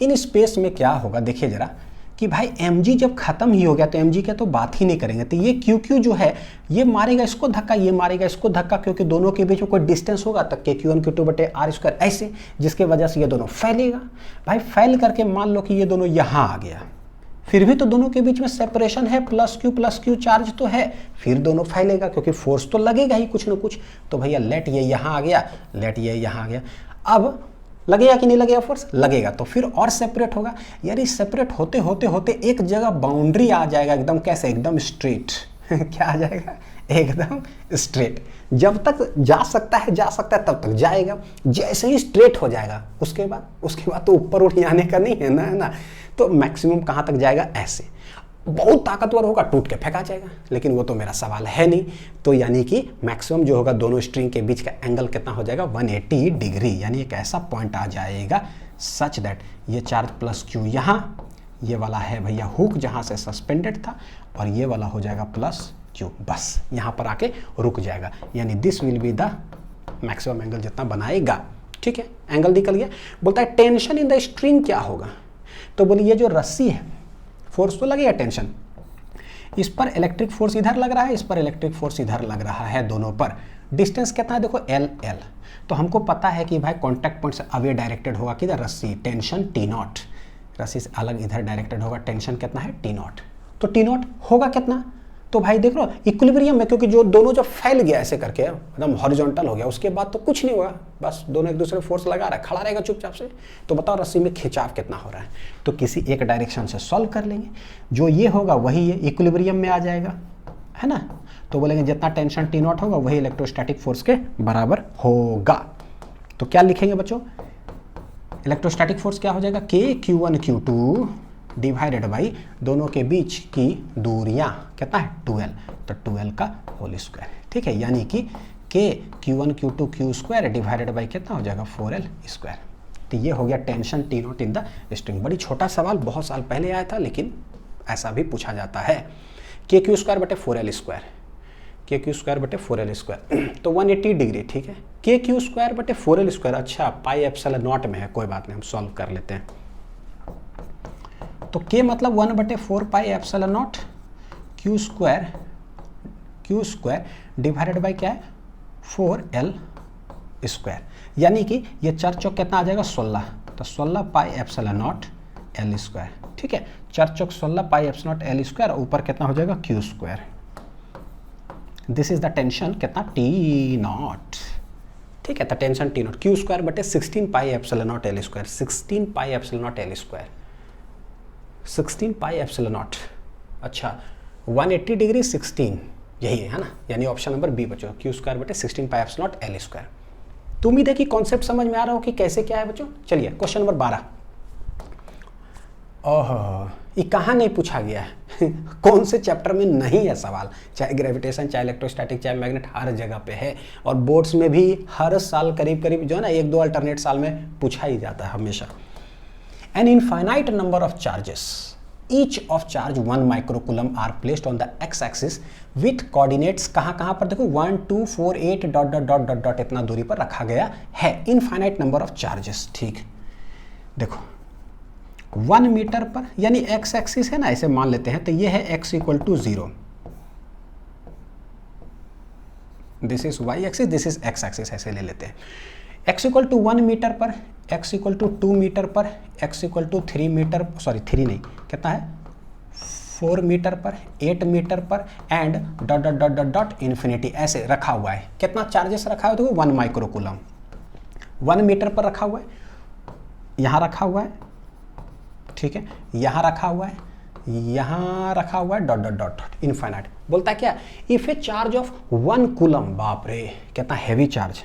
Speaker 1: इन स्पेस में क्या होगा, देखिए जरा कि भाई mg जब खत्म ही हो गया तो mg की तो बात ही नहीं करेंगे, तो ये QQ जो है ये मारेगा इसको धक्का, ये मारेगा इसको धक्का, क्योंकि दोनों के बीच में कोई डिस्टेंस होगा तक के Q1 Q2 बटे आर स्क्वायर ऐसे, जिसके वजह से ये दोनों फैलेगा। भाई फैल करके मान लो कि ये दोनों यहाँ आ गया, फिर भी तो दोनों के बीच में सेपरेशन है, प्लस क्यू चार्ज तो है, फिर दोनों फैलेगा क्योंकि फोर्स तो लगेगा ही कुछ ना कुछ। तो भैया लेट ये यहाँ आ गया, लेट ये यहाँ आ गया, अब लगेगा कि नहीं लगेगा फोर्स, लगेगा, तो फिर और सेपरेट होगा। यार इस सेपरेट होते होते होते एक जगह बाउंड्री आ जाएगा, एकदम कैसे, एकदम स्ट्रेट क्या आ जाएगा, एकदम स्ट्रेट। जब तक जा सकता है तब तक जाएगा, जैसे ही स्ट्रेट हो जाएगा उसके बाद तो ऊपर उठ जाने का नहीं है ना, है ना। तो मैक्सिमम कहाँ तक जाएगा, ऐसे। बहुत ताकतवर होगा, टूट के फेंका जाएगा, लेकिन वो तो मेरा सवाल है नहीं। तो यानी कि मैक्सिमम जो होगा दोनों स्ट्रिंग के बीच का एंगल कितना हो जाएगा, 180 डिग्री। यानी एक ऐसा पॉइंट आ जाएगा सच दैट ये चार्ज प्लस क्यू यहाँ, ये वाला है भैया हुक जहाँ से सस्पेंडेड था, और ये वाला हो जाएगा प्लस क्यू, बस यहाँ पर आके रुक जाएगा। यानी this will be the maximum angle जितना बनाएगा। ठीक है, एंगल निकल गया। बोलता है टेंशन इन द स्ट्रिंग क्या होगा, तो बोलिए ये जो रस्सी है, फोर्स तो लगेगा टेंशन, इस पर इलेक्ट्रिक फोर्स इधर लग रहा है, इस पर इलेक्ट्रिक फोर्स इधर लग रहा है, दोनों पर डिस्टेंस कितना है देखो, एल एल। तो हमको पता है कि भाई कॉन्टैक्ट पॉइंट से अवे डायरेक्टेड होगा किधर, रस्सी, टेंशन टी नॉट, रस्सी से अलग इधर डायरेक्टेड होगा, टेंशन कितना है, टी नॉट। तो टी नॉट होगा कितना, तो भाई देख लो इक्विलिब्रियम में, क्योंकि जो दोनों जब फैल गया ऐसे करके एकदम हॉरिजॉन्टल हो गया, उसके बाद तो कुछ नहीं होगा, बस दोनों एक दूसरे फोर्स लगा रहा है, खड़ा रहेगा चुपचाप से। तो बताओ रस्सी में खिंचाव कितना हो रहा है, तो किसी एक डायरेक्शन से सॉल्व कर लेंगे, जो ये होगा वही ये इक्विलिब्रियम में आ जाएगा, है ना। तो बोलेंगे जितना टेंशन टी नॉट होगा वही इलेक्ट्रोस्टैटिक फोर्स के बराबर होगा। तो क्या लिखेंगे बच्चों, इलेक्ट्रोस्टैटिक फोर्स क्या हो जाएगा, के Q1 Q2 डिवाइडेड बाई दोनों के बीच की दूरियां कितना है, 2L, तो 2L का होल स्क्वायर। ठीक है, यानी कि के Q1 Q2 Q square divided by कितना हो जाएगा, 4L स्क्वायर। तो ये हो गया tension T not in the string. बड़ी छोटा सवाल, बहुत साल पहले आया था, लेकिन ऐसा भी पूछा जाता है। के क्यू स्क्वायर बटे 4L स्क्वायर, के क्यू स्क्वायर बटे 4L स्क्वायर, तो 180 डिग्री। ठीक है, के क्यू स्क्वायर बटे 4L स्क्वायर, अच्छा पाई एप्सिलॉन नॉट में है, कोई बात नहीं, हम सॉल्व कर लेते हैं। तो के मतलब 1/4 pi epsilon not Q square divided by क्या है, 4L स्क्वायर। यानी कि ये 4 चौक कितना आ जाएगा, 16, तो 16 pi epsilon not L square. ठीक है, 4 चौक 16 pi epsilon not L square, ऊपर कितना हो जाएगा, Q square. This is the tension कितना, टी नॉट। ठीक है, तो tension T not Q square बटे 16 pi epsilon not L square, 16 pi epsilon not L square, 16 pi epsilon not. अच्छा 180 डिग्री 16, यही है ना, यानी ऑप्शन नंबर बी बच्चों, क्यू स्क्वायर बटे 16 pi epsilon not L square. तो उम्मीद है कि कॉन्सेप्ट समझ में आ रहा हो कि कैसे क्या है बच्चों। चलिए क्वेश्चन नंबर 12। ओह, ये कहाँ नहीं पूछा गया है कौन से चैप्टर में नहीं है सवाल, चाहे ग्रेविटेशन, चाहे इलेक्ट्रोस्टैटिक, चाहे मैग्नेट, हर जगह पे है। और बोर्ड्स में भी हर साल करीब करीब जो है ना, 1-2 अल्टरनेट साल में पूछा ही जाता है हमेशा। An infinite number of charges, each of charge 1 microcoulomb are placed on the x-axis with coordinates कहाँ पर देखो 1, 2, 4, 8 dot dot dot dot dot इतना दूरी पर रखा गया है। Infinite number of charges. ठीक, देखो 1 मीटर पर, यानी एक्स एक्सिस है ना, ऐसे मान लेते हैं, तो ये है x = 0, this is y axis, this is x axis, ऐसे ले लेते हैं। x = 1 मीटर पर, x = 2 मीटर पर, x = 3 मीटर, सॉरी 3 नहीं, कितना है 4 मीटर पर, 8 मीटर पर, and dot dot dot dot dot infinity, ऐसे रखा हुआ है। कितना चार्जेस रखा है, तो 1 माइक्रोकूलम। 1 मीटर पर रखा हुआ है, यहाँ रखा हुआ है, ठीक है, यहाँ रखा हुआ है, यहाँ रखा हुआ है, डॉट डॉट डॉट इनफाइनाइट। बोलता है क्या, if A charge of 1 coulomb, बाप रे कितना हैवी चार्ज,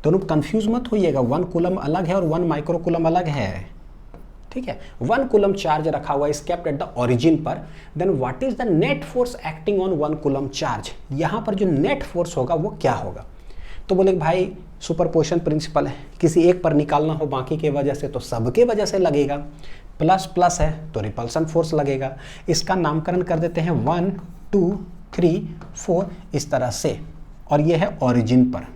Speaker 1: दोनों कंफ्यूज मत होइएगा, 1 कूलम अलग है और 1 माइक्रोकूलम अलग है। ठीक है, 1 कूलम चार्ज रखा हुआ है केप्ट एट द ओरिजिन पर, then what is the net force acting on 1 coulomb charge, यहाँ पर जो नेट फोर्स होगा वो क्या होगा। तो बोले भाई सुपरपोजिशन प्रिंसिपल है, किसी एक पर निकालना हो बाकी के वजह से तो सबके वजह से लगेगा, प्लस प्लस है तो रिपल्सन फोर्स लगेगा। इसका नामकरण कर देते हैं 1, 2, 3, 4 इस तरह से, और ये है ओरिजिन पर।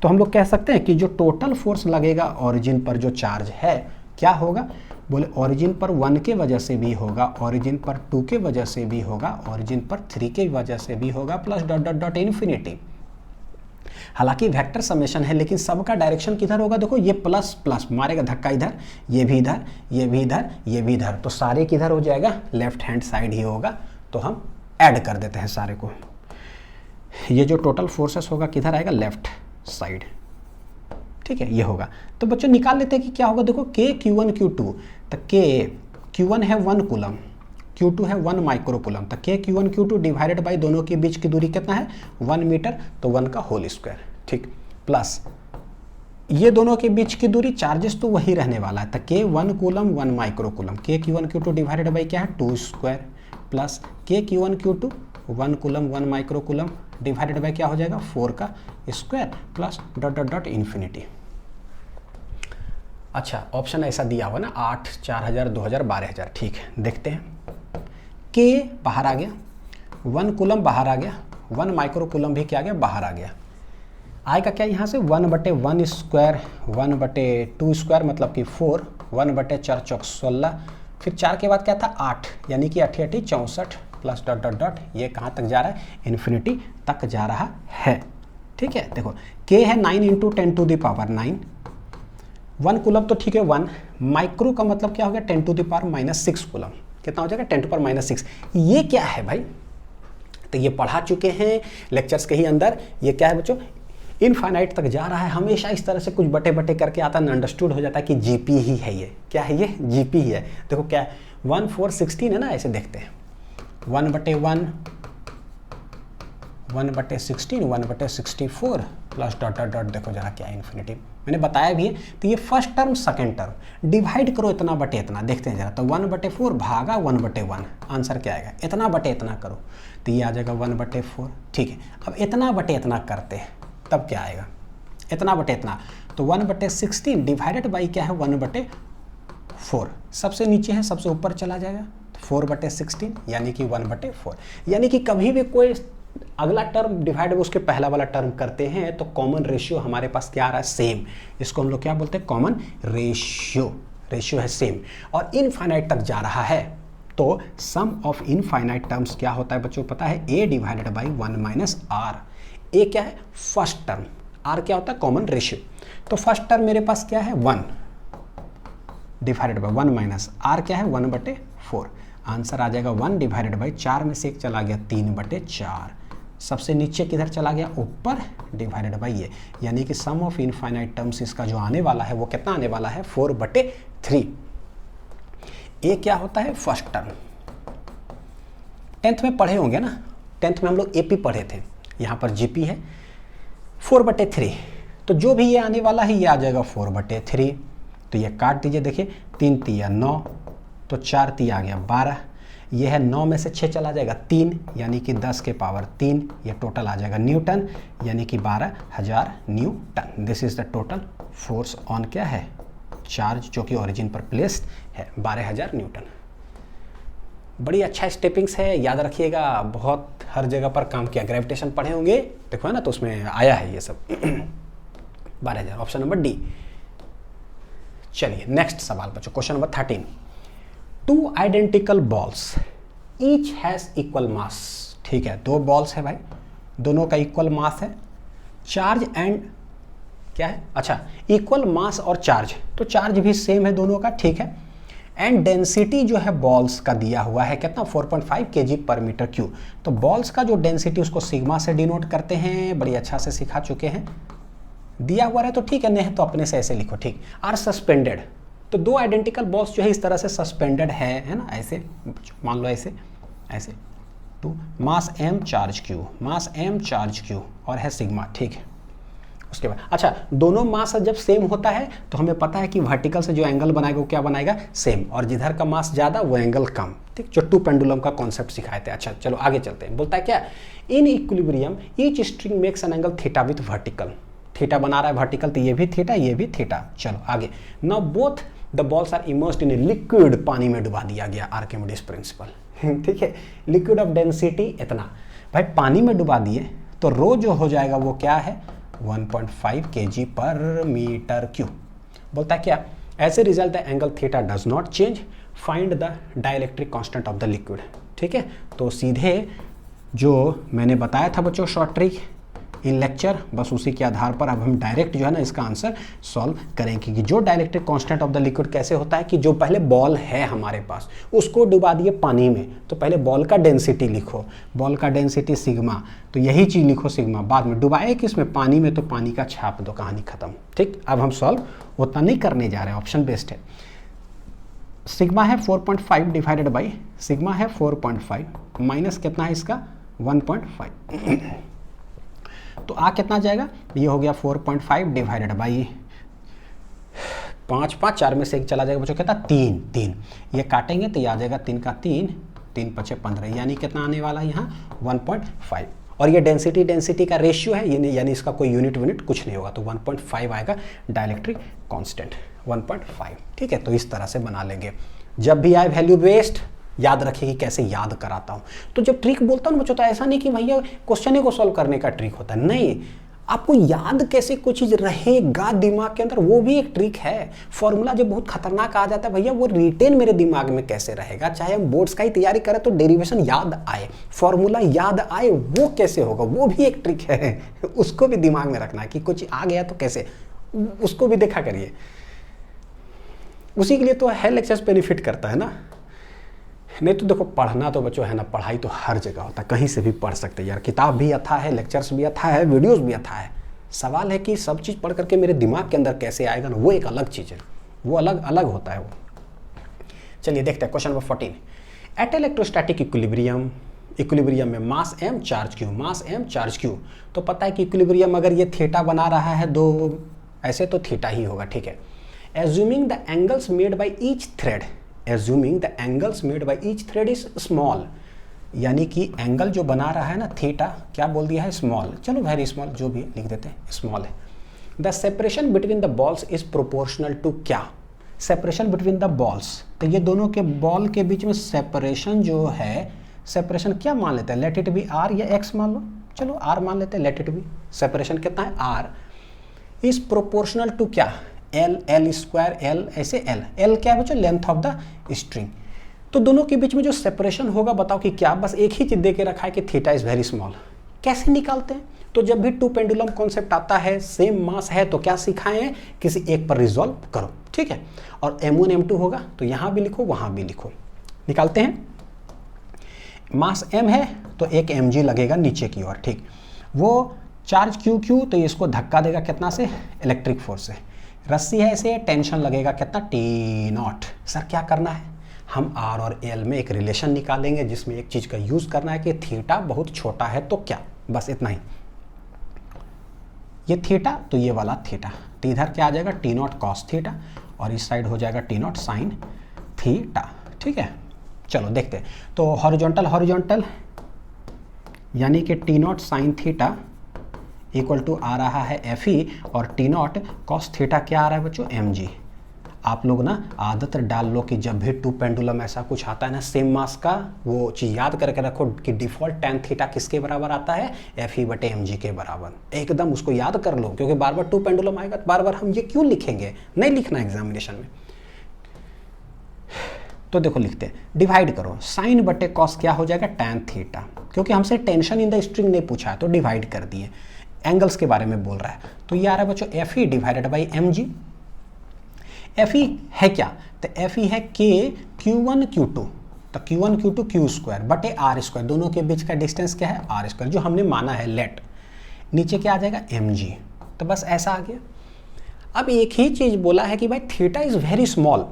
Speaker 1: तो हम लोग कह सकते हैं कि जो टोटल फोर्स लगेगा ओरिजिन पर जो चार्ज है क्या होगा, बोले ओरिजिन पर 1 के वजह से भी होगा, ओरिजिन पर 2 के वजह से भी होगा, ओरिजिन पर 3 के वजह से भी होगा, plus dot dot dot infinity. हालांकि वेक्टर समेशन है, लेकिन सबका डायरेक्शन किधर होगा, देखो ये प्लस प्लस मारेगा धक्का इधर, ये भी इधर, ये भी इधर, ये भी इधर, तो सारे किधर हो जाएगा, लेफ्ट हैंड साइड ही होगा। तो हम ऐड कर देते हैं सारे को, ये जो टोटल फोर्सेस होगा किधर आएगा, लेफ्ट साइड। ठीक है, ये होगा। तो बच्चों निकाल लेते हैं कि क्या होगा, देखो के Q1 Q2, तो के Q1 है 1 कूलम, Q2 है 1 माइक्रोकूलम, तो के Q1 Q2 डिवाइडेड बाई दोनों के बीच की दूरी कितना है 1 मीटर, तो 1 का होल स्क्वायर। ठीक, प्लस ये दोनों के बीच की दूरी चार्जेस तो वही रहने वाला है, तो के 1 कूलम 1 माइक्रो कूलम, के Q1 Q2 डिवाइडेड बाई क्या है 2 स्क्वायर प्लस के Q1 Q2 1 coulomb 1 micro coulomb divided by क्या हो जाएगा 4 का square plus dot dot dot infinity. अच्छा ऑप्शन ऐसा दिया हुआ ना 8, 4000, 2000, 12000, ठीक है देखते हैं। के बाहर आ गया, 1 कूलम बाहर आ गया, 1 माइक्रो कूलम भी क्या आ गया बाहर आ गया। आएगा क्या यहाँ से 1/1 स्क्वायर 1/2 स्क्वायर मतलब कि 4, 1/4 चौक 16, फिर 4 के बाद क्या था 8, यानी कि 8 8 64 प्लस डॉट डॉट डॉट, ये कहाँ तक जा रहा है इन्फिनिटी तक जा रहा है। ठीक है देखो के है 9 × 10⁻9, 1 कूलम तो ठीक है 1, माइक्रो का मतलब क्या हो गया 10⁻⁻6 कूलम, कितना हो जाएगा 10⁻�6। ये क्या है भाई, तो ये पढ़ा चुके हैं लेक्चर्स के ही अंदर। ये क्या है बच्चों इनफाइनाइट तक जा रहा है, हमेशा इस तरह से कुछ बटे बटे करके आता है, अंडरस्टूड हो जाता है कि जीपी ही है। ये क्या है, ये जीपी ही है। देखो क्या 1 4 16 है ना, ऐसे देखते हैं 1/1 1/16 1/64 प्लस डॉट डॉट डॉट, देखो जरा क्या इन्फिनिटी, मैंने बताया भी है। तो ये first term second term divide करो इतना बटे इतना, देखते हैं जरा। तो 1/4 भागा 1/1, आंसर क्या आएगा इतना बटे इतना करो, तो ये आ जाएगा 1/4। ठीक है अब इतना बटे इतना करते हैं तब क्या आएगा इतना बटे इतना, तो 1/16 डिवाइडेड बाई क्या है 1/4, सबसे नीचे है सबसे ऊपर चला जाएगा, तो 4/16 यानी कि 1/4। यानी कि कभी भी कोई अगला टर्म डिवाइड उसके पहला वाला टर्म करते हैं तो कॉमन रेशियो हमारे पास क्या आ रहा है सेम, इसको हम लोग क्या बोलते हैं कॉमन रेशियो, रेशियो है सेम और इनफाइनाइट तक जा रहा है। तो सम ऑफ इनफाइनाइट टर्म्स क्या होता है बच्चों पता है, a डिवाइडेड बाई 1 - r। ए क्या है फर्स्ट टर्म, आर क्या होता है कॉमन रेशियो। तो फर्स्ट टर्म मेरे पास क्या है 1 डिवाइडेड बाई 1 माइनस आर क्या है 1/4, आंसर आ जाएगा 1 डिवाइडेड बाई 4 में से एक चला गया 3/4, सबसे नीचे किधर चला गया ऊपर डिवाइडेड बाई ये, यानी कि सम ऑफ इनफाइनाइट टर्म्स इसका जो आने वाला है वो कितना आने वाला है 4/3। ए क्या होता है फर्स्ट टर्म, 10th में पढ़े होंगे ना, 10th में हम लोग एपी पढ़े थे, यहाँ पर जीपी है 4/3, तो जो भी ये आने वाला है ये आ जाएगा 4/3। तो ये काट दीजिए, देखिए 3 × 9 तो 4 × आ गया 12, ये है 9 में से 6 चला जाएगा 3 यानी कि 10 के पावर 3, ये टोटल आ जाएगा न्यूटन यानी कि 12,000 Newton. This is the total force on क्या है चार्ज जो कि ओरिजिन पर प्लेस्ड है 12,000 न्यूटन। बड़ी अच्छा स्टेपिंग्स है, याद रखिएगा, बहुत हर जगह पर काम किया, ग्रेविटेशन पढ़े होंगे देखो है ना, तो उसमें आया है ये सब 12,000, ऑप्शन नंबर डी। चलिए नेक्स्ट सवाल बच्चों, question number 13। 2 identical balls each has equal मास। ठीक है 2 बॉल्स है भाई, दोनों का इक्वल मास है, चार्ज एंड क्या है अच्छा इक्वल मास और चार्ज, तो चार्ज भी सेम है दोनों का, ठीक है। एंड डेंसिटी जो है बॉल्स का दिया हुआ है कितना 4.5 kg/m³। तो बॉल्स का जो डेंसिटी उसको सिग्मा से डिनोट करते हैं, बड़ी अच्छा से सिखा चुके हैं, दिया हुआ है तो ठीक है, नहीं तो अपने से ऐसे लिखो, ठीक। आर सस्पेंडेड, तो 2 आइडेंटिकल बॉल्स जो है इस तरह से सस्पेंडेड है ना, ऐसे मान लो ऐसे ऐसे, तो मास m charge q, mass m charge q और है सिग्मा, ठीक है। उसके बाद अच्छा दोनों मास जब सेम होता है तो हमें पता है कि वर्टिकल से जो एंगल बनाएगा वो क्या बनाएगा सेम, और जिधर का मास ज़्यादा वो एंगल कम, ठीक। जो 2 पेंडुलम का कॉन्सेप्ट सिखाए थे। अच्छा चलो आगे चलते हैं, बोलता है क्या in equilibrium each string makes an angle theta with vertical, theta बना रहा है वर्टिकल, तो ये भी थीटा ये भी थीटा। चलो आगे, now both the balls are immersed in a liquid, पानी में डुबा दिया गया, आर्किमिडीज प्रिंसिपल, ठीक है। लिक्विड ऑफ डेंसिटी इतना, भाई पानी में डुबा दिए तो रो जो हो जाएगा वो क्या है 1.5 kg/m³। बोलता है क्या as a result the angle theta does not change, find the dielectric constant of the liquid, ठीक है। तो सीधे जो मैंने बताया था बच्चों शॉर्ट ट्रिक इन लेक्चर, बस उसी के आधार पर अब हम डायरेक्ट जो है ना इसका आंसर सॉल्व करेंगे कि जो dielectric constant of the liquid कैसे होता है कि जो पहले बॉल है हमारे पास उसको डुबा दिए पानी में, तो पहले बॉल का डेंसिटी लिखो, बॉल का डेंसिटी सिग्मा, तो यही चीज़ लिखो सिग्मा, बाद में डुबाए किसमें पानी में, तो पानी का छाप दो, कहानी खत्म, ठीक। अब हम सॉल्व उतना नहीं करने जा रहे हैं, ऑप्शन बेस्ड है। सिग्मा है 4.5 डिवाइडेड बाई सिग्मा है 4.5 माइनस कितना है इसका 1.5 तो आ कितना जाएगा, ये हो गया 4.5 डिवाइडेड बाई 5 5, 4 में से एक चला जाएगा बच्चों, कहता 3 3, ये काटेंगे तो ये आ जाएगा 3 का 3, 3 5 15, यानी कितना आने वाला है यहाँ 1.5। और ये डेंसिटी का रेशियो है, यानी इसका कोई यूनिट कुछ नहीं होगा, तो 1.5 आएगा डाइलेक्ट्रिक कांस्टेंट 1.5। ठीक है, तो इस तरह से बना लेंगे। जब भी आए वैल्यू बेस्ड, याद रखिए कि कैसे याद कराता हूँ। तो जब ट्रिक बोलता हूँ ना बच्चों, तो ऐसा नहीं कि भैया क्वेश्चन को सॉल्व करने का ट्रिक होता है, नहीं, आपको याद कैसे कोई चीज़ रहेगा दिमाग के अंदर, वो भी एक ट्रिक है। फॉर्मूला जब बहुत खतरनाक आ जाता है भैया, वो रिटेन मेरे दिमाग में कैसे रहेगा। चाहे हम बोर्ड्स का ही तैयारी करें तो डेरिवेशन याद आए, फॉर्मूला याद आए, वो कैसे होगा, वो भी एक ट्रिक है। उसको भी दिमाग में रखना है कि कुछ आ गया तो कैसे, उसको भी देखा करिए। उसी के लिए तो है लेक्चर्स बेनिफिट करता है ना। नहीं तो देखो, पढ़ना तो बच्चों है ना, पढ़ाई तो हर जगह होता है, कहीं से भी पढ़ सकते हैं यार। किताब भी अथा है, लेक्चर्स भी अथा है, वीडियोस भी अथा है। सवाल है कि सब चीज़ पढ़ करके मेरे दिमाग के अंदर कैसे आएगा ना, वो एक अलग चीज़ है, वो अलग अलग होता है वो। चलिए देखते हैं question number 14। At electrostatic equilibrium में mass m charge q, mass m charge q। तो पता है कि इक्विलिब्रियम अगर ये थीटा बना रहा है, दो ऐसे तो थीटा ही होगा। ठीक है, assuming the angles made by each thread, assuming the angles made by each thread is small, यानी कि एंगल जो बना रहा है ना थीटा, क्या बोल दिया है, स्मॉल। चलो वेरी स्मॉल, जो भी लिख देते हैं, स्मॉल है। The separation between the balls is proportional to क्या, सेपरेशन बिटवीन द बॉल्स, तो ये दोनों के बॉल के बीच में सेपरेशन जो है, सेपरेशन क्या मान लेते हैं, लेट इट बी आर या एक्स मान लो, चलो आर मान लेते हैं, लेट इट बी, सेपरेशन कितना है आर, इज प्रोपोर्शनल टू क्या, एल स्क्वायर, एल ऐसे एल क्या है बच्चों, लेंथ ऑफ द स्ट्रिंग। तो दोनों के बीच में जो सेपरेशन होगा बताओ कि क्या, बस एक ही चीज दे के रखा है कि थीटा इज वेरी स्मॉल। कैसे निकालते हैं, तो जब भी टू पेंडुलम कॉन्सेप्ट आता है, सेम मास है, तो क्या सिखाए हैं, किसी एक पर रिजॉल्व करो। ठीक है, और m1 m2 होगा तो यहां भी लिखो वहां भी लिखो। निकालते हैं, मास m है तो एक mg लगेगा नीचे की ओर। ठीक, वो चार्ज q तो इसको धक्का देगा कितना से, इलेक्ट्रिक फोर्स से। रस्सी है ऐसे, टेंशन लगेगा कितना, T0। सर क्या करना है, हम R और L में एक रिलेशन निकालेंगे, जिसमें एक चीज का यूज करना है कि थीटा बहुत छोटा है तो क्या, बस इतना ही। ये थीटा तो ये वाला थीटा, तो इधर क्या आ जाएगा, T0 cos थीटा, और इस साइड हो जाएगा T0 sin थीटा। ठीक है, चलो देखते हैं। तो हॉरिजॉन्टल यानी कि T0 sin theta equal to आ रहा है Fe, और T0 cos थीटा क्या आ रहा है बच्चों, mg। आप लोग ना आदत डाल लो कि जब भी टू पेंडुलम ऐसा कुछ आता है ना सेम मास का, वो चीज़ याद करके रखो कि डिफॉल्ट tan थीटा किसके बराबर आता है, Fe बटे mg के बराबर। एकदम उसको याद कर लो, क्योंकि बार बार टू पेंडुलम आएगा तो बार बार हम ये क्यों लिखेंगे, नहीं लिखना एग्जामिनेशन में। तो देखो लिखते हैं, डिवाइड करो, साइन बटे कॉस क्या हो जाएगा, tan थीटा, क्योंकि हमसे टेंशन इन द स्ट्रिंग नहीं पूछा है तो डिवाइड कर दिए। एंगल्स के बारे में बोल रहा है, तो ये आ रहा है बच्चों Fe divided by mg। Fe है क्या, तो Fe है k q1 q2, तो q1 q2 q स्क्वायर बटे r स्क्वायर, दोनों के बीच का डिस्टेंस क्या है, r स्क्वायर, जो हमने माना है लेट। नीचे क्या आ जाएगा, mg, तो बस ऐसा आ गया। अब एक ही चीज बोला है कि भाई थीटा इज वेरी स्मॉल,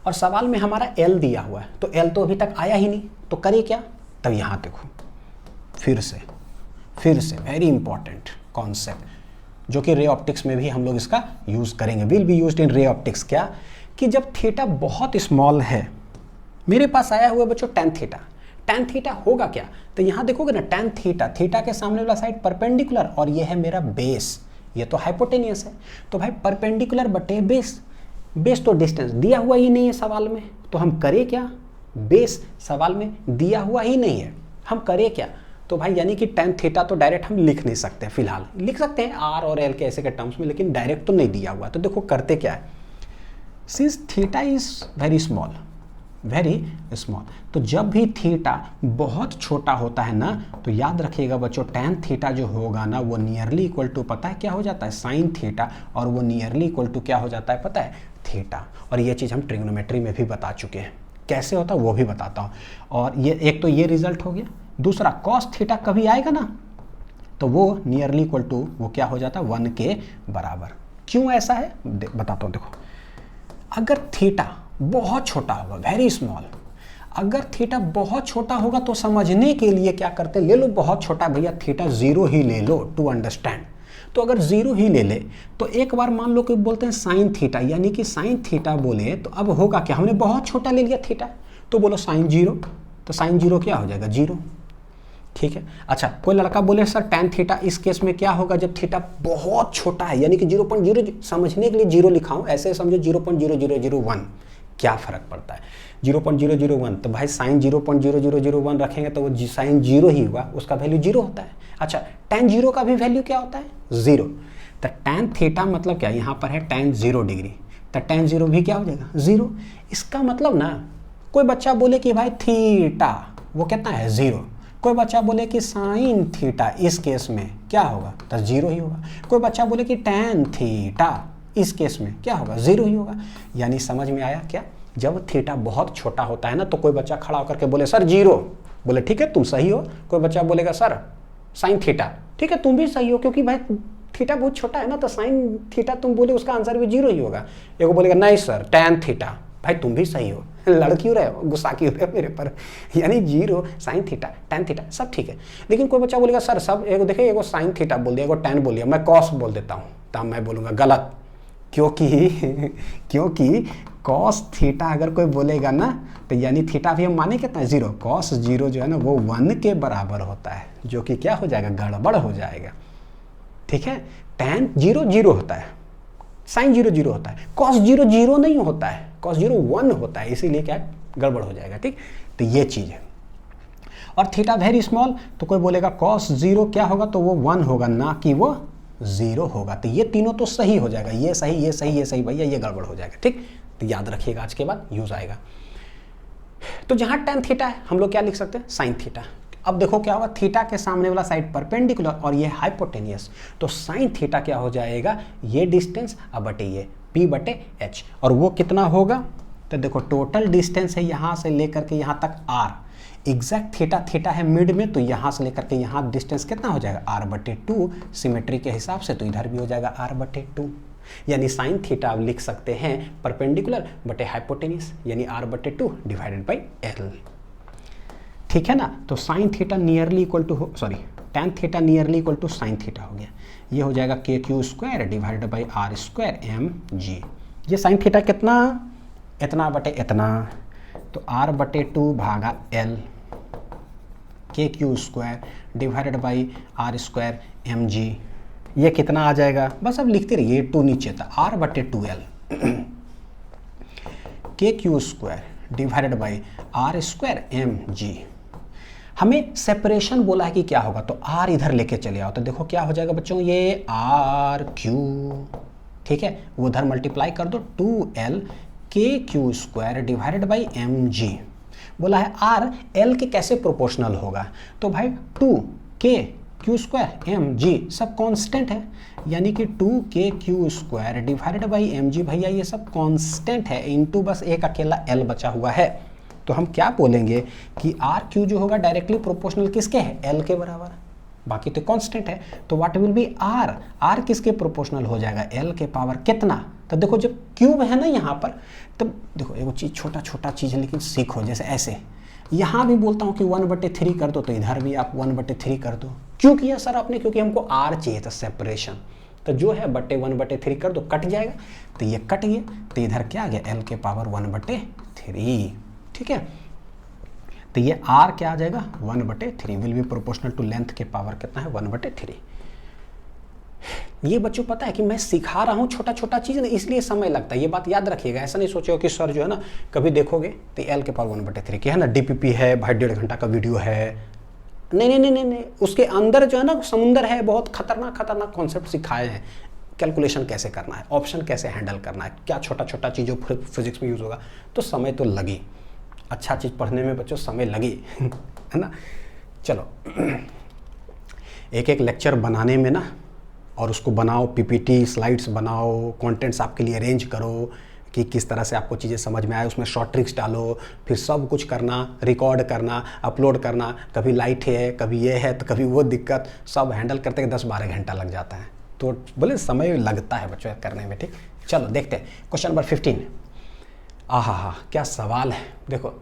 Speaker 1: और सवाल में हमारा L दिया हुआ है, तो L तो अभी तक आया ही नहीं, तो करिए क्या, तब यहां देखो फिर से वेरी इंपॉर्टेंट कॉन्सेप्ट, जो कि रे ऑप्टिक्स में भी हम लोग इसका यूज करेंगे, will be used in ray optics. क्या कि जब थीटा बहुत स्मॉल है, मेरे पास आया हुआ बच्चों tan थीटा होगा क्या, तो यहां देखोगे ना tan थीटा के सामने वाला साइड परपेंडिकुलर, और ये है मेरा बेस, ये तो हाइपोटेनियस है, तो भाई परपेंडिकुलर बटे बेस तो डिस्टेंस दिया हुआ ही नहीं है सवाल में, तो हम करें क्या, बेस सवाल में दिया हुआ ही नहीं है, हम करें क्या, तो भाई यानी कि tan थीटा तो डायरेक्ट हम लिख नहीं सकते, फिलहाल लिख सकते हैं R और L के ऐसे के टर्म्स में, लेकिन डायरेक्ट तो नहीं दिया हुआ। तो देखो करते क्या है, since theta is very small, तो जब भी थीटा बहुत छोटा होता है ना, तो याद रखिएगा बच्चों tan थीटा जो होगा ना, वो नियरली इक्वल टू पता है क्या हो जाता है, sin थीटा, और वो नियरली इक्वल टू क्या हो जाता है पता है, थीटा। और ये चीज़ हम ट्रिग्नोमेट्री में भी बता चुके हैं, कैसे होता है वो भी बताता हूँ। और ये एक तो ये रिजल्ट हो गया, दूसरा cos थीटा कभी आएगा ना, तो वो नियरली इक्वल टू वो क्या हो जाता है 1 के बराबर। क्यों ऐसा है बताता हूँ। देखो अगर थीटा बहुत छोटा होगा, वेरी स्मॉल, अगर थीटा बहुत छोटा होगा तो समझने के लिए क्या करते, ले लो बहुत छोटा भैया, थीटा 0 ही ले लो टू अंडरस्टैंड। तो अगर 0 ही ले ले तो एक बार मान लो कि बोलते हैं साइन थीटा, यानी कि साइन थीटा बोले तो अब होगा क्या, हमने बहुत छोटा ले लिया थीटा, तो बोलो साइन 0, तो साइन 0 क्या हो जाएगा 0, ठीक है। अच्छा, कोई लड़का बोले सर टैन थीटा, इस केस में क्या होगा जब थीटा बहुत छोटा है, यानी कि 0.0, समझने के लिए 0 लिखा हूँ, ऐसे समझो 0.0001, क्या फ़र्क पड़ता है 0.001, तो भाई साइन 0.0001 रखेंगे तो वो साइन 0 ही हुआ, उसका वैल्यू 0 होता है। अच्छा, टैन 0 का भी वैल्यू क्या होता है 0, तो टैन थीटा मतलब क्या, यहाँ पर है टैन 0 डिग्री, तो टैन 0 भी क्या हो जाएगा 0। इसका मतलब ना, कोई बच्चा बोले कि भाई थीटा वो कितना है 0, कोई बच्चा बोले कि साइन थीटा इस केस में क्या होगा, तो 0 ही होगा। कोई बच्चा बोले कि टैन थीटा इस केस में क्या होगा 0 ही होगा। यानी समझ में आया क्या, जब थीटा बहुत छोटा होता है ना तो कोई बच्चा खड़ा होकर के बोले सर 0, बोले ठीक है तुम सही हो। कोई बच्चा बोलेगा सर साइन थीटा, ठीक है तुम भी सही हो, क्योंकि भाई थीटा बहुत छोटा है ना, तो साइन थीटा तुम बोले उसका आंसर भी 0 ही होगा। एक बोलेगा नहीं सर टैन थीटा, भाई तुम भी सही हो, लड़ क्यों रहे हो, गुस्सा क्यों रहे हो मेरे पर, यानी 0 साइन थीटा टैन थीटा सब ठीक है। लेकिन कोई बच्चा बोलेगा सर सब एगो देखिए, एगो साइन थीटा बोल दिया, एगो टैन बोल दिया, मैं कॉस बोल देता हूँ, तब मैं बोलूँगा गलत, क्योंकि कॉस थीटा अगर कोई बोलेगा ना तो यानी थीटा भी हम माने कितना है 0, कॉस 0 जो है ना वो 1 के बराबर होता है, जो कि क्या हो जाएगा गड़बड़ हो जाएगा, ठीक है। टैन 0 0 होता है, साइन 0 0 होता है, कॉस 0 0 नहीं होता है, कॉस 0 1 होता है, इसीलिए क्या गड़बड़ हो जाएगा, ठीक। तो ये चीज़ है। और थीटा वेरी स्मॉल, तो कोई बोलेगा कॉस 0 क्या होगा, तो वो 1 होगा, ना कि वो 0 होगा। तो ये तीनों तो सही हो जाएगा, ये सही ये सही ये सही, भैया ये गड़बड़ हो जाएगा, ठीक। तो याद रखिएगा, आज के बाद यूज आएगा। तो जहां टैन थीटा है हम लोग क्या लिख सकते हैं साइन थीटा। अब देखो क्या होगा, थीटा के सामने वाला साइड परपेंडिकुलर और ये हाइपोटेनियस, तो साइन थीटा क्या हो जाएगा, ये डिस्टेंस अब बटे ये p/h, और वो कितना होगा, तो देखो टोटल डिस्टेंस है यहाँ से लेकर के यहाँ तक r, एग्जैक्ट थीटा है मिड में, तो यहाँ से लेकर के यहाँ डिस्टेंस कितना हो जाएगा r/2, सिमेट्री के हिसाब से तो इधर भी हो जाएगा r/2, यानी साइन थीटा आप लिख सकते हैं परपेंडिकुलर बटे हाइपोटेनियस, यानी r/2 डिवाइडेड बाई l, ठीक है ना। तो sine theta nearly equal to tan theta nearly equal to sine theta हो गया, ये हो जाएगा KQ² divided by r² mg। ये साइन थीटा कितना, इतना बटे इतना, तो r/2 भागा l, KQ² divided by r² mg, ये कितना आ जाएगा, बस अब लिखते रहिए, 2 नीचे था, r/2l KQ² divided by r² mg। हमें सेपरेशन बोला है कि क्या होगा, तो r इधर लेके चले आओ, तो देखो क्या हो जाएगा बच्चों, ये r3, ठीक है, वो उधर मल्टीप्लाई कर दो, 2l KQ² divided by mg। बोला है r l के कैसे प्रोपोर्शनल होगा, तो भाई 2KQ² mg सब कांस्टेंट है, यानी कि 2KQ² डिवाइडेड बाई mg, भैया ये सब कांस्टेंट है, इनटू बस एक अकेला l बचा हुआ है, तो हम क्या बोलेंगे कि RQ जो होगा डायरेक्टली प्रोपोर्शनल किसके है, L के बराबर, बाकी तो कांस्टेंट है, तो व्हाट विल बी R किसके प्रोपोर्शनल हो जाएगा, L के पावर कितना। तो देखो जब क्यूब है ना यहाँ पर, तब देखो एक चीज़ छोटा चीज़ है लेकिन सीखो, जैसे ऐसे यहाँ भी बोलता हूँ कि 1/3 कर दो, तो इधर भी आप 1/3 कर दो। क्यों किया सर आपने, क्योंकि हमको R चाहिए था सेपरेशन, तो जो है बटे 1/3 कर दो, कट जाएगा, तो ये कट गया, तो इधर क्या आ गया L के पावर 1/3, ठीक है। तो ये R क्या आ जाएगा 1/3, will be proportional to length के पावर कितना है 1/3। ये बच्चों पता है कि मैं सिखा रहा हूँ छोटा चीज़ ना, इसलिए समय लगता है, ये बात याद रखिएगा। ऐसा नहीं सोचो कि सर जो है ना, कभी देखोगे तो L के पावर 1/3 की है ना, DPP है भाई, 1.5 घंटा का वीडियो है, नहीं, उसके अंदर जो है ना समुंदर है, बहुत खतरनाक कॉन्सेप्ट सिखाए हैं, कैलकुलेशन कैसे करना है, ऑप्शन कैसे हैंडल करना है, क्या छोटा चीज़ों फिजिक्स में यूज़ होगा, तो समय तो लगी, अच्छा चीज़ पढ़ने में बच्चों समय लगी है ना। चलो एक लेक्चर बनाने में ना, और उसको बनाओ, PPT स्लाइड्स बनाओ, कंटेंट्स आपके लिए अरेंज करो कि किस तरह से आपको चीज़ें समझ में आए, उसमें शॉर्ट ट्रिक्स डालो, फिर सब कुछ करना, रिकॉर्ड करना, अपलोड करना, कभी लाइट है, कभी ये है, तो कभी वो दिक्कत, सब हैंडल करते 10-12 घंटा लग जाता है, तो बोले समय लगता है बच्चों करने में, ठीक। चलो देखते हैं क्वेश्चन नंबर 15। आहा क्या सवाल है, देखो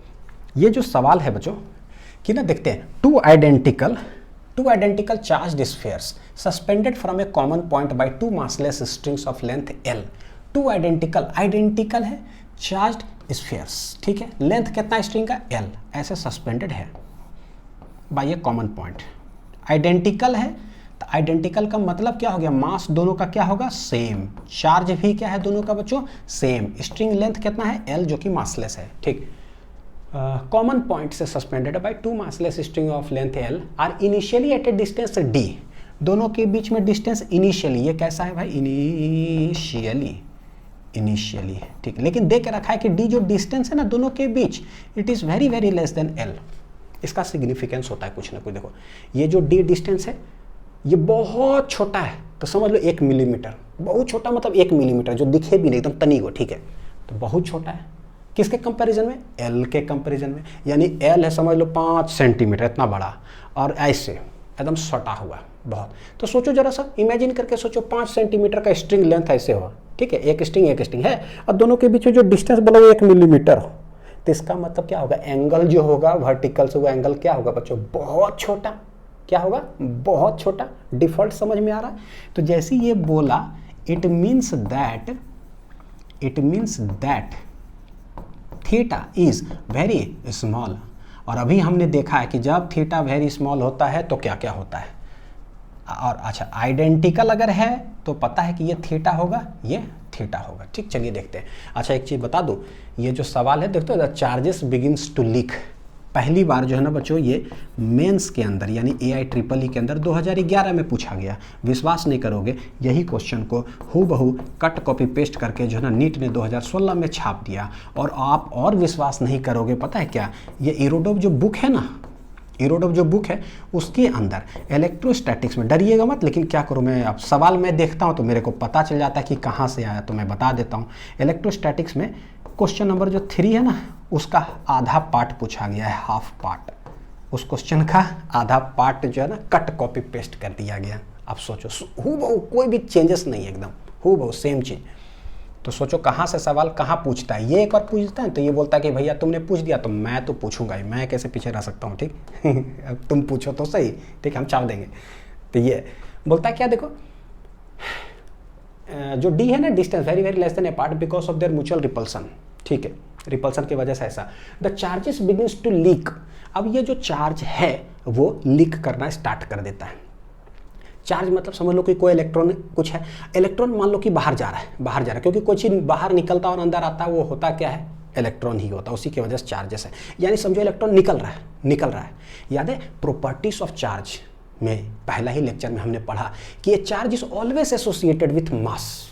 Speaker 1: ये जो सवाल है बच्चों कि ना, देखते हैं, 2 identical two identical charged spheres suspended from A common point by two massless strings of length l। Two identical है चार्ज्ड स्फीयर्स, ठीक है, लेंथ कितना स्ट्रिंग का l, ऐसे सस्पेंडेड है बाय ए कॉमन पॉइंट। आइडेंटिकल है तो आइडेंटिकल का मतलब क्या हो गया, मास दोनों का क्या होगा, सेम, चार्ज भी क्या है दोनों का बच्चों, सेम, स्ट्रिंग लेंथ कितना है l जो कि मासलेस है, ठीक। कॉमन पॉइंट से suspended by two massless string of length l are initially at a distance d। दोनों के बीच में डिस्टेंस इनिशियली, ये कैसा है भाई, इनिशियली, ठीक, लेकिन दे के रखा है कि d जो डिस्टेंस है ना दोनों के बीच, it is very very less than l। इसका सिग्निफिकेंस होता है कुछ ना कुछ। देखो ये जो d डिस्टेंस है ये बहुत छोटा है, तो समझ लो 1 मिलीमीटर, बहुत छोटा मतलब 1 मिलीमीटर जो दिखे भी नहीं, एकदम तनी को, ठीक है, तो बहुत छोटा है किसके कंपैरिजन में, l के कंपैरिजन में। यानी l है समझ लो 5 सेंटीमीटर इतना बड़ा, और ऐसे एकदम सटा हुआ बहुत। तो सोचो जरा सा, इमेजिन करके सोचो 5 सेंटीमीटर का स्ट्रिंग लेंथ ऐसे हो, ठीक है, एक स्ट्रिंग है, और दोनों के बीच में जो डिस्टेंस बोला वो 1 मिलीमीटर हो, तो इसका मतलब क्या होगा, एंगल जो होगा वर्टिकल से वो एंगल क्या होगा बच्चों, बहुत छोटा, क्या होगा, बहुत छोटा। डिफॉल्ट समझ में आ रहा है। तो जैसे ये बोला, it means that theta is very small. और अभी हमने देखा है कि जब थीटा वेरी स्मॉल होता है तो क्या क्या होता है। और अच्छा, आइडेंटिकल अगर है तो पता है कि ये थीटा होगा, ये थीटा होगा, ठीक। चलिए देखते हैं। अच्छा एक चीज़ बता दूं, ये जो सवाल है देखते हो, the charges begins to leak, पहली बार जो है ना बच्चों ये मेंस के अंदर यानी AIEEE के अंदर 2011 में पूछा गया। विश्वास नहीं करोगे, यही क्वेश्चन को हूबहू कट कॉपी पेस्ट करके जो है ना नीट ने 2016 में छाप दिया। और आप और विश्वास नहीं करोगे, पता है क्या, ये इरोडोव जो बुक है ना, इरोडोव जो बुक है उसके अंदर इलेक्ट्रोस्टैटिक्स में, डरिएगा मत, लेकिन क्या करूँ मैं, अब सवाल मैं देखता हूँ तो मेरे को पता चल जाता है कि कहाँ से आया, तो मैं बता देता हूँ। इलेक्ट्रोस्टैटिक्स में क्वेश्चन नंबर जो 3 है ना, उसका आधा पार्ट पूछा गया है, हाफ पार्ट, उस क्वेश्चन का आधा पार्ट जो है ना कट कॉपी पेस्ट कर दिया गया। अब सोचो हूबहू कोई भी चेंजेस नहीं है, एकदम हूबहू सेम चीज़। तो सोचो कहाँ से सवाल कहाँ पूछता है, ये एक बार पूछता है तो ये बोलता है कि भैया तुमने पूछ दिया तो मैं तो पूछूंगा ही, मैं कैसे पीछे रह सकता हूँ, ठीक। अब तुम पूछो तो सही, ठीक, हम चाप देंगे। तो ये बोलता है क्या, देखो जो डी है ना, distance very very less than apart because of their mutual repulsion, ठीक है, रिपल्सन की वजह से ऐसा। The charges begins to leak, अब ये जो चार्ज है वो लीक करना स्टार्ट कर देता है। चार्ज मतलब समझ लो कि कोई इलेक्ट्रॉन कुछ है, इलेक्ट्रॉन मान लो कि बाहर जा रहा है, क्योंकि कोई चीज़ बाहर निकलता और अंदर आता है वो होता क्या है, इलेक्ट्रॉन ही होता है, उसी की वजह से चार्जेस है। यानी समझो इलेक्ट्रॉन निकल रहा है। याद है प्रॉपर्टीज ऑफ चार्ज में पहला ही लेक्चर में हमने पढ़ा कि ये charge is always associated with mass,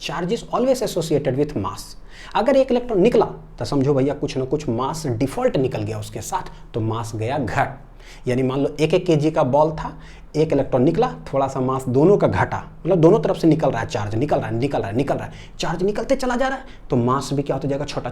Speaker 1: charge is always associated with mass. अगर एक इलेक्ट्रॉन निकला तो समझो भैया कुछ ना कुछ मास डिफॉल्ट निकल गया उसके साथ, तो मास गया घट। यानी मान लो 1 kg का बॉल था, एक इलेक्ट्रॉन निकला, थोड़ा सा मास दोनों का घटा, मतलब दोनों तरफ से निकल रहा है चार्ज, निकल रहा है, चार्ज निकलते चला जा रहा है, तो मास भी क्या होता जाएगा, छोटा।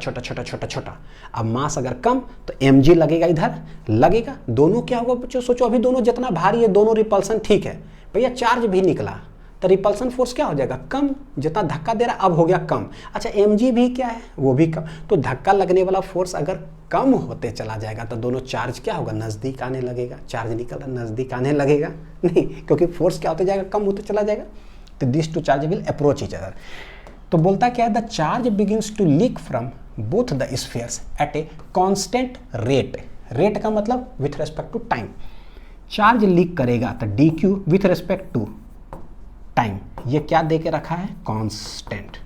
Speaker 1: अब मास अगर कम तो mg लगेगा, इधर लगेगा, दोनों क्या होगा बच्चों, सोचो अभी दोनों जितना भारी है दोनों रिपल्सन ठीक है भैया, चार्ज भी निकला तो रिपल्सन फोर्स क्या हो जाएगा, कम, जितना धक्का दे रहा अब हो गया कम। अच्छा mg भी क्या है, वो भी कम, तो धक्का लगने वाला फोर्स अगर कम होते चला जाएगा तो दोनों चार्ज क्या होगा, नज़दीक आने लगेगा। चार्ज निकल रहा नज़दीक आने लगेगा नहीं, क्योंकि फोर्स क्या होते जाएगा, कम होते चला जाएगा। तो this two charge will approach each other. तो बोलता क्या है, the charge begins to leak from both the spheres at a constant rate. Rate का मतलब with respect to time. Charge leak करेगा तो dq with respect to time, ये क्या दे के रखा है, कांस्टेंट,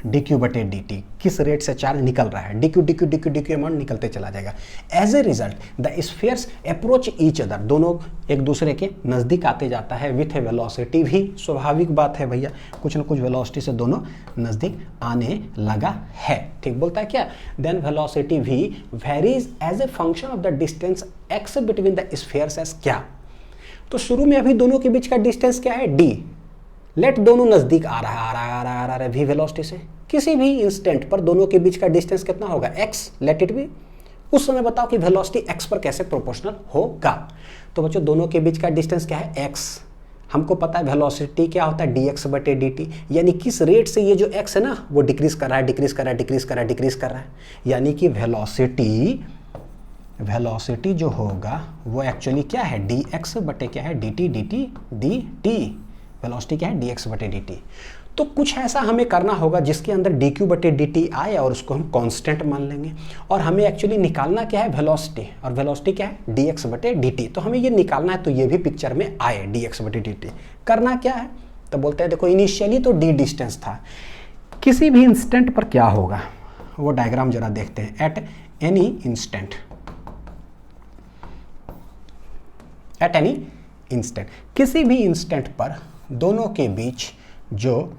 Speaker 1: dq/dt, किस रेट से चार्ज निकल रहा है, dq अमाउंट निकलते चला जाएगा। As a result the spheres approach each other, दोनों एक दूसरे के नज़दीक आते जाता है विथ ए वेलोसिटी भी, स्वाभाविक बात है भैया, कुछ ना कुछ वेलोसिटी से दोनों नज़दीक आने लगा है, ठीक। बोलता है क्या, देन वेलोसिटी भी varies as a function of the distance x between the spheres as क्या। तो शुरू में अभी दोनों के बीच का डिस्टेंस क्या है, d, लेट दोनों नज़दीक आ रहा है v वेलोसिटी से, किसी भी इंस्टेंट पर दोनों के बीच का डिस्टेंस कितना होगा, x, लेट इट बी। उस समय बताओ कि वेलोसिटी x पर कैसे प्रोपोर्शनल होगा। तो बच्चों दोनों के बीच का डिस्टेंस क्या है, x, हमको पता है वेलोसिटी क्या होता है, dx/dt, यानी किस रेट से ये जो x है ना वो डिक्रीज कर रहा है, यानी कि वेलोसिटी जो होगा वो एक्चुअली क्या है, dx बटे क्या है, dt dt। वेलोसिटी क्या है, dx बटे dt। तो कुछ ऐसा हमें करना होगा जिसके अंदर dq बटे dt आए और उसको हम कांस्टेंट मान लेंगे। और हमें एक्चुअली निकालना क्या है, वेलोसिटी, और वेलोसिटी क्या है, dx बटे dt। तो हमें ये निकालना है, तो ये भी पिक्चर में आए dx बटे dt। करना क्या है, तो बोलते हैं देखो इनिशियली तो d डिस्टेंस था, किसी भी इंस्टेंट पर क्या होगा वो डायग्राम जरा देखते हैं। At any instant, at any instant, किसी भी इंस्टेंट पर दोनों के बीच जो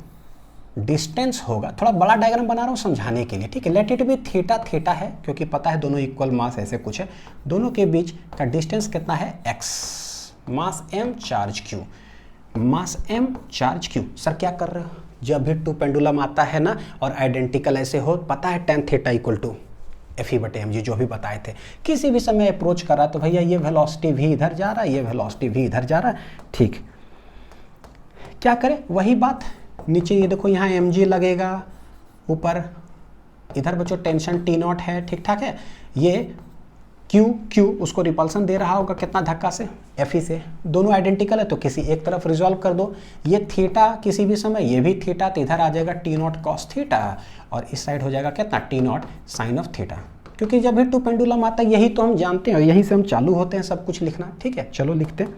Speaker 1: डिस्टेंस होगा, थोड़ा बड़ा डायग्राम बना रहा हूँ समझाने के लिए, ठीक है। लेट इट भी थीटा थीटा है क्योंकि पता है दोनों इक्वल मास ऐसे कुछ है। दोनों के बीच का डिस्टेंस कितना है, x, मास m charge q, mass m charge q। Sir क्या कर रहे हो, जब भी टू पेंडुलम आता है ना और आइडेंटिकल ऐसे हो, पता है tan theta equal to F E बटे एम जी, जो भी बताए थे। किसी भी समय अप्रोच करा तो भैया ये वेलोसिटी भी इधर जा रहा है, ये वेलोसिटी भी इधर जा रहा है, ठीक। क्या करें, वही बात, नीचे ये देखो यहाँ एम जी लगेगा, ऊपर इधर बच्चों टेंशन टी नॉट है, ठीक ठाक है। ये क्यू उसको रिपल्सन दे रहा होगा कितना धक्का से, एफ ई से। दोनों आइडेंटिकल है तो किसी एक तरफ रिजॉल्व कर दो। ये थीटा किसी भी समय, ये भी थीटा, तो इधर आ जाएगा टी नॉट कॉस थीटा, और इस साइड हो जाएगा कितना, T naught sine of theta. क्योंकि जब भी टू पेंडुलम आता है यही तो हम जानते हैं, यहीं से हम चालू होते हैं सब कुछ लिखना, ठीक है। चलो लिखते हैं,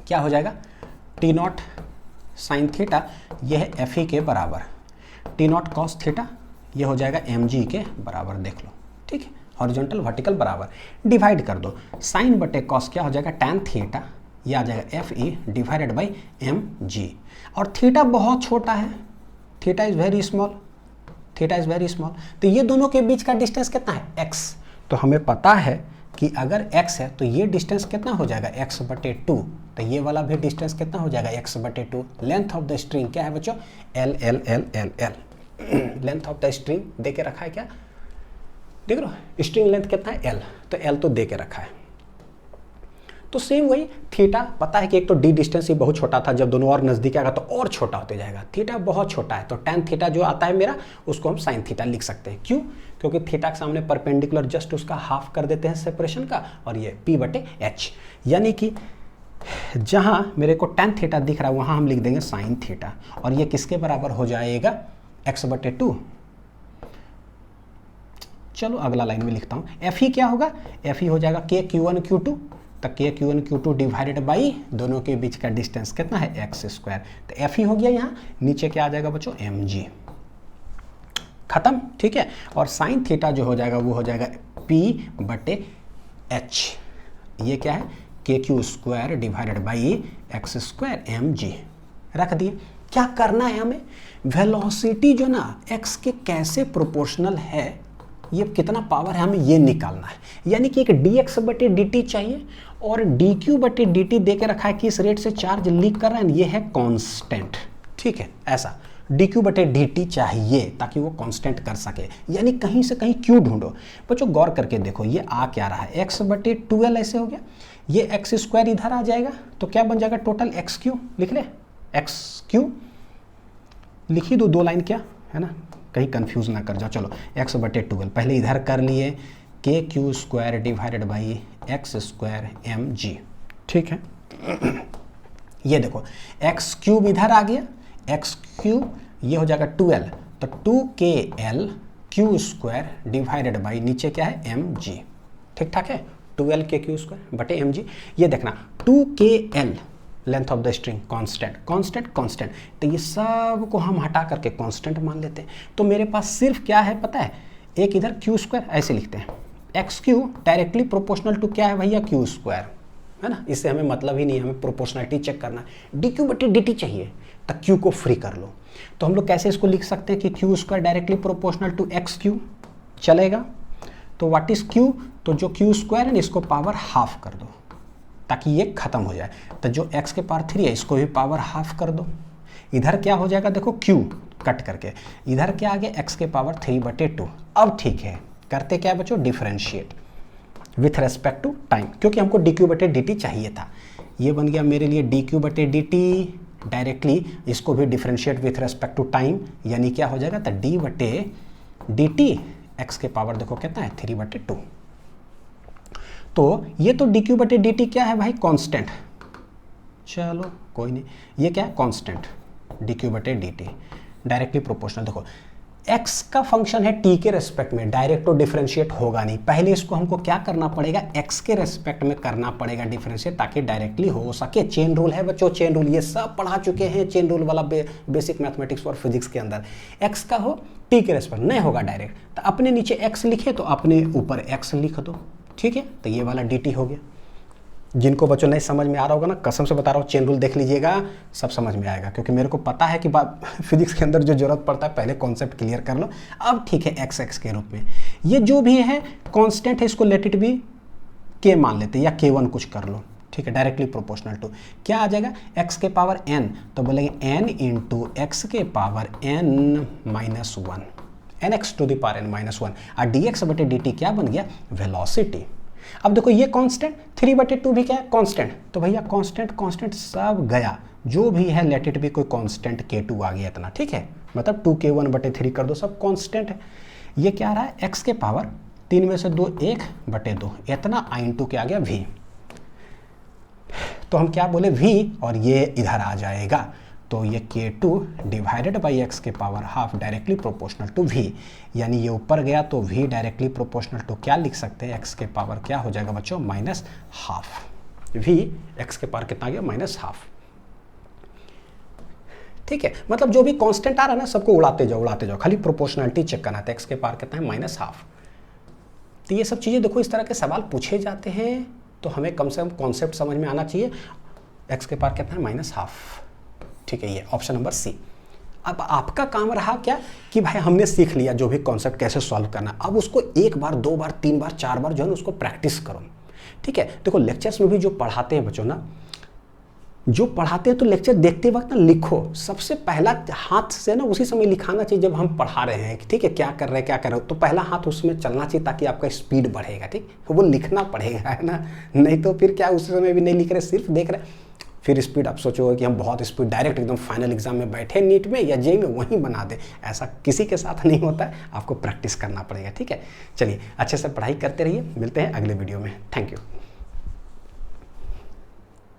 Speaker 1: क्या हो जाएगा, टी नॉट साइन थीटा, यह है एफ ई के बराबर, टी नॉट कॉस थीटा ये हो जाएगा एम जी के बराबर, देख लो, ठीक है। हॉरिजॉन्टल वर्टिकल बराबर, डिवाइड कर दो, साइन बटे कॉस क्या हो जाएगा, टैन थीटा, ये आ जाएगा F E divided by M G. और थीटा बहुत छोटा है, theta is very small, theta is very small. तो ये दोनों के बीच का डिस्टेंस कितना है, x। तो हमें पता है कि अगर x है तो ये डिस्टेंस कितना हो जाएगा, x बटे 2। तो ये वाला भी डिस्टेंस कितना हो जाएगा, x बटे 2। लेंथ ऑफ द स्ट्रिंग क्या है बच्चों, l l l l l। Length of the string दे के रखा है, क्या देख रहे हो, स्ट्रिंग लेंथ कितना है, l, तो l तो दे के रखा है। तो सेम वही थीटा, पता है कि एक तो d डिस्टेंस ही बहुत छोटा था, जब दोनों और नज़दीक आएगा तो और छोटा होते जाएगा। थीटा बहुत छोटा है, तो tan थीटा जो आता है मेरा, उसको हम sin थीटा लिख सकते हैं। क्यों, क्योंकि थीटा के सामने परपेंडिकुलर जस्ट उसका हाफ कर देते हैं सेपरेशन का, और ये p बटे h। यानी कि जहाँ मेरे को tan थीटा दिख रहा है वहाँ हम लिख देंगे sin थीटा, और ये किसके बराबर हो जाएगा, x बटे 2। चलो अगला लाइन में लिखता हूँ, एफ ई क्या होगा, एफ ई हो जाएगा के क्यू वन क्यू टू, तो के q one q two divided by दोनों के बीच का डिस्टेंस कितना है, एक्स स्क्वायर। तो एफ ई हो गया, यहाँ नीचे क्या आ जाएगा बच्चों, एम जी, खत्म, ठीक है। और साइन थीटा जो हो जाएगा वो हो जाएगा पी बटे एच, ये क्या है, K Q square divided by X square M G, रख दिए। क्या करना है हमें, वेलोसिटी जो ना एक्स के कैसे प्रोपोर्शनल है, ये कितना पावर है, हमें ये निकालना है। यानी कि एक dx बटे dt चाहिए, और dq बटे dt दे के रखा है कि इस रेट से चार्ज लीक कर रहा है, ये है कांस्टेंट, ठीक है। ऐसा dq बटे dt चाहिए ताकि वो कांस्टेंट कर सके, यानी कहीं से कहीं q ढूंढो। बच्चों गौर करके देखो, ये आ क्या रहा है, x बटे 2l ऐसे हो गया, ये एक्स स्क्वायर इधर आ जाएगा, तो क्या बन जाएगा टोटल एक्स क्यू, लिख ले एक्स क्यू, लिख ही दो, 2 लाइन क्या है ना, कहीं कंफ्यूज ना कर जाओ। चलो x बटे 2l पहले इधर कर लिए, K Q square divided by X square M G, ठीक है। ये देखो एक्स क्यूब इधर आ गया, एक्स क्यूब ये हो जाएगा 2l, तो 2kl Q square divided by नीचे क्या है, एम जी, ठीक ठाक है। 2l के क्यू स्क्वायर बटे एम जी। ये देखना 2kl length of the string constant, constant constant, तो ये सब को हम हटा करके कांस्टेंट मान लेते हैं। तो मेरे पास सिर्फ क्या है पता है, एक इधर क्यू स्क्वायर ऐसे लिखते हैं, X cube directly proportional to क्या है भैया, क्यू स्क्वायर, है ना। इससे हमें मतलब ही नहीं, हमें प्रोपोर्शनलिटी चेक करना है। डी क्यू बटे डी टी चाहिए, तो क्यू को फ्री कर लो। तो हम लोग कैसे इसको लिख सकते हैं कि Q square directly proportional to X cube, चलेगा। तो व्हाट इज क्यू, तो जो क्यू स्क्वायर है ना इसको पावर हाफ कर दो ताकि ये खत्म हो जाए। तो जो x के पावर 3 है इसको भी पावर हाफ कर दो। इधर क्या हो जाएगा देखो, q कट करके इधर क्या आ गया, x के पावर 3 बटे 2। अब ठीक है, करते क्या बच्चों, differentiate with respect to time, क्योंकि हमको dq बटे dt चाहिए था। ये बन गया मेरे लिए dq बटे dt, डायरेक्टली इसको भी differentiate with respect to time, यानी क्या हो जाएगा, तो d बटे dt, x के पावर देखो कितना है 3 बटे 2, तो ये तो डी क्यू बटे डी टी क्या है भाई, कांस्टेंट, चलो कोई नहीं, ये क्या है कांस्टेंट डी क्यू बटे डी टी, डायरेक्टली प्रोपोर्शनल। देखो x का फंक्शन है t के रेस्पेक्ट में, डायरेक्ट तो डिफरेंशिएट होगा नहीं, पहले इसको हमको क्या करना पड़ेगा, x के रेस्पेक्ट में करना पड़ेगा डिफरेंशिएट, ताकि डायरेक्टली हो सके। चेन रूल है बच्चों, चेन रूल ये सब पढ़ा चुके हैं, चेन रूल वाला बेसिक मैथमेटिक्स और फिजिक्स के अंदर। x का हो t के रेस्पेक्ट, नहीं होगा डायरेक्ट, तो अपने नीचे x लिखे तो अपने ऊपर x लिख दो, ठीक है, तो ये वाला dt हो गया। जिनको बच्चों नहीं समझ में आ रहा होगा ना, कसम से बता रहा हूँ, चेन रूल देख लीजिएगा, सब समझ में आएगा, क्योंकि मेरे को पता है कि फिजिक्स के अंदर जो जरूरत पड़ता है पहले कॉन्सेप्ट क्लियर कर लो। अब ठीक है, एक्स एक्स के रूप में ये जो भी है कांस्टेंट है, इसको लेट इट बी के मान लेते हैं, या k1 कुछ कर लो, ठीक है, डायरेक्टली प्रोपोर्शनल टू क्या आ जाएगा, x के पावर n, तो बोलेंगे n इंटू एक्स के power n minus one, N X to the power n minus one, और dx बटे dt क्या बन गया, वेलोसिटी। अब देखो ये कांस्टेंट 3/2 भी क्या है, कांस्टेंट, तो भैया कांस्टेंट कांस्टेंट सब गया, जो भी है लेट इट भी कोई कांस्टेंट k2 आ गया इतना, ठीक है, मतलब 2k1/3 कर दो, सब कांस्टेंट है। ये क्या आ रहा है, x के पावर 3 में से 2 1/2, इतना i इंटू क्या आ गया v, तो हम क्या बोले v, और ये इधर आ जाएगा, तो ये k2 डिवाइडेड बाई x के power half directly proportional to v, यानी ये ऊपर गया तो v डायरेक्टली प्रोपोर्शनल टू क्या लिख सकते हैं, x के पावर क्या हो जाएगा बच्चों, माइनस हाफ। v x के पावर कितना गया, माइनस हाफ, ठीक है, मतलब जो भी कांस्टेंट आ रहा है ना सबको उड़ाते जाओ, खाली प्रोपोर्शनलिटी चेक करना था, x के पावर कितना है, माइनस हाफ। तो ये सब चीज़ें देखो, इस तरह के सवाल पूछे जाते हैं, तो हमें कम से कम कॉन्सेप्ट समझ में आना चाहिए। x के पावर कितना है, माइनस हाफ, ठीक है, ये ऑप्शन नंबर सी। अब आपका काम रहा क्या कि भाई हमने सीख लिया जो भी कॉन्सेप्ट कैसे सॉल्व करना, अब उसको 1 बार 2 बार 3 बार 4 बार जो है ना उसको प्रैक्टिस करो, ठीक है। देखो लेक्चर्स में भी जो पढ़ाते हैं बच्चों ना, जो पढ़ाते हैं तो लेक्चर देखते वक्त ना लिखो, सबसे पहला हाथ से ना उसी समय लिखाना चाहिए जब हम पढ़ा रहे हैं, ठीक है, क्या कर रहे हो, तो पहला हाथ उसमें चलना चाहिए ताकि आपका स्पीड बढ़ेगा, ठीक, वो लिखना पड़ेगा, है ना, नहीं तो फिर क्या उस समय भी नहीं लिख रहे, सिर्फ देख रहे, फिर स्पीड आप सोचोगे कि हम बहुत स्पीड डायरेक्ट एकदम फाइनल एग्जाम में बैठे नीट में या जेई में वहीं बना दे, ऐसा किसी के साथ नहीं होता है, आपको प्रैक्टिस करना पड़ेगा, ठीक है। चलिए अच्छे से पढ़ाई करते रहिए, मिलते हैं अगले वीडियो में, थैंक यू।